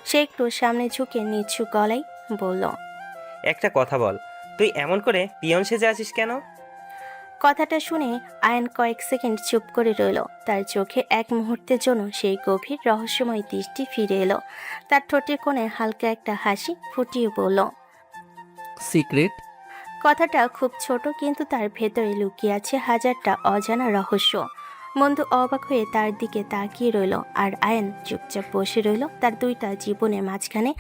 সে একটু সামনে ঝুঁকে নিচু গলায় বলল, একটা কথা বল, তুই এমন করে পিয়ন সেজে আছিস কেন? কথাটা শুনে আয়ান কয়েক সেকেন্ড চুপ করে রইল। তার চোখে এক মুহূর্তের জন্য সেই গভীর রহস্যময় দৃষ্টি ফিরে এলো। তার ঠোঁটের কোণে হালকা একটা হাসি ফুটিয়ে বলল, সিক্রেট। কথাটা খুব ছোট, কিন্তু তার ভেতরে লুকিয়ে আছে হাজারটা অজানা রহস্য। বন্ধু অবাক হয়ে তার দিকে তাকিয়ে রইল, আর আয়ান চুপচাপ বসে রইল তার দুইটা জীবনের মাঝখানে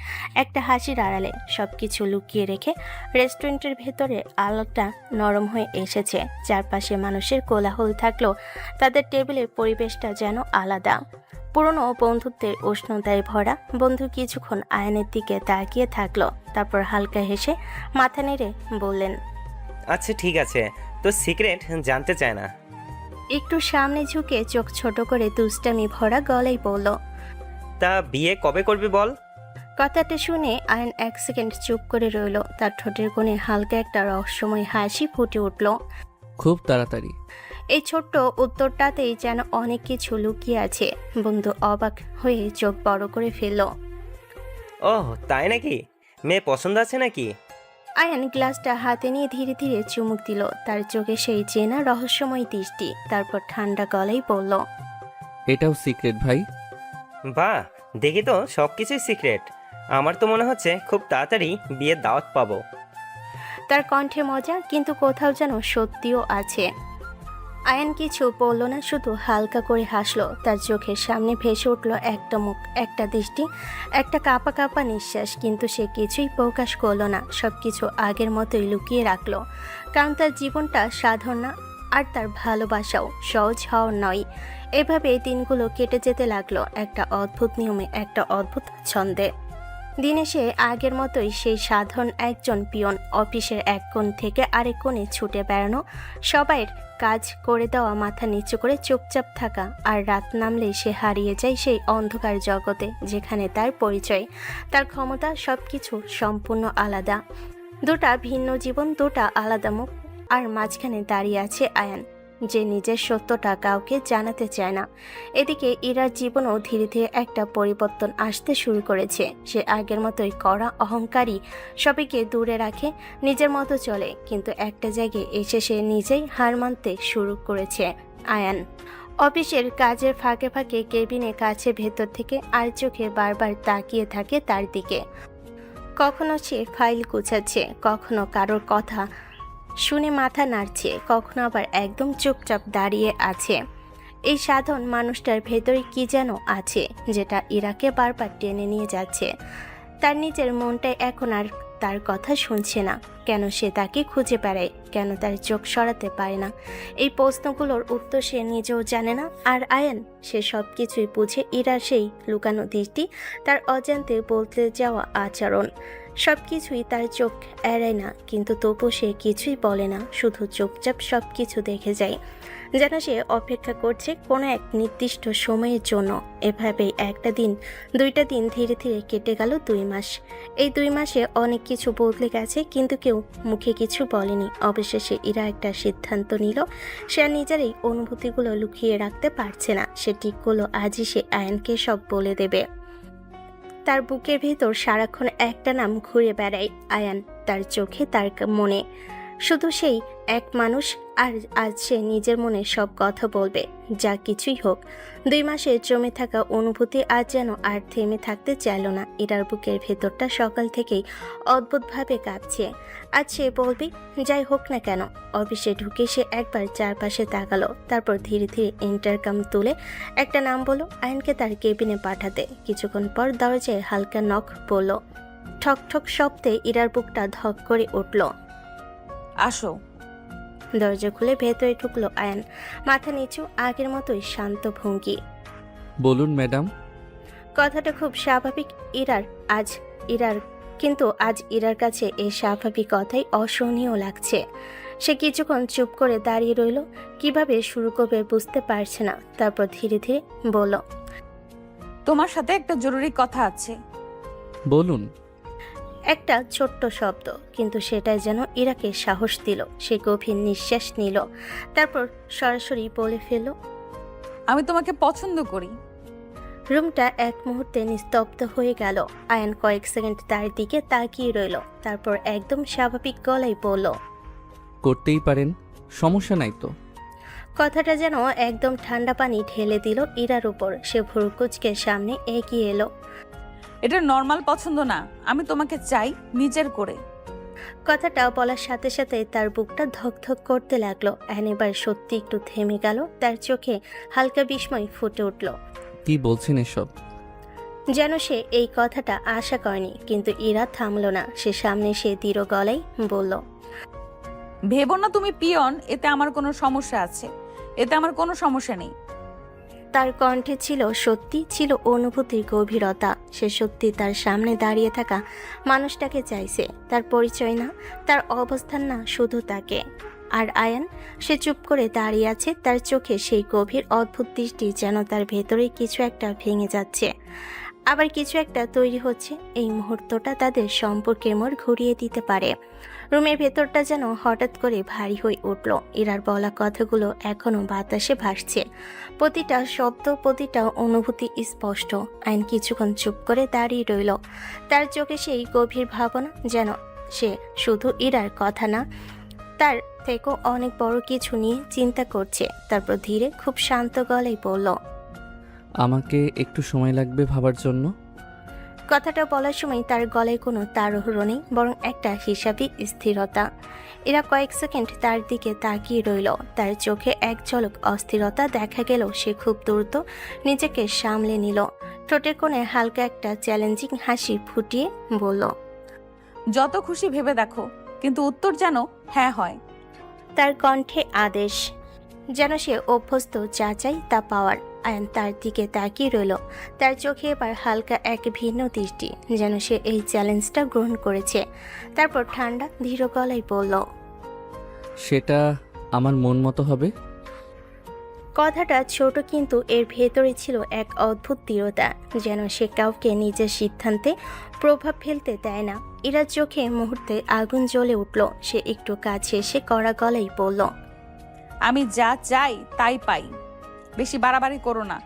একটা হাসির আড়ালে। সবকিছু লুকিয়ে রেখে রেস্টুরেন্টের ভেতরে আলোটা নরম হয়ে এসেছে। চারপাশে মানুষের কোলাহল থাকলেও তাদের টেবিলের পরিবেশটা যেন আলাদা, পুরনো বন্ধুত্বের উষ্ণতায় ভরা। বন্ধু কিছুক্ষণ আয়ানের দিকে তাকিয়ে থাকলো, তারপর হালকা হেসে মাথা নেড়ে বললেন, আচ্ছা ঠিক আছে, তোর সিক্রেট জানতে চায় না। একটু সামনে ঝুঁকে চোখ ছোট করে দুষ্টামি ভরা গলায় বলল, তা বিয়ে কবে করবি বল? কথাটা শুনে আয়ন এক সেকেন্ড চুপ করে রইল। তার ঠোঁটের কোণে হালকা একটা রহস্যময় হাসি ফুটে উঠল। খুব তাড়াতাড়ি। এই ছোট্ট উত্তরটাতেই যেন অনেক কিছু লুকিয়ে আছে। বন্ধু অবাক হয়ে চোখ বড় করে ফেলল। ওহ তাই নাকি? মেয়ে পছন্দ আছে নাকি? আয়ান গ্লাসটা হাতে নিয়ে ধীরে ধীরে চুমুক দিল। তার চোখে সেই চেনা রহস্যময় দৃষ্টি। তারপর ঠান্ডা গলায় বলল, এটাও সিক্রেট ভাই। বাহ, দেখি তো সবকিছুই সিক্রেট। আমার তো মনে হচ্ছে খুব তাড়াতাড়ি বিয়ের দাওয়াত পাবো। তার কণ্ঠে মজা, কিন্তু কোথাও যেন সত্যিও আছে। আয়ান কিছু বলল না, শুধু হালকা করে হাসলো। তার চোখের সামনে ভেসে উঠল একটা মুখ, একটা দৃষ্টি, একটা কাঁপা কাঁপা নিঃশ্বাস, কিন্তু সে কিছুই প্রকাশ করলো না। সবকিছু আগের মতোই লুকিয়ে রাখলো, কারণ তার জীবনটা সাধারণ না, আর তার ভালোবাসাও সহজ হওয়ার নয়। এভাবে দিনগুলো কেটে যেতে লাগলো একটা অদ্ভুত নিয়মে, একটা অদ্ভুত ছন্দে। দিনে সে আগের মতোই সেই সাধারণ একজন পিয়ন, অফিসের এক কোণ থেকে আরেক কোণে ছুটে বেড়ানো, সবাইয়ের কাজ করে দেওয়া, মাথা নিচু করে চুপচাপ থাকা। আর রাত নামলেই সে হারিয়ে যায় সেই অন্ধকার জগতে, যেখানে তার পরিচয়, তার ক্ষমতা, সবকিছু সম্পূর্ণ আলাদা। দুটা ভিন্ন জীবন, দুটা আলাদা মুখ, আর মাঝখানে দাঁড়িয়ে আছে আয়ান, যে নিজের সত্যটা কাউকে জানাতে চায় না। এদিকে ইরার জীবনও ধীরে ধীরে একটা পরিবর্তন আসতে শুরু করেছে। সে আগের মতোই কড়া, অহংকারী, সবাইকে দূরে রাখে, নিজের মতো চলে, কিন্তু একটা জায়গায় এসে সে নিজেই হার মানতে শুরু করেছে। আয়ান অফিসের কাজের ফাঁকে ফাঁকে কেবিনে কাছে ভেতর থেকে আর চোখে বারবার তাকিয়ে থাকে তার দিকে। কখনো সে ফাইল গুছাচ্ছে, কখনো কারোর কথা শুনে মাথা নাড়ছে, কখনো আবার একদম চুপচাপ দাঁড়িয়ে আছে। এই সাধারণ মানুষটার ভেতরে কি যেন আছে, যেটা ইরাকে বারবার টেনে নিয়ে যাচ্ছে। তার নিজের মনটাই এখন আর তার কথা শুনছে না। কেন সে তাকে খুঁজে বেড়ায়, কেন তার চোখ সরাতে পারে না, এই প্রশ্নগুলোর উত্তর সে নিজেও জানে না। আর আয়ান, সে সব কিছুই বুঝে। ইরার সেই লুকানো দৃষ্টি, তার অজান্তে বলতে যাওয়া আচরণ, সব কিছুই তার চোখ এড়ায় না, কিন্তু তবু সে কিছুই বলে না, শুধু চুপচাপ সব কিছু দেখে যায়, যেন সে অপেক্ষা করছে কোনো এক নির্দিষ্ট সময়ের জন্য। এভাবেই একটা দিন, 2টা দিন ধীরে ধীরে কেটে গেল 2 মাস। এই 2 মাসে অনেক কিছু বদলে গেছে, কিন্তু কেউ মুখে কিছু বলেনি। অবশেষে ইরা একটা সিদ্ধান্ত নিল, সে আর নিজের এই অনুভূতিগুলো লুকিয়ে রাখতে পারছে না। সে ঠিক করলো আজই সে আয়ানকে সব বলে দেবে। তার বুকের ভেতর সারাক্ষণ একটা নাম ঘুরে বেড়ায়, আয়ান। তার চোখে, তার মনে শুধু সেই এক মানুষ। আর আজ সে নিজের মনে সব কথা বলবে, যা কিছুই হোক। 2 মাসে জমে থাকা অনুভূতি আজ যেন আর থেমে থাকতে চাইল না। ইরার বুকের ভেতরটা সকাল থেকেই অদ্ভুতভাবে কাঁপছে। আজ সে বলবে, যাই হোক না কেন। অফিসে ঢুকে সে একবার চারপাশে তাকালো, তারপর ধীরে ধীরে ইন্টারকাম তুলে একটা নাম বলল, আয়নকে তার কেবিনে পাঠাতে। কিছুক্ষণ পর দরজায় হালকা নখ পড়ল। ঠক ঠক শব্দে ইরার বুকটা ধক করে উঠল। আসো। দরজা খুলে ভেতরে ঢুকলো আয়ান, মাথা নিচু, আগের মতোই শান্ত ভঙ্গি। বলুন ম্যাডাম। কথাটা খুব স্বাভাবিক কিন্তু আজ ইরার কাছে এই স্বাভাবিক কথাই অসহনীয় লাগছে। সে কিছুক্ষণ চুপ করে দাঁড়িয়ে রইল, কিভাবে শুরু করবে বুঝতে পারছে না। তারপর ধীরে ধীরে বলল, তোমার সাথে একটা জরুরি কথা আছে। বলুন। একটা ছোট্ট শব্দ, কিন্তু সেটাই যেন ইরাকে সাহস দিল। সে গভীর নিঃশ্বাস নিল, তারপর সরাসরি বলে ফেলল, আমি তোমাকে পছন্দ করি। রুমটা এক মুহূর্তে নিস্তব্ধ হয়ে গেল। আয়ান কয়েক সেকেন্ড তার দিকে তাকিয়ে রইল, তারপর একদম স্বাভাবিক গলায় বলল, করতেই পারেন, সমস্যা নাই তো। কথাটা যেন একদম ঠান্ডা পানি ঢেলে দিল ইরার উপর। সে ভুরুকুচকে সামনে এগিয়ে এলো। এটা নর্মাল পছন্দ না, আমি তোমাকে চাই নিজের করে। কথাটা বলার সাথে সাথে তার বুকটা ধকধক করতে লাগলো। আয়ান এবার সত্যি একটু থেমে গেল, তার চোখে হালকা বিস্ময় ফুটে উঠল। কি বলছেন এসব? যেন সে এই কথাটা আশা করেনি, কিন্তু ইরা থামলো না। সে সামনে সে দৃঢ় গলায় বলল, ভেবো না তুমি পিয়ন, এতে আমার কোনো সমস্যা আছে। এতে আমার কোনো সমস্যা নেই। তার কণ্ঠে ছিল সত্যি, ছিল অনুভূতির গভীরতা। সে সত্যি তার সামনে দাঁড়িয়ে থাকা মানুষটাকে চাইছে, তার পরিচয় না, তার অবস্থান না, শুধু তাকে। আর আয়ান, সে চুপ করে দাঁড়িয়ে আছে, তার চোখে সেই গভীর অদ্ভুত দৃষ্টি, যেন তার ভেতরে কিছু একটা ভেঙে যাচ্ছে, আবার কিছু একটা তৈরি হচ্ছে। এই মুহূর্তটা তাদের সম্পর্কের মোড় ঘুরিয়ে দিতে পারে। রুমের ভেতরটা যেন হঠাৎ করে ভারী হয়ে উঠল। ইরার বলা কথাগুলো এখনো বাতাসে ভাসছে, প্রতিটা শব্দ, প্রতিটা অনুভূতি স্পষ্ট। আইন কিছুক্ষণ চুপ করে দাঁড়িয়ে রইল, তার চোখে সেই গভীর ভাবনা, যেন সে শুধু ইরার কথা না, তার থেকেও অনেক বড় কিছু নিয়ে চিন্তা করছে। তারপর ধীরে, খুব শান্ত গলায় বলল, আমাকে একটু সময় লাগবে ভাবার জন্য। কথাটা বলার সময় তার গলায় কোনো তাড়াহুড়ো নেই, বরং একটা হিসাবি স্থিরতা। এরা কয়েক সেকেন্ড তার দিকে তাকিয়ে রইল, তার চোখে এক ঝলক অস্থিরতা দেখা গেল। সে খুব দ্রুত নিজেকে সামলে নিল, ঠোঁটের কোণে হালকা একটা চ্যালেঞ্জিং হাসি ফুটিয়ে বলল, যত খুশি ভেবে দেখো, কিন্তু উত্তর যেন হ্যাঁ হয়। তার কণ্ঠে আদেশ, যেন সে অভ্যস্ত যা চাই তা পাওয়ার। আয়ান তার দিকে তাকিয়ে রইল, তার চোখে এবার হালকা এক ভিন্ন দৃষ্টি, যেন সে এই চ্যালেঞ্জটা গ্রহণ করেছে। তারপর ঠান্ডা ধীর গলায় বলল, সেটা আমার মন মতো হবে। কথাটা ছোট, কিন্তু এর ভেতরে ছিল এক অদ্ভুত দৃঢ়তা, যেন সে কাউকে নিজের সিদ্ধান্তে প্রভাব ফেলতে দেয় না। ইরার চোখে মুহূর্তে আগুন জ্বলে উঠল। সে একটু কাছে এসে কড়া গলায় বলল, আমি যা চাই তাই পাই, বেশি বাড়াবাড়ি করো না।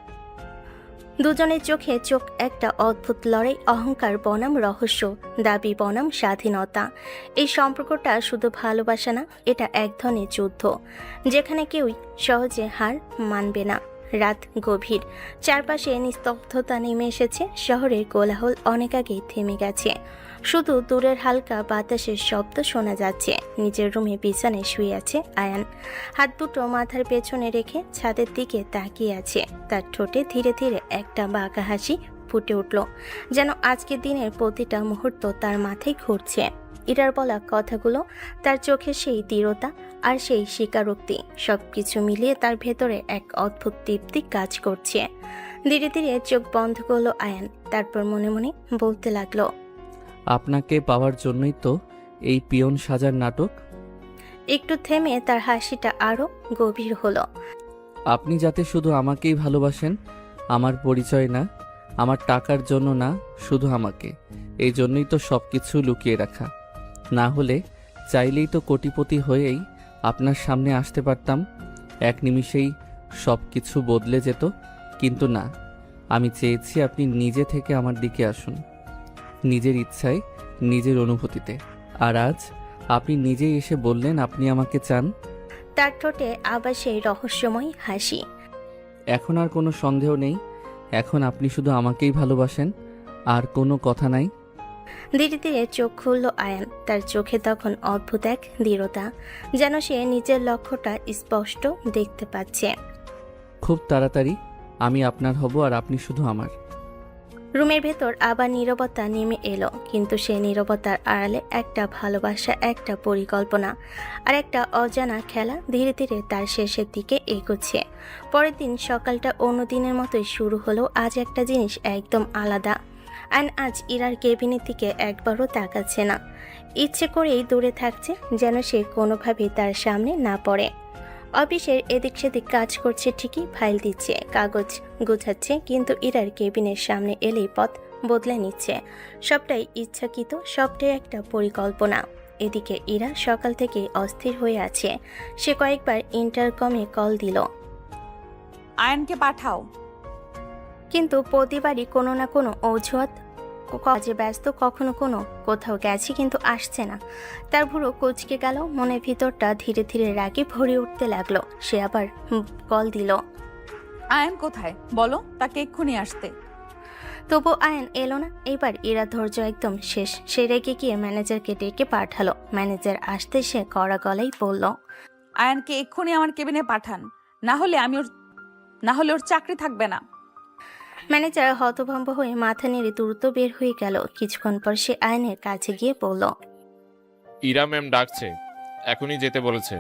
দুজনের চোখে চোখ, একটা অদ্ভুত লড়াই, অহংকার বনাম রহস্য, দাবি বনাম স্বাধীনতা। এই সম্পর্কটা শুধু ভালোবাসা না, এটা এক ধরনের যুদ্ধ, যেখানে কেউই সহজে হার মানবে না। রাত গভীর, চারপাশে নিস্তব্ধতা নেমে এসেছে। শহরের কোলাহল অনেক আগেই থেমে গেছে। শুধু দূরের হালকা বাতাসের শব্দ শোনা যাচ্ছে। নিজের রুমে বিছানায় শুয়ে আছে আয়ান, হাত দুটো মাথার পেছনে রেখে ছাদের দিকে তাকিয়ে আছে। তার ঠোঁটে ধীরে ধীরে একটা বাঁকা হাসি ফুটে উঠল, যেন আজকের দিনের প্রতিটা মুহূর্ত তার মাথায় ঘুরছে। ইরার বলা কথাগুলো, তার চোখে সেই দৃঢ়তা আর সেই স্বীকারোক্তি, সবকিছু মিলিয়ে তার ভেতরে এক অদ্ভুত তৃপ্তি কাজ করছে। ধীরে ধীরে চোখ বন্ধ করলো আয়ান, তারপর মনে মনে বলতে লাগলো, আপনাকে পাওয়ার জন্যই তো এই পিয়ন সাজার নাটক। একটু থেমে তার হাসিটা আরো গভীর হলো। আপনি যাতে শুধু আমাকেই ভালোবাসেন, আমার পরিচয় না, আমার টাকার জন্য না, শুধু আমাকে, এই জন্যই তো সব কিছু লুকিয়ে রাখা। না হলে চাইলেই তো কোটিপতি হয়েই আপনার সামনে আসতে পারতাম, এক নিমিষেই সব কিছু বদলে যেত। কিন্তু না, আমি চেয়েছি আপনি নিজে থেকে আমার দিকে আসুন, নিজের ইচ্ছায়, নিজের অনুভূতিতে। আর আজ আপনি নিজেই এসে বললেন আপনি আমাকে চান। তার ঠোঁটে আবার সেই রহস্যময় হাসি। এখন আর কোনো সন্দেহ নেই, এখন আপনি শুধু আমাকেই ভালোবাসেন, আর কোনো কথা নাই। ধীরে ধীরে চোখ খুলল আয়ান, তার চোখে তখন অদ্ভুত এক দৃঢ়তা, যেন সে নিজের লক্ষ্যটা স্পষ্ট দেখতে পাচ্ছে। খুব তাড়াতাড়ি আমি আপনার হব, আর আপনি শুধু আমার। রুমের ভেতর আবার নীরবতা নেমে এলো, কিন্তু সেই নীরবতার আড়ালে একটা ভালোবাসা, একটা পরিকল্পনা আর একটা অজানা খেলা ধীরে ধীরে তার শেষের দিকে এগোচ্ছে। পরের দিন সকালটা অন্য দিনের মতোই শুরু হলেও আজ একটা জিনিস একদম আলাদা। আজ ইরার কেবিনের দিকে একবারও তাকাচ্ছে না, ইচ্ছে করেই দূরে থাকছে, যেন সে কোনোভাবেই তার সামনে না পড়ে। অফিসের এদিক সেদিক কাজ করছে ঠিকই, ফাইল দিচ্ছে, কাগজ গুছাচ্ছে, কিন্তু ইরার কেবিনের সামনে এলেই পথ বদলে নিচ্ছে। সবটাই ইচ্ছাকৃত, সবটাই একটা পরিকল্পনা। এদিকে ইরা সকাল থেকে অস্থির হয়ে আছে। সে কয়েকবার ইন্টারকমে কল দিল, আয়নকে পাঠাও। কিন্তু প্রতিবারই কোনো না কোনো অজুহাত, কাজে ব্যস্ত, কখনো কোনো কোথাও গেছে কিন্তু আসছে না। তার ভুরু কুঁচকে গেল, মনের ভিতরটা ধীরে ধীরে রাগে ভরে উঠতে লাগলো। সে আবার কল দিল, আয়ন কোথায় বলো, তাকে এক্ষুনি আসতে। তবু আয়ন এলো না। এবার ইরা ধৈর্য একদম শেষ। সে রেগে গিয়ে ম্যানেজারকে ডেকে পাঠালো। ম্যানেজার আসতে সে কড়া গলায় বলল, আয়নকে এক্ষুনি আমার কেবিনে পাঠান, না হলে ওর চাকরি থাকবে না। ম্যানেজার হতভম্ব হয়ে মাথা নেড়ে দ্রুত বের হয়ে গেল। কিছুক্ষণ পর সে আয়নের কাছে গিয়ে বলল, ইরা ম্যাম ডাকছে, এখনই যেতে বলেছে।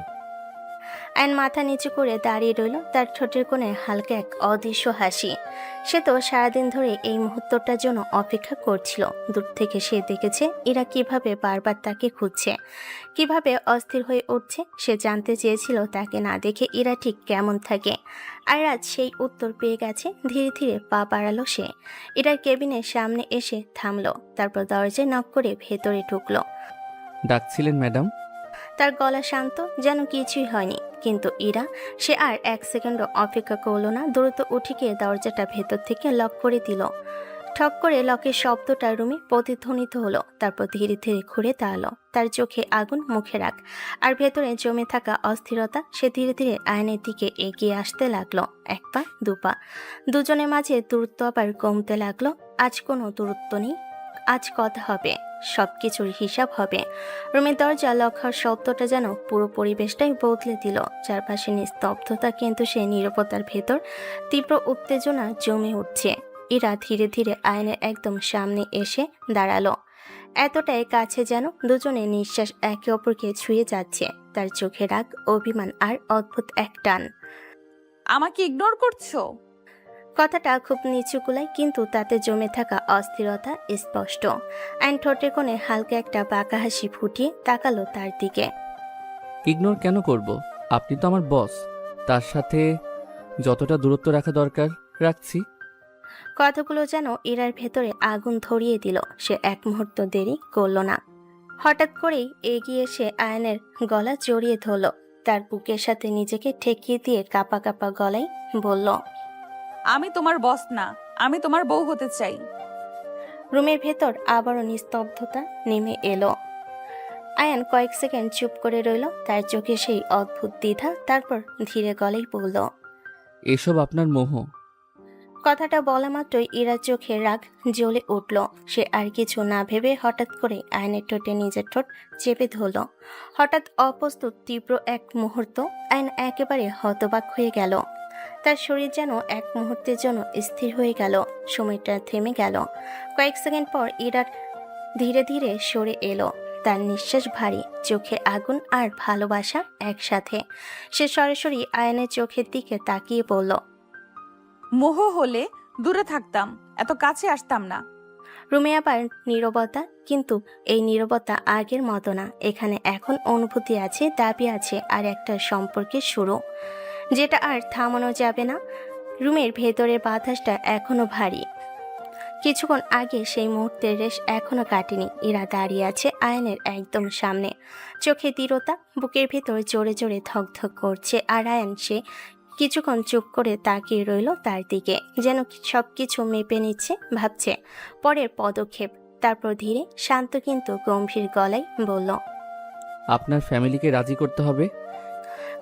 আয়ন মাথা নিচু করে দাঁড়িয়ে রইল, তার ঠোঁটের কোণে হালকা এক অদৃশ্য হাসি। সে তো সারাদিন ধরে এই মুহূর্তটার জন্য অপেক্ষা করছিল। দূর থেকে সে দেখেছে ইরা কিভাবে বারবার তাকে খুঁজছে, কিভাবে অস্থির হয়ে উঠছে। সে জানতে চেয়েছিল তাকে না দেখে ইরা ঠিক কেমন থাকে, আর আজ সেই উত্তর পেয়ে গেছে। ধীরে ধীরে পা বাড়ালো সে, ইরার কেবিনের সামনে এসে থামলো, তারপর দরজায় নক করে ভেতরে ঢুকলো। ডাকছিলেন ম্যাডাম? তার গলা শান্ত, যেন কিছুই হয়নি। কিন্তু ইরা, সে আর এক সেকেন্ডও অপেক্ষা করলো না, দ্রুত উঠে গিয়ে দরজাটা ভেতর থেকে লক করে দিল। ঠক করে লকের শব্দটা রুমে প্রতিধ্বনিত হলো। তারপর ধীরে ধীরে ঘুরে দাঁড়ালো, তার চোখে আগুন, মুখে রাগ, আর ভেতরে জমে থাকা অস্থিরতা। সে ধীরে ধীরে আয়নের দিকে এগিয়ে আসতে লাগলো, এক পা দু পা। দুজনের মাঝে দূরত্ব আবার কমতে লাগলো। আজ কোনো দূরত্ব নেই, আজ কথা হবে, সবকিছুর হিসাব হবে। রুমের দরজা লক হওয়ার শব্দটা যেন পুরো পরিবেশটাই বদলে দিল। চারপাশে নিস্তব্ধতা, কিন্তু সেই নীরবতার ভেতর তীব্র উত্তেজনা জমে উঠছে। ইরা ধীরে ধীরে আয়নের একদম সামনে এসে দাঁড়ালো, এতটাই কাছে যেন দুজনের নিঃশ্বাস একে অপরকে ছুঁয়ে যাচ্ছে। তার চোখে রাগ, অভিমান আর অদ্ভুত এক টান। আমাকে ইগনোর করছো? কথাটা খুব নিচু কুলায়, কিন্তু তাতে জমে থাকা অস্থিরতা স্পষ্ট। আইন ঠোঁটের কোণে হালকা একটা বাঁকা হাসি ফুটিয়ে তাকালো তার দিকে। ইগনোর কেন করব? আপনি তো আমার বস, তার সাথে যতটা দূরত্ব রাখা দরকার রাখছি। কথাগুলো যেন ইরার ভেতরে আগুন ধরিয়ে দিল। সে এক মুহূর্ত দেরি করল না, হঠাৎ করেই এগিয়ে এসে আয়নের গলা জড়িয়ে ধরল, তার বুকের সাথে নিজেকে ঠেকিয়ে দিয়ে কাঁপা কাঁপা গলায় বলল, আমি তোমার বস না, আমি তোমার বউ হতে চাই। রুমের ভেতর আবারও নিস্তব্ধতা নেমে এলো। আয়ান কয়েক সেকেন্ড চুপ করে রইল, তার চোখে সেই অদ্ভুত দ্বিধা। তারপর ধীরে গলায় বলল, এসব আপনার মোহ। কথাটা বলা মাত্রই ইরার চোখে রাগ জ্বলে উঠল। সে আর কিছু না ভেবে হঠাৎ করে আয়নের ঠোঁটে নিজের ঠোঁট চেপে ধরল। হঠাৎ অপ্রস্তুত তীব্র এক মুহূর্ত, আয়ন একেবারে হতবাক হয়ে গেল। তার শরীর যেন এক মুহূর্তের জন্য স্থির হয়ে গেল। সময়টা থেমে গেল। কয়েক সেকেন্ড পর ইরার ধীরে ধীরে সরে এলো। তার নিঃশ্বাস ভারী, চোখে আগুন আর ভালোবাসা একসাথে। সে সরাসরি আয়নের চোখের দিকে তাকিয়ে পড়ল। মোহ হলে দূরে থাকতাম, এত কাছে আসতাম না। রুমে আবার নীরবতা, কিন্তু এই নীরবতা আগের মতো না। এখানে এখন অনুভূতি আছে, দাবি আছে, আর একটা সম্পর্কের শুরু, যেটা আর থামানো যাবে না। রুমের ভেতরের বাতাসটা এখনো ভারী। কিছুক্ষণ আগে সেই মুহূর্তের রেশ এখনো কাটেনি। ইরা দাঁড়িয়ে আছে আয়নের একদম সামনে, চোখে দৃঢ়তা, বুকের ভেতর জোরে জোরে ধকধক করছে। আর আয়ন সে কিছুক্ষণ চুপ করে তাকিয়ে রইল তার দিকে, যেন সবকিছু মেপে নিচ্ছে, ভাবছে পরের পদক্ষেপ। তারপর ধীরে, শান্ত কিন্তু গম্ভীর গলায় বলল, আপনার ফ্যামিলিকে রাজি করতে হবে।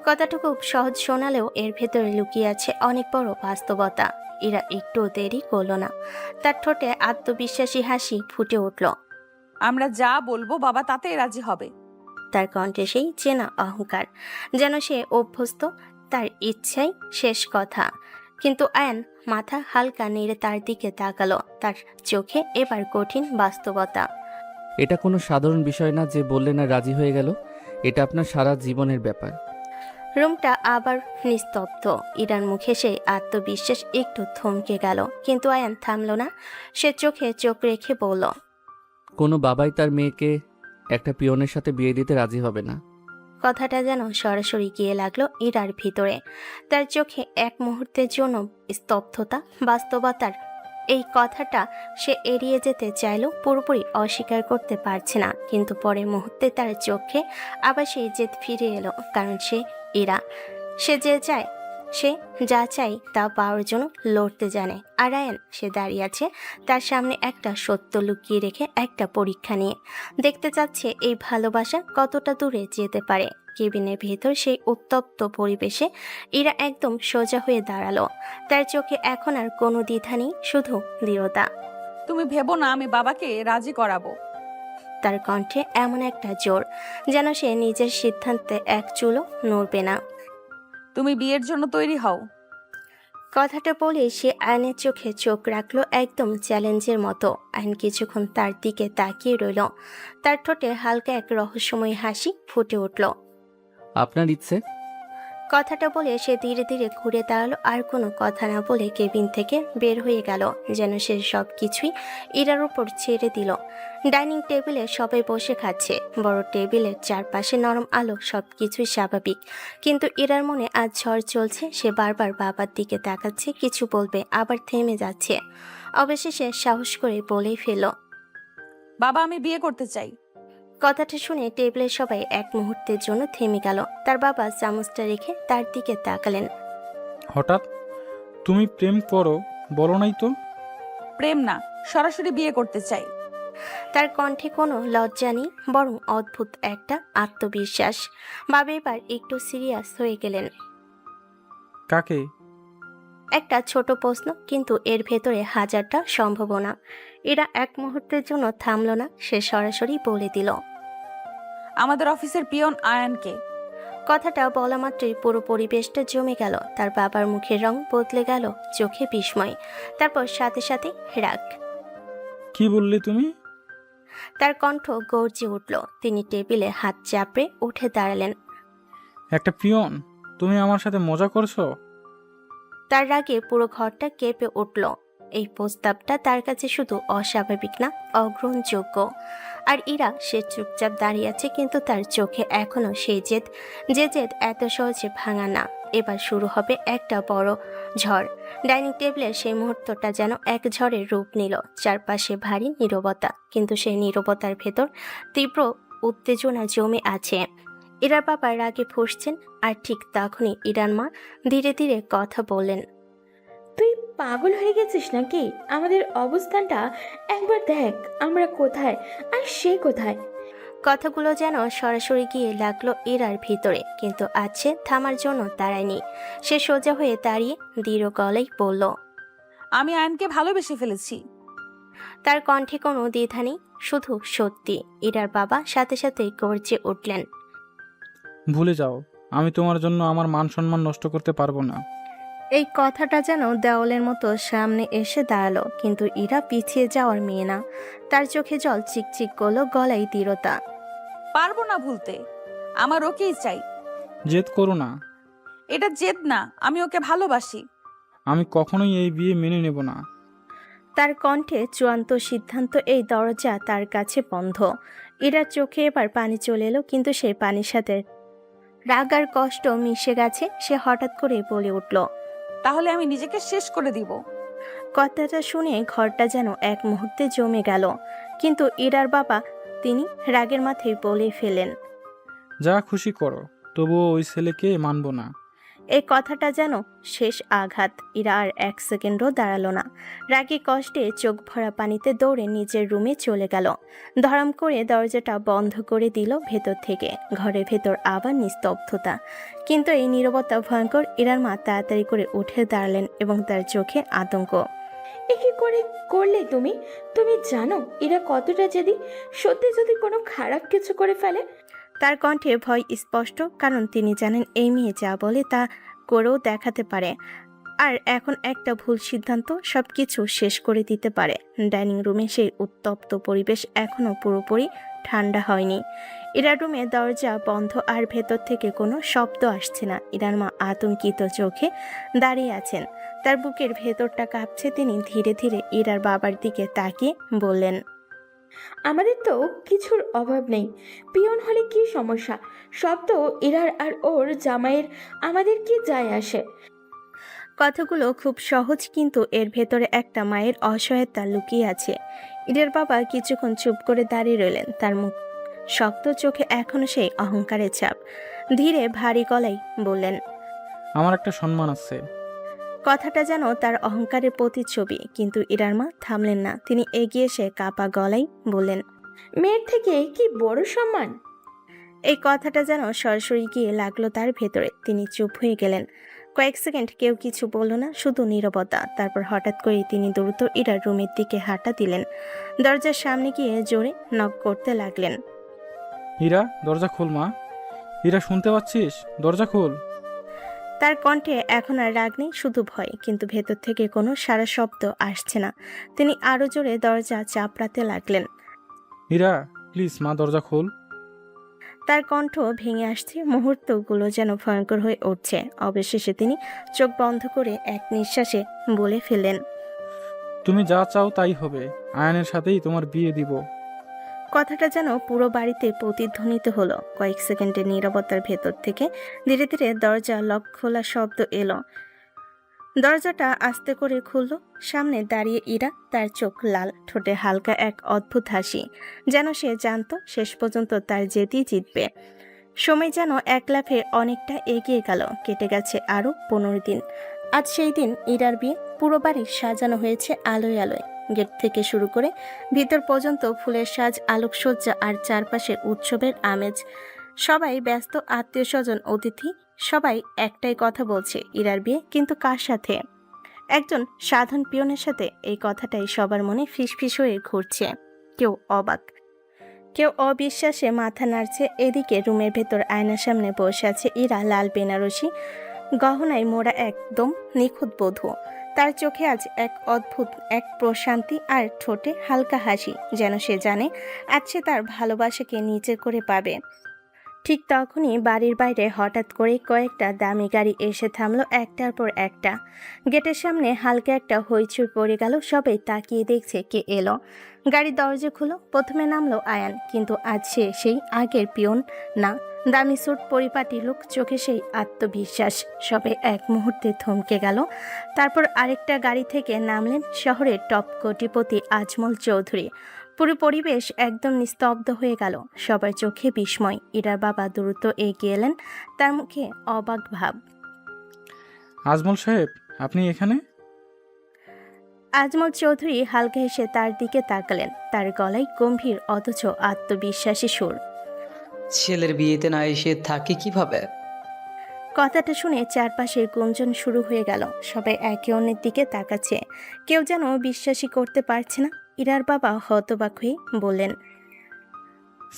কথাটা খুব সহজ শোনালেও এর ভেতরে লুকিয়ে আছে অনেক বড় বাস্তবতা। ইরা একটু দেরি করল না, তার ঠোঁটে আত্মবিশ্বাসী হাসি ফুটে উঠল। আমরা যা বলবো বাবা তাতেই রাজি হবে। তার কণ্ঠে সেই চেনা অহংকার, যেন সে অভ্যস্ত, তার ইচ্ছাই শেষ কথা। কিন্তু আয়ন মাথা হালকা নেড়ে তার দিকে তাকালো। তার চোখে এবার কঠিন বাস্তবতা। এটা কোনো সাধারণ বিষয় না যে বললে না রাজি হয়ে গেল। এটা আপনার সারা জীবনের ব্যাপার। রুমটা আবার নিস্তব্ধ। ইরার মুখে সেই আত্মবিশ্বাস একটু থমকে গেল, কিন্তু আয়ান থামল না। সে চোখে চোখ রেখে বলল, কোনো বাবাই তার মেয়েকে একটা পিয়নের সাথে বিয়ে দিতে রাজি হবে না। কথাটা যেন সরাসরি গিয়ে লাগলো ইরার ভিতরে। তার চোখে এক মুহূর্তের জন্য স্তব্ধতা, বাস্তবতার এই কথাটা সে এড়িয়ে যেতে চাইলেও পুরোপুরি অস্বীকার করতে পারছে না। কিন্তু পরের মুহূর্তে তার চোখে আবার সেই জেদ ফিরে এলো, কারণ সে ইরা। সে যা চাই তা পাওয়ার জন্য লড়তে জানে। আর আয়ন, সে দাঁড়িয়ে আছে তার সামনে একটা সত্য লুকিয়ে রেখে, একটা পরীক্ষা নিয়ে। দেখতে চাচ্ছে এই ভালোবাসা কতটা দূরে যেতে পারে। কেবিনের ভেতর সেই উত্তপ্ত পরিবেশে ইরা একদম সোজা হয়ে দাঁড়ালো। তার চোখে এখন আর কোনো দ্বিধা নেই, শুধু দৃঢ়তা। তুমি ভেবো না আমি বাবাকে রাজি করাবো। তার কণ্ঠে এমন একটা জোর, যেন সে নিজের সিদ্ধান্তে এক চুলও নড়বে না। তুমি বিয়ের জন্য তৈরি হও। কথাটা বলে সে আয়নের চোখে চোখ রাখলো, একদম চ্যালেঞ্জের মতো। আয়ন কিছুক্ষণ তার দিকে তাকিয়ে রইল। তার ঠোঁটে হালকা এক রহস্যময় হাসি ফুটে উঠল। আপনার ইচ্ছে? কথাটা বলে সে ধীরে ধীরে ঘুরে দাঁড়ালো, আর কোনো কথা না বলে কেবিন থেকে বের হয়ে গেল, যেন সে সব কিছুই ইরার উপর ছেড়ে দিল। ডাইনিং টেবিলে সবাই বসে খাচ্ছে। বড় টেবিলের চারপাশে নরম আলো, সব কিছুই স্বাভাবিক। কিন্তু ইরার মনে আজ ঝড় চলছে। সে বারবার বাবার দিকে তাকাচ্ছে, কিছু বলবে, আবার থেমে যাচ্ছে। অবশেষে সাহস করে বলেই ফেলল, বাবা আমি বিয়ে করতে চাই। কথাটা শুনে টেবিলের সবাই এক মুহূর্তের জন্য থেমে গেল। তার বাবা চামচটা রেখে তার দিকে তাকালেন। হঠাৎ তুমি প্রেম করো বলো নাই তো? প্রেম না, সরাসরি বিয়ে করতে চাই। তার কণ্ঠে কোনো লজ্জা নেই, বরং অদ্ভুত একটা আত্মবিশ্বাস। বাবা এবার একটু সিরিয়াস হয়ে গেলেন। কাকে? একটা ছোট প্রশ্ন, কিন্তু এর ভেতরে হাজারটা সম্ভাবনা। এরা এক মুহূর্তের জন্য থামল না। সে সরাসরি বলে দিল, আমাদের অফিসের পিয়ন আয়ানকে। কথাটা বলা মাত্রই পুরো পরিবেশটা জমে গেল। তার বাবার মুখের রং বদলে গেল, চোখে বিস্ময়, তারপর সাথে সাথে রাগ। কি বললে তুমি? তার কণ্ঠ গর্জে উঠল। তিনি টেবিলে হাত চাপড়ে উঠে দাঁড়ালেন। একটা পিয়ন? তুমি আমার সাথে মজা করছো? তার রাগে পুরো ঘরটা কেঁপে উঠল। এই প্রস্তাবটা তার কাছে শুধু অস্বাভাবিক না, অগ্রহণযোগ্য। আর ইরা, সে চুপচাপ দাঁড়িয়ে আছে, কিন্তু তার চোখে এখনো সেই জেদ, যে জেদ এত সহজে ভাঙা না। এবার শুরু হবে একটা বড় ঝড়। ডাইনিং টেবিলের সেই মুহূর্তটা যেন এক ঝড়ের রূপ নিল। চারপাশে ভারী নীরবতা, কিন্তু সেই নীরবতার ভেতর তীব্র উত্তেজনা জমে আছে। ইরার বাবা রাগে ফুঁসছেন, আর ঠিক তখনই ইরার মা ধীরে ধীরে কথা বললেন, তুই পাগল হয়ে গেছিস নাকি? আমাদের অবস্থানটা একবার দেখ, আমরা কোথায় আর সে কোথায়। কথাগুলো যেন সরাসরি গিয়ে লাগলো ইরার ভিতরে, কিন্তু আছে থামার জন্য দাঁড়ায়নি। সে সোজা হয়ে দাঁড়িয়ে দৃঢ় গলায় বলল, আমি আয়নকে ভালোবেসে ফেলেছি। তার কণ্ঠে কোনো দ্বিধা নেই, শুধু সত্যি। ইরার বাবা সাথে সাথে গর্জে উঠলেন। ভুলে যাও, আমি তোমার জন্য আমার মান সম্মান নষ্ট করতে পারবো না। এই কথাটা যেন দেওয়ালের মতো সামনে এসে দাঁড়ালো, কিন্তু ইরা পিছিয়ে যাওয়ার মেয়ে না। তার চোখে জল চিকচিক করলো, গলায় দৃঢ়তা। পারবো না ভুলতে, আমার ওকেই চাই। জেদ করো না। এটা জেদ না, আমি ওকে ভালোবাসি। আমি কখনোই এই বিয়ে মেনে নেব না। তার কণ্ঠে চূড়ান্ত সিদ্ধান্ত। এই দরজা তার কাছে বন্ধ। ইরার চোখে এবার পানি চলে এলো, কিন্তু সেই পানির সাথে রাগ আর কষ্ট মিশে গেছে। সে হঠাৎ করে বলে উঠল, তাহলে আমি নিজেকে শেষ করে দিব। কথাটা শুনে ঘরটা যেন এক মুহূর্তে জমে গেল, কিন্তু ইরার বাবা তিনি রাগের মাথায় বলে ফেলেন, যা খুশি করো, তবুও ওই ছেলেকে মানবো না। এই কথাটা যেন শেষ আঘাত। ইরা আর এক সেকেন্ডও দাঁড়ালো না। রাগে কষ্টে চোখ ভরা পানিতে দৌড়ে নিজের রুমে চলে গেল। ধরাম করে দরজাটা বন্ধ করে দিল ভেতর থেকে। ঘরের ভেতর আবার নিস্তব্ধতা, কিন্তু এই নীরবতা ভয়ঙ্কর। ইরার মা তাড়াতাড়ি করে উঠে দাঁড়ালেন এবং তার চোখে আতঙ্ক। এ কি করে করলে তুমি? তুমি জানো এরা কতটা জেদি? সত্যি যদি কোনো খারাপ কিছু করে ফেলে? তার কণ্ঠে ভয় স্পষ্ট, কারণ তিনি জানেন এই মেয়ে যা বলে তা করেও দেখাতে পারে। আর এখন একটা ভুল সিদ্ধান্ত সবকিছু শেষ করে দিতে পারে। ডাইনিং রুমে সেই উত্তপ্ত পরিবেশ এখনো পুরোপুরি ঠান্ডা হয়নি। ইরার রুমে দরজা বন্ধ আর ভেতর থেকে কোনো শব্দ আসছে না। ইরার মা আতঙ্কিত চোখে দাঁড়িয়ে আছেন, তার বুকের ভেতরটা কাঁপছে। তিনি ধীরে ধীরে ইরার বাবার দিকে তাকিয়ে বললেন, আমাদের তো কিছুর অভাব নেই। পিয়ন হলে কি সমস্যা? সব তো ইরার আর ওর জামাইয়ের, আমাদের কি যায় আসে? কথাগুলো খুব সহজ, কিন্তু এর ভেতরে একটা মায়ের অসহায়তা লুকিয়ে আছে। ইরার বাবা কিছুক্ষণ চুপ করে দাঁড়িয়ে রইলেন, তার মুখ শক্ত, চোখে এখনো সেই অহংকারের ছাপ। ধীরে ভারী গলায় বললেন, আমার একটা সম্মান আছে। কথাটা যেন তার অহংকারের প্রতিচ্ছবি, কিন্তু ইরার মা থামলেন না। তিনি এগিয়ে এসে কাপা গলায় বললেন, মেয়ের থেকে কি বড় সম্মান? এই কথাটা যেন সরাসরি গিয়ে লাগলো তার ভেতরে। তিনি চুপ হয়ে গেলেন। কয়েক সেকেন্ড কেউ কিছু বলল না, শুধু নীরবতা। তারপর হঠাৎ করে তিনি দ্রুত ইরার রুমের দিকে হাঁটা দিলেন। দরজার সামনে গিয়ে জোরে নক করতে লাগলেন। হীরা, দরজা খোল মা। হীরা, শুনতে পাচ্ছিস? দরজা খোল। তার কণ্ঠে এখন আর রাগ নেই, শুধু ভয়, কিন্তু ভেতর থেকে কোনো সারা শব্দ আসছে না। তিনি আরো জোরে দরজা চাপড়াতে লাগলেন। হীরা, প্লিজ মা, দরজা খোল। তার কণ্ঠ ভেঙে আসছে, মুহূর্তগুলো যেন ভয়ঙ্কর হয়ে উঠছে। অবশেষে তিনি চোখ বন্ধ করে এক নিঃশ্বাসে বলে ফেললেন, তুমি যা চাও তাই হবে। আয়ানের সাথেই তোমার বিয়ে দিব। কথাটা যেন পুরো বাড়িতে প্রতিধ্বনিত হলো। কয়েক সেকেন্ডের নীরবতার ভেতর থেকে ধীরে ধীরে দরজা লক খোলা শব্দ এলো। দরজাটা আস্তে করে খুলল। সামনে দাঁড়িয়ে ইরা, তার চোখ লাল, ঠোঁটে হালকা এক অদ্ভুত হাসি, যেন সে জানতো শেষ পর্যন্ত তার জেতই জিতবে। সময় যেন এক লাফে অনেকটা এগিয়ে গেল। কেটে গেছে আরও 15 দিন। আজ সেই দিন। ইরার বিয়ে। পুরো বাড়ি সাজানো হয়েছে আলোয় আলোয়। গেট থেকে শুরু করে ভিতর পর্যন্ত ফুলের সাজ, আলোকসজ্জা আর চারপাশে উৎসবের আমেজ। সবাই ব্যস্ত, আত্মীয় স্বজন, অতিথি সবাই একটাই কথা বলছে, ইরার বিয়ে। কিন্তু কার সাথে? একজন সাধারণ পিয়নের সাথে। এই কথাটাই সবার মনে ফিসফিস হয়ে ঘুরছে। কেউ অবাক, কেউ অবিশ্বাসে মাথা নাড়ছে। এদিকে রুমের ভেতর আয়নার সামনে বসে আছে ইরা, লাল বেনারসি গহনায় মোড়া, একদম নিখুঁত বধূ। তার চোখে আজ এক অদ্ভুত এক প্রশান্তি আর ঠোঁটে হালকা হাসি, যেন সে জানে আজ সে তার ভালোবাসাকে নিজের করে পাবে। ঠিক তখনই বাড়ির বাইরে হঠাৎ করে কয়েকটা দামি গাড়ি এসে থামলো, একটার পর একটা। গেটের সামনে হালকা একটা হইচই পড়ে গেল। সবাই তাকিয়ে দেখছে কে এলো। গাড়ির দরজা খুলো। প্রথমে নামলো আয়ান, কিন্তু আজ সে সেই আগের পিয়ন না। দামি স্যুট, পরিপাটি লোক, চোখে সেই আত্মবিশ্বাস। সবে এক মুহূর্তে থমকে গেল। তারপর আরেকটা গাড়ি থেকে নামলেন শহরের টপ কোটিপতি আজমল চৌধুরী। পুরো পরিবেশ একদম নিস্তব্ধ হয়ে গেল। সবার চোখে বিস্ময়। ইরার বাবা দ্রুত এগিয়ে এলেন, তার মুখে অবাক ভাব। আজমল সাহেব, আপনি এখানে? আজমল চৌধুরী হালকা হেসে তার দিকে তাকালেন। তার গলায় গম্ভীর অথচ আত্মবিশ্বাসী সুর। ছেলের বিয়েতে না এসে থাকি কিভাবে? কথাটা শুনে চারপাশের গুঞ্জন শুরু হয়ে গেল। সবাই একে অন্যের দিকে তাকাচ্ছে, কেউ যেন বিশ্বাসই করতে পারছে না। ইরার বাবা হতবাক হয়ে বললেন,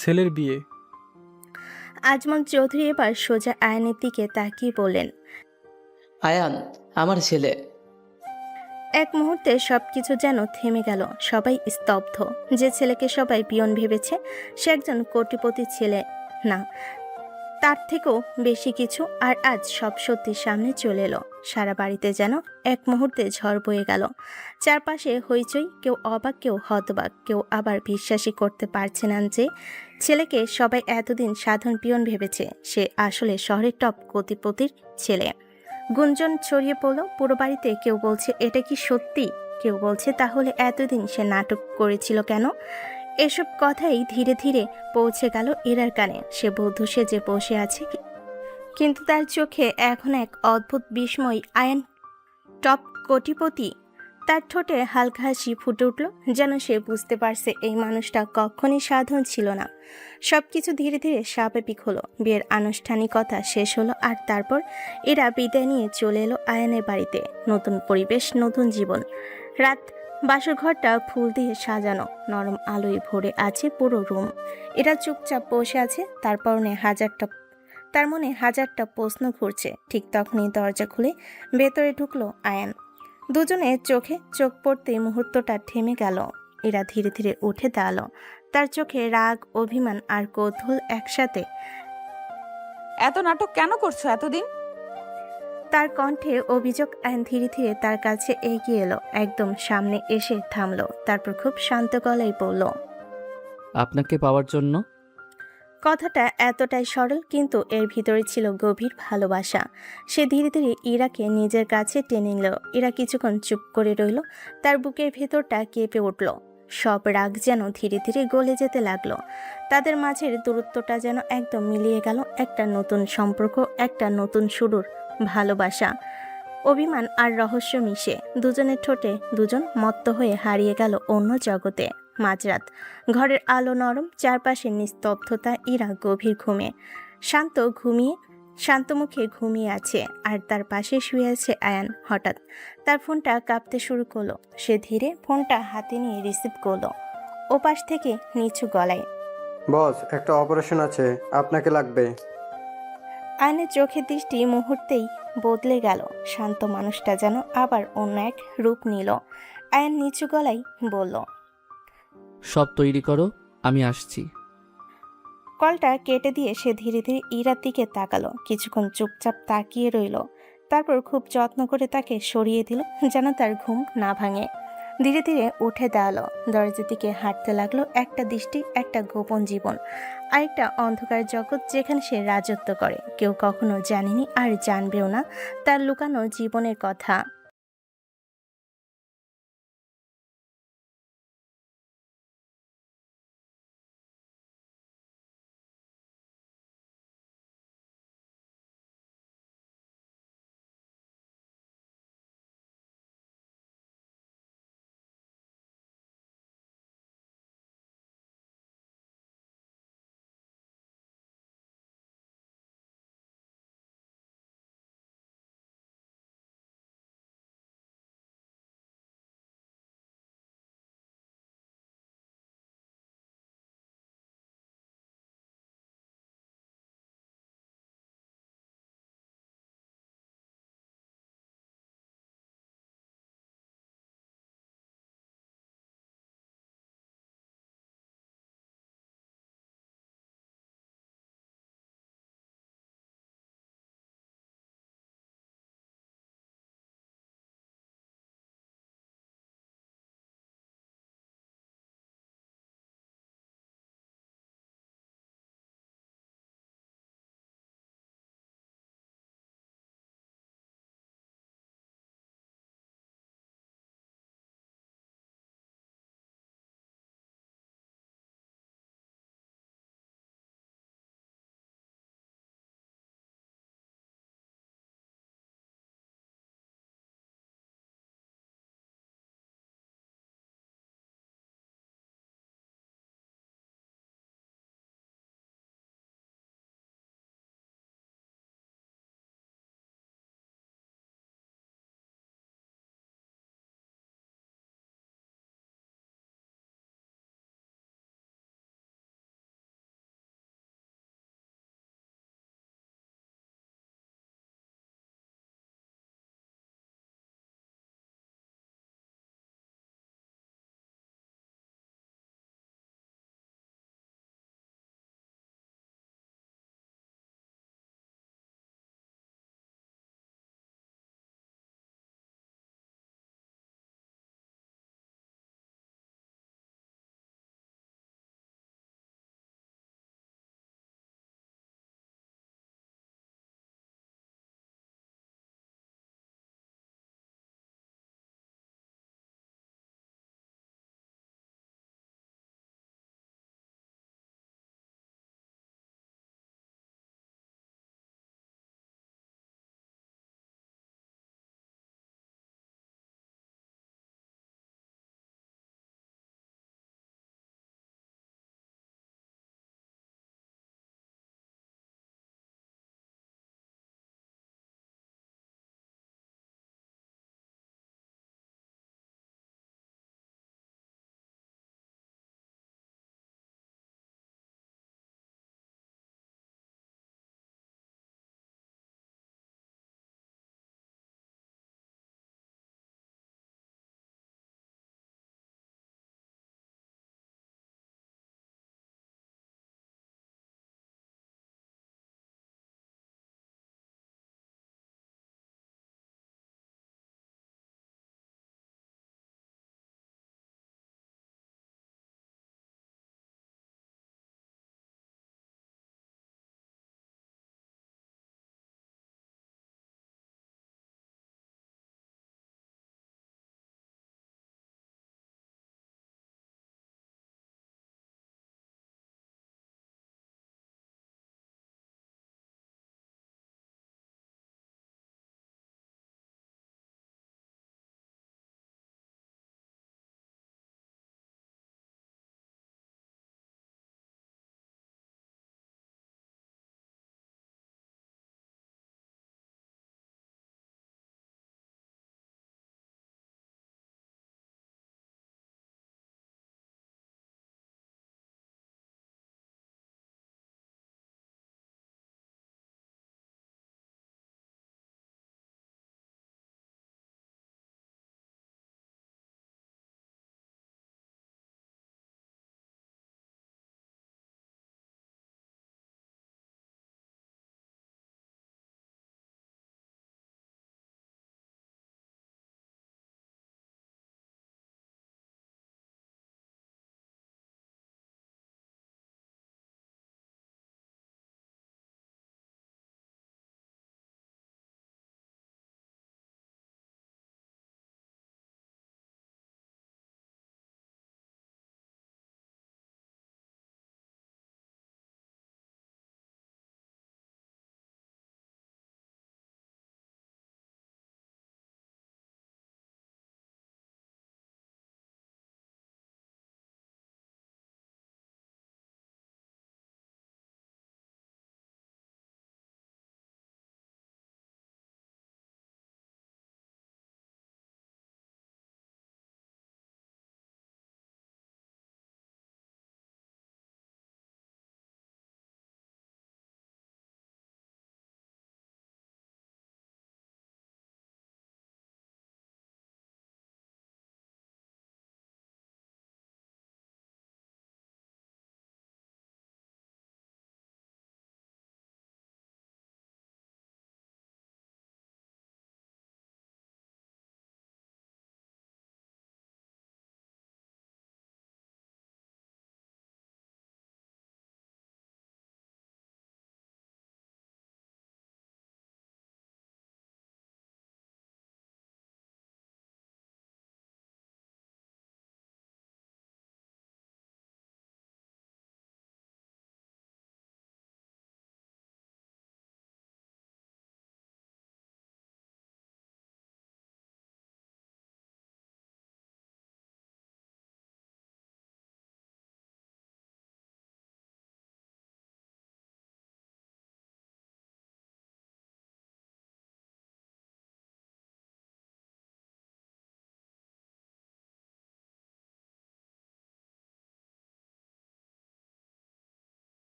ছেলের বিয়ে? আজমল চৌধুরী এবার সোজা আয়ানের দিকে তাকিয়ে বললেন, আয়ান আমার ছেলে। এক মুহূর্তে সবকিছু যেন থেমে গেল। সবাই স্তব্ধ। যে ছেলেকে সবাই পিয়ন ভেবেছে, সে একজন কোটিপতির ছেলে না, তার থেকেও বেশি কিছু। আর আজ সব সত্যি সামনে চলে এলো। সারা বাড়িতে যেন এক মুহূর্তে ঝড় বয়ে গেল। চারপাশে হইচই, কেউ অবাক, কেউ হতবাক, কেউ আবার বিশ্বাসই করতে পারছে না যে ছেলেকে সবাই এতদিন সাধারণ পিয়ন ভেবেছে, সে আসলে শহরের টপ কোটিপতির ছেলে। গুঞ্জন ছড়িয়ে পড়ল পুরো বাড়িতে। কেউ বলছে এটা কি সত্যি, কেউ বলছে তাহলে এতদিন সে নাটক করেছিল কেন। এসব কথাই ধীরে ধীরে পৌঁছে গেল ইরার কানে। সে বধূ সেজে বসে আছে, কিন্তু তার চোখে এখন এক অদ্ভুত বিস্ময়। আয়ান টপ কোটিপতি। তার ঠোঁটে হালকা হাসি ফুটে উঠল, যেন সে বুঝতে পারছে এই মানুষটা কখনই সাধারণ ছিল না। সবকিছু ধীরে ধীরে স্বাভাবিক হলো। বিয়ের আনুষ্ঠানিকতা শেষ হলো, আর তারপর এরা বিদায় নিয়ে চলে এলো আয়ানের বাড়িতে। নতুন পরিবেশ, নতুন জীবন। রাত, বাসর ঘরটা ফুল দিয়ে সাজানো, নরম আলোয় ভরে আছে পুরো রুম। এরা চুপচাপ বসে আছে, তার মনে হাজারটা প্রশ্ন ঘুরছে। ঠিক তখনই দরজা খুলে ভেতরে ঢুকলো আয়ান। দুজনের চোখে চোখ পড়তেই মুহূর্তটা থেমে গেল। এরা ধীরে ধীরে উঠে দাঁড়ালো। তার চোখে রাগ, অভিমান আর কৌতূহল একসাথে। এত নাটক কেন করছো এতদিন? তার কণ্ঠে অভিযোগ। আইন ধীরে ধীরে তার কাছে এগিয়ে এলো, একদম সামনে এসে থামলো। তারপর খুব শান্ত গলায় বলল, আপনাকে পাওয়ার জন্য। কথাটা এতটাই সরল, কিন্তু এর ভিতরে ছিল গভীর ভালোবাসা। সে ধীরে ধীরে ইরাকে নিজের কাছে টেনে নিল। ইরা কিছুক্ষণ চুপ করে রইল। তার বুকের ভেতরটা কেঁপে উঠল। সব রাগ যেন ধীরে ধীরে গলে যেতে লাগলো। তাদের মাঝের দূরত্বটা যেন একদম মিলিয়ে গেল। একটা নতুন সম্পর্ক, একটা নতুন শুরুর ভালোবাসা, অভিমান আর রহস্য মিশে দুজনের ঠোঁটে দুজন মত্ত হয়ে হারিয়ে গেল অন্য জগতে। মাঝরাত, ঘরের আলো নরম, চারপাশে নিস্তব্ধতা। ইরা গভীর ঘুমে শান্ত মুখে ঘুমিয়ে আছে, আর তার পাশে শুয়ে আছে আয়ান। হঠাৎ তার ফোনটা কাঁপতে শুরু করলো। সে ধীরে ফোনটা হাতে নিয়ে রিসিভ করলো। ওপাশ থেকে নিচু গলায়, বস, একটা অপারেশন আছে, আপনাকে লাগবে। আয়নের চোখের দৃষ্টি মুহূর্তেই বদলে গেল। শান্ত মানুষটা যেন আবার অন্য এক রূপ নিল। আয়ান নিচু গলায় বলল, সব তৈরি করো, আমি আসছি। কলটা কেটে দিয়ে সে ধীরে ধীরে ইরার দিকে তাকালো। কিছুক্ষণ চুপচাপ তাকিয়ে রইল। তারপর খুব যত্ন করে তাকে সরিয়ে দিল, যেন তার ঘুম না ভাঙে। ধীরে ধীরে উঠে দাঁড়ালো, দরজার দিকে হাঁটতে লাগলো। একটা দৃষ্টি, একটা গোপন জীবন, আরেকটা অন্ধকার জগৎ যেখানে সে রাজত্ব করে। কেউ কখনো জানেনি আর জানবেও না তার লুকানো জীবনের কথা।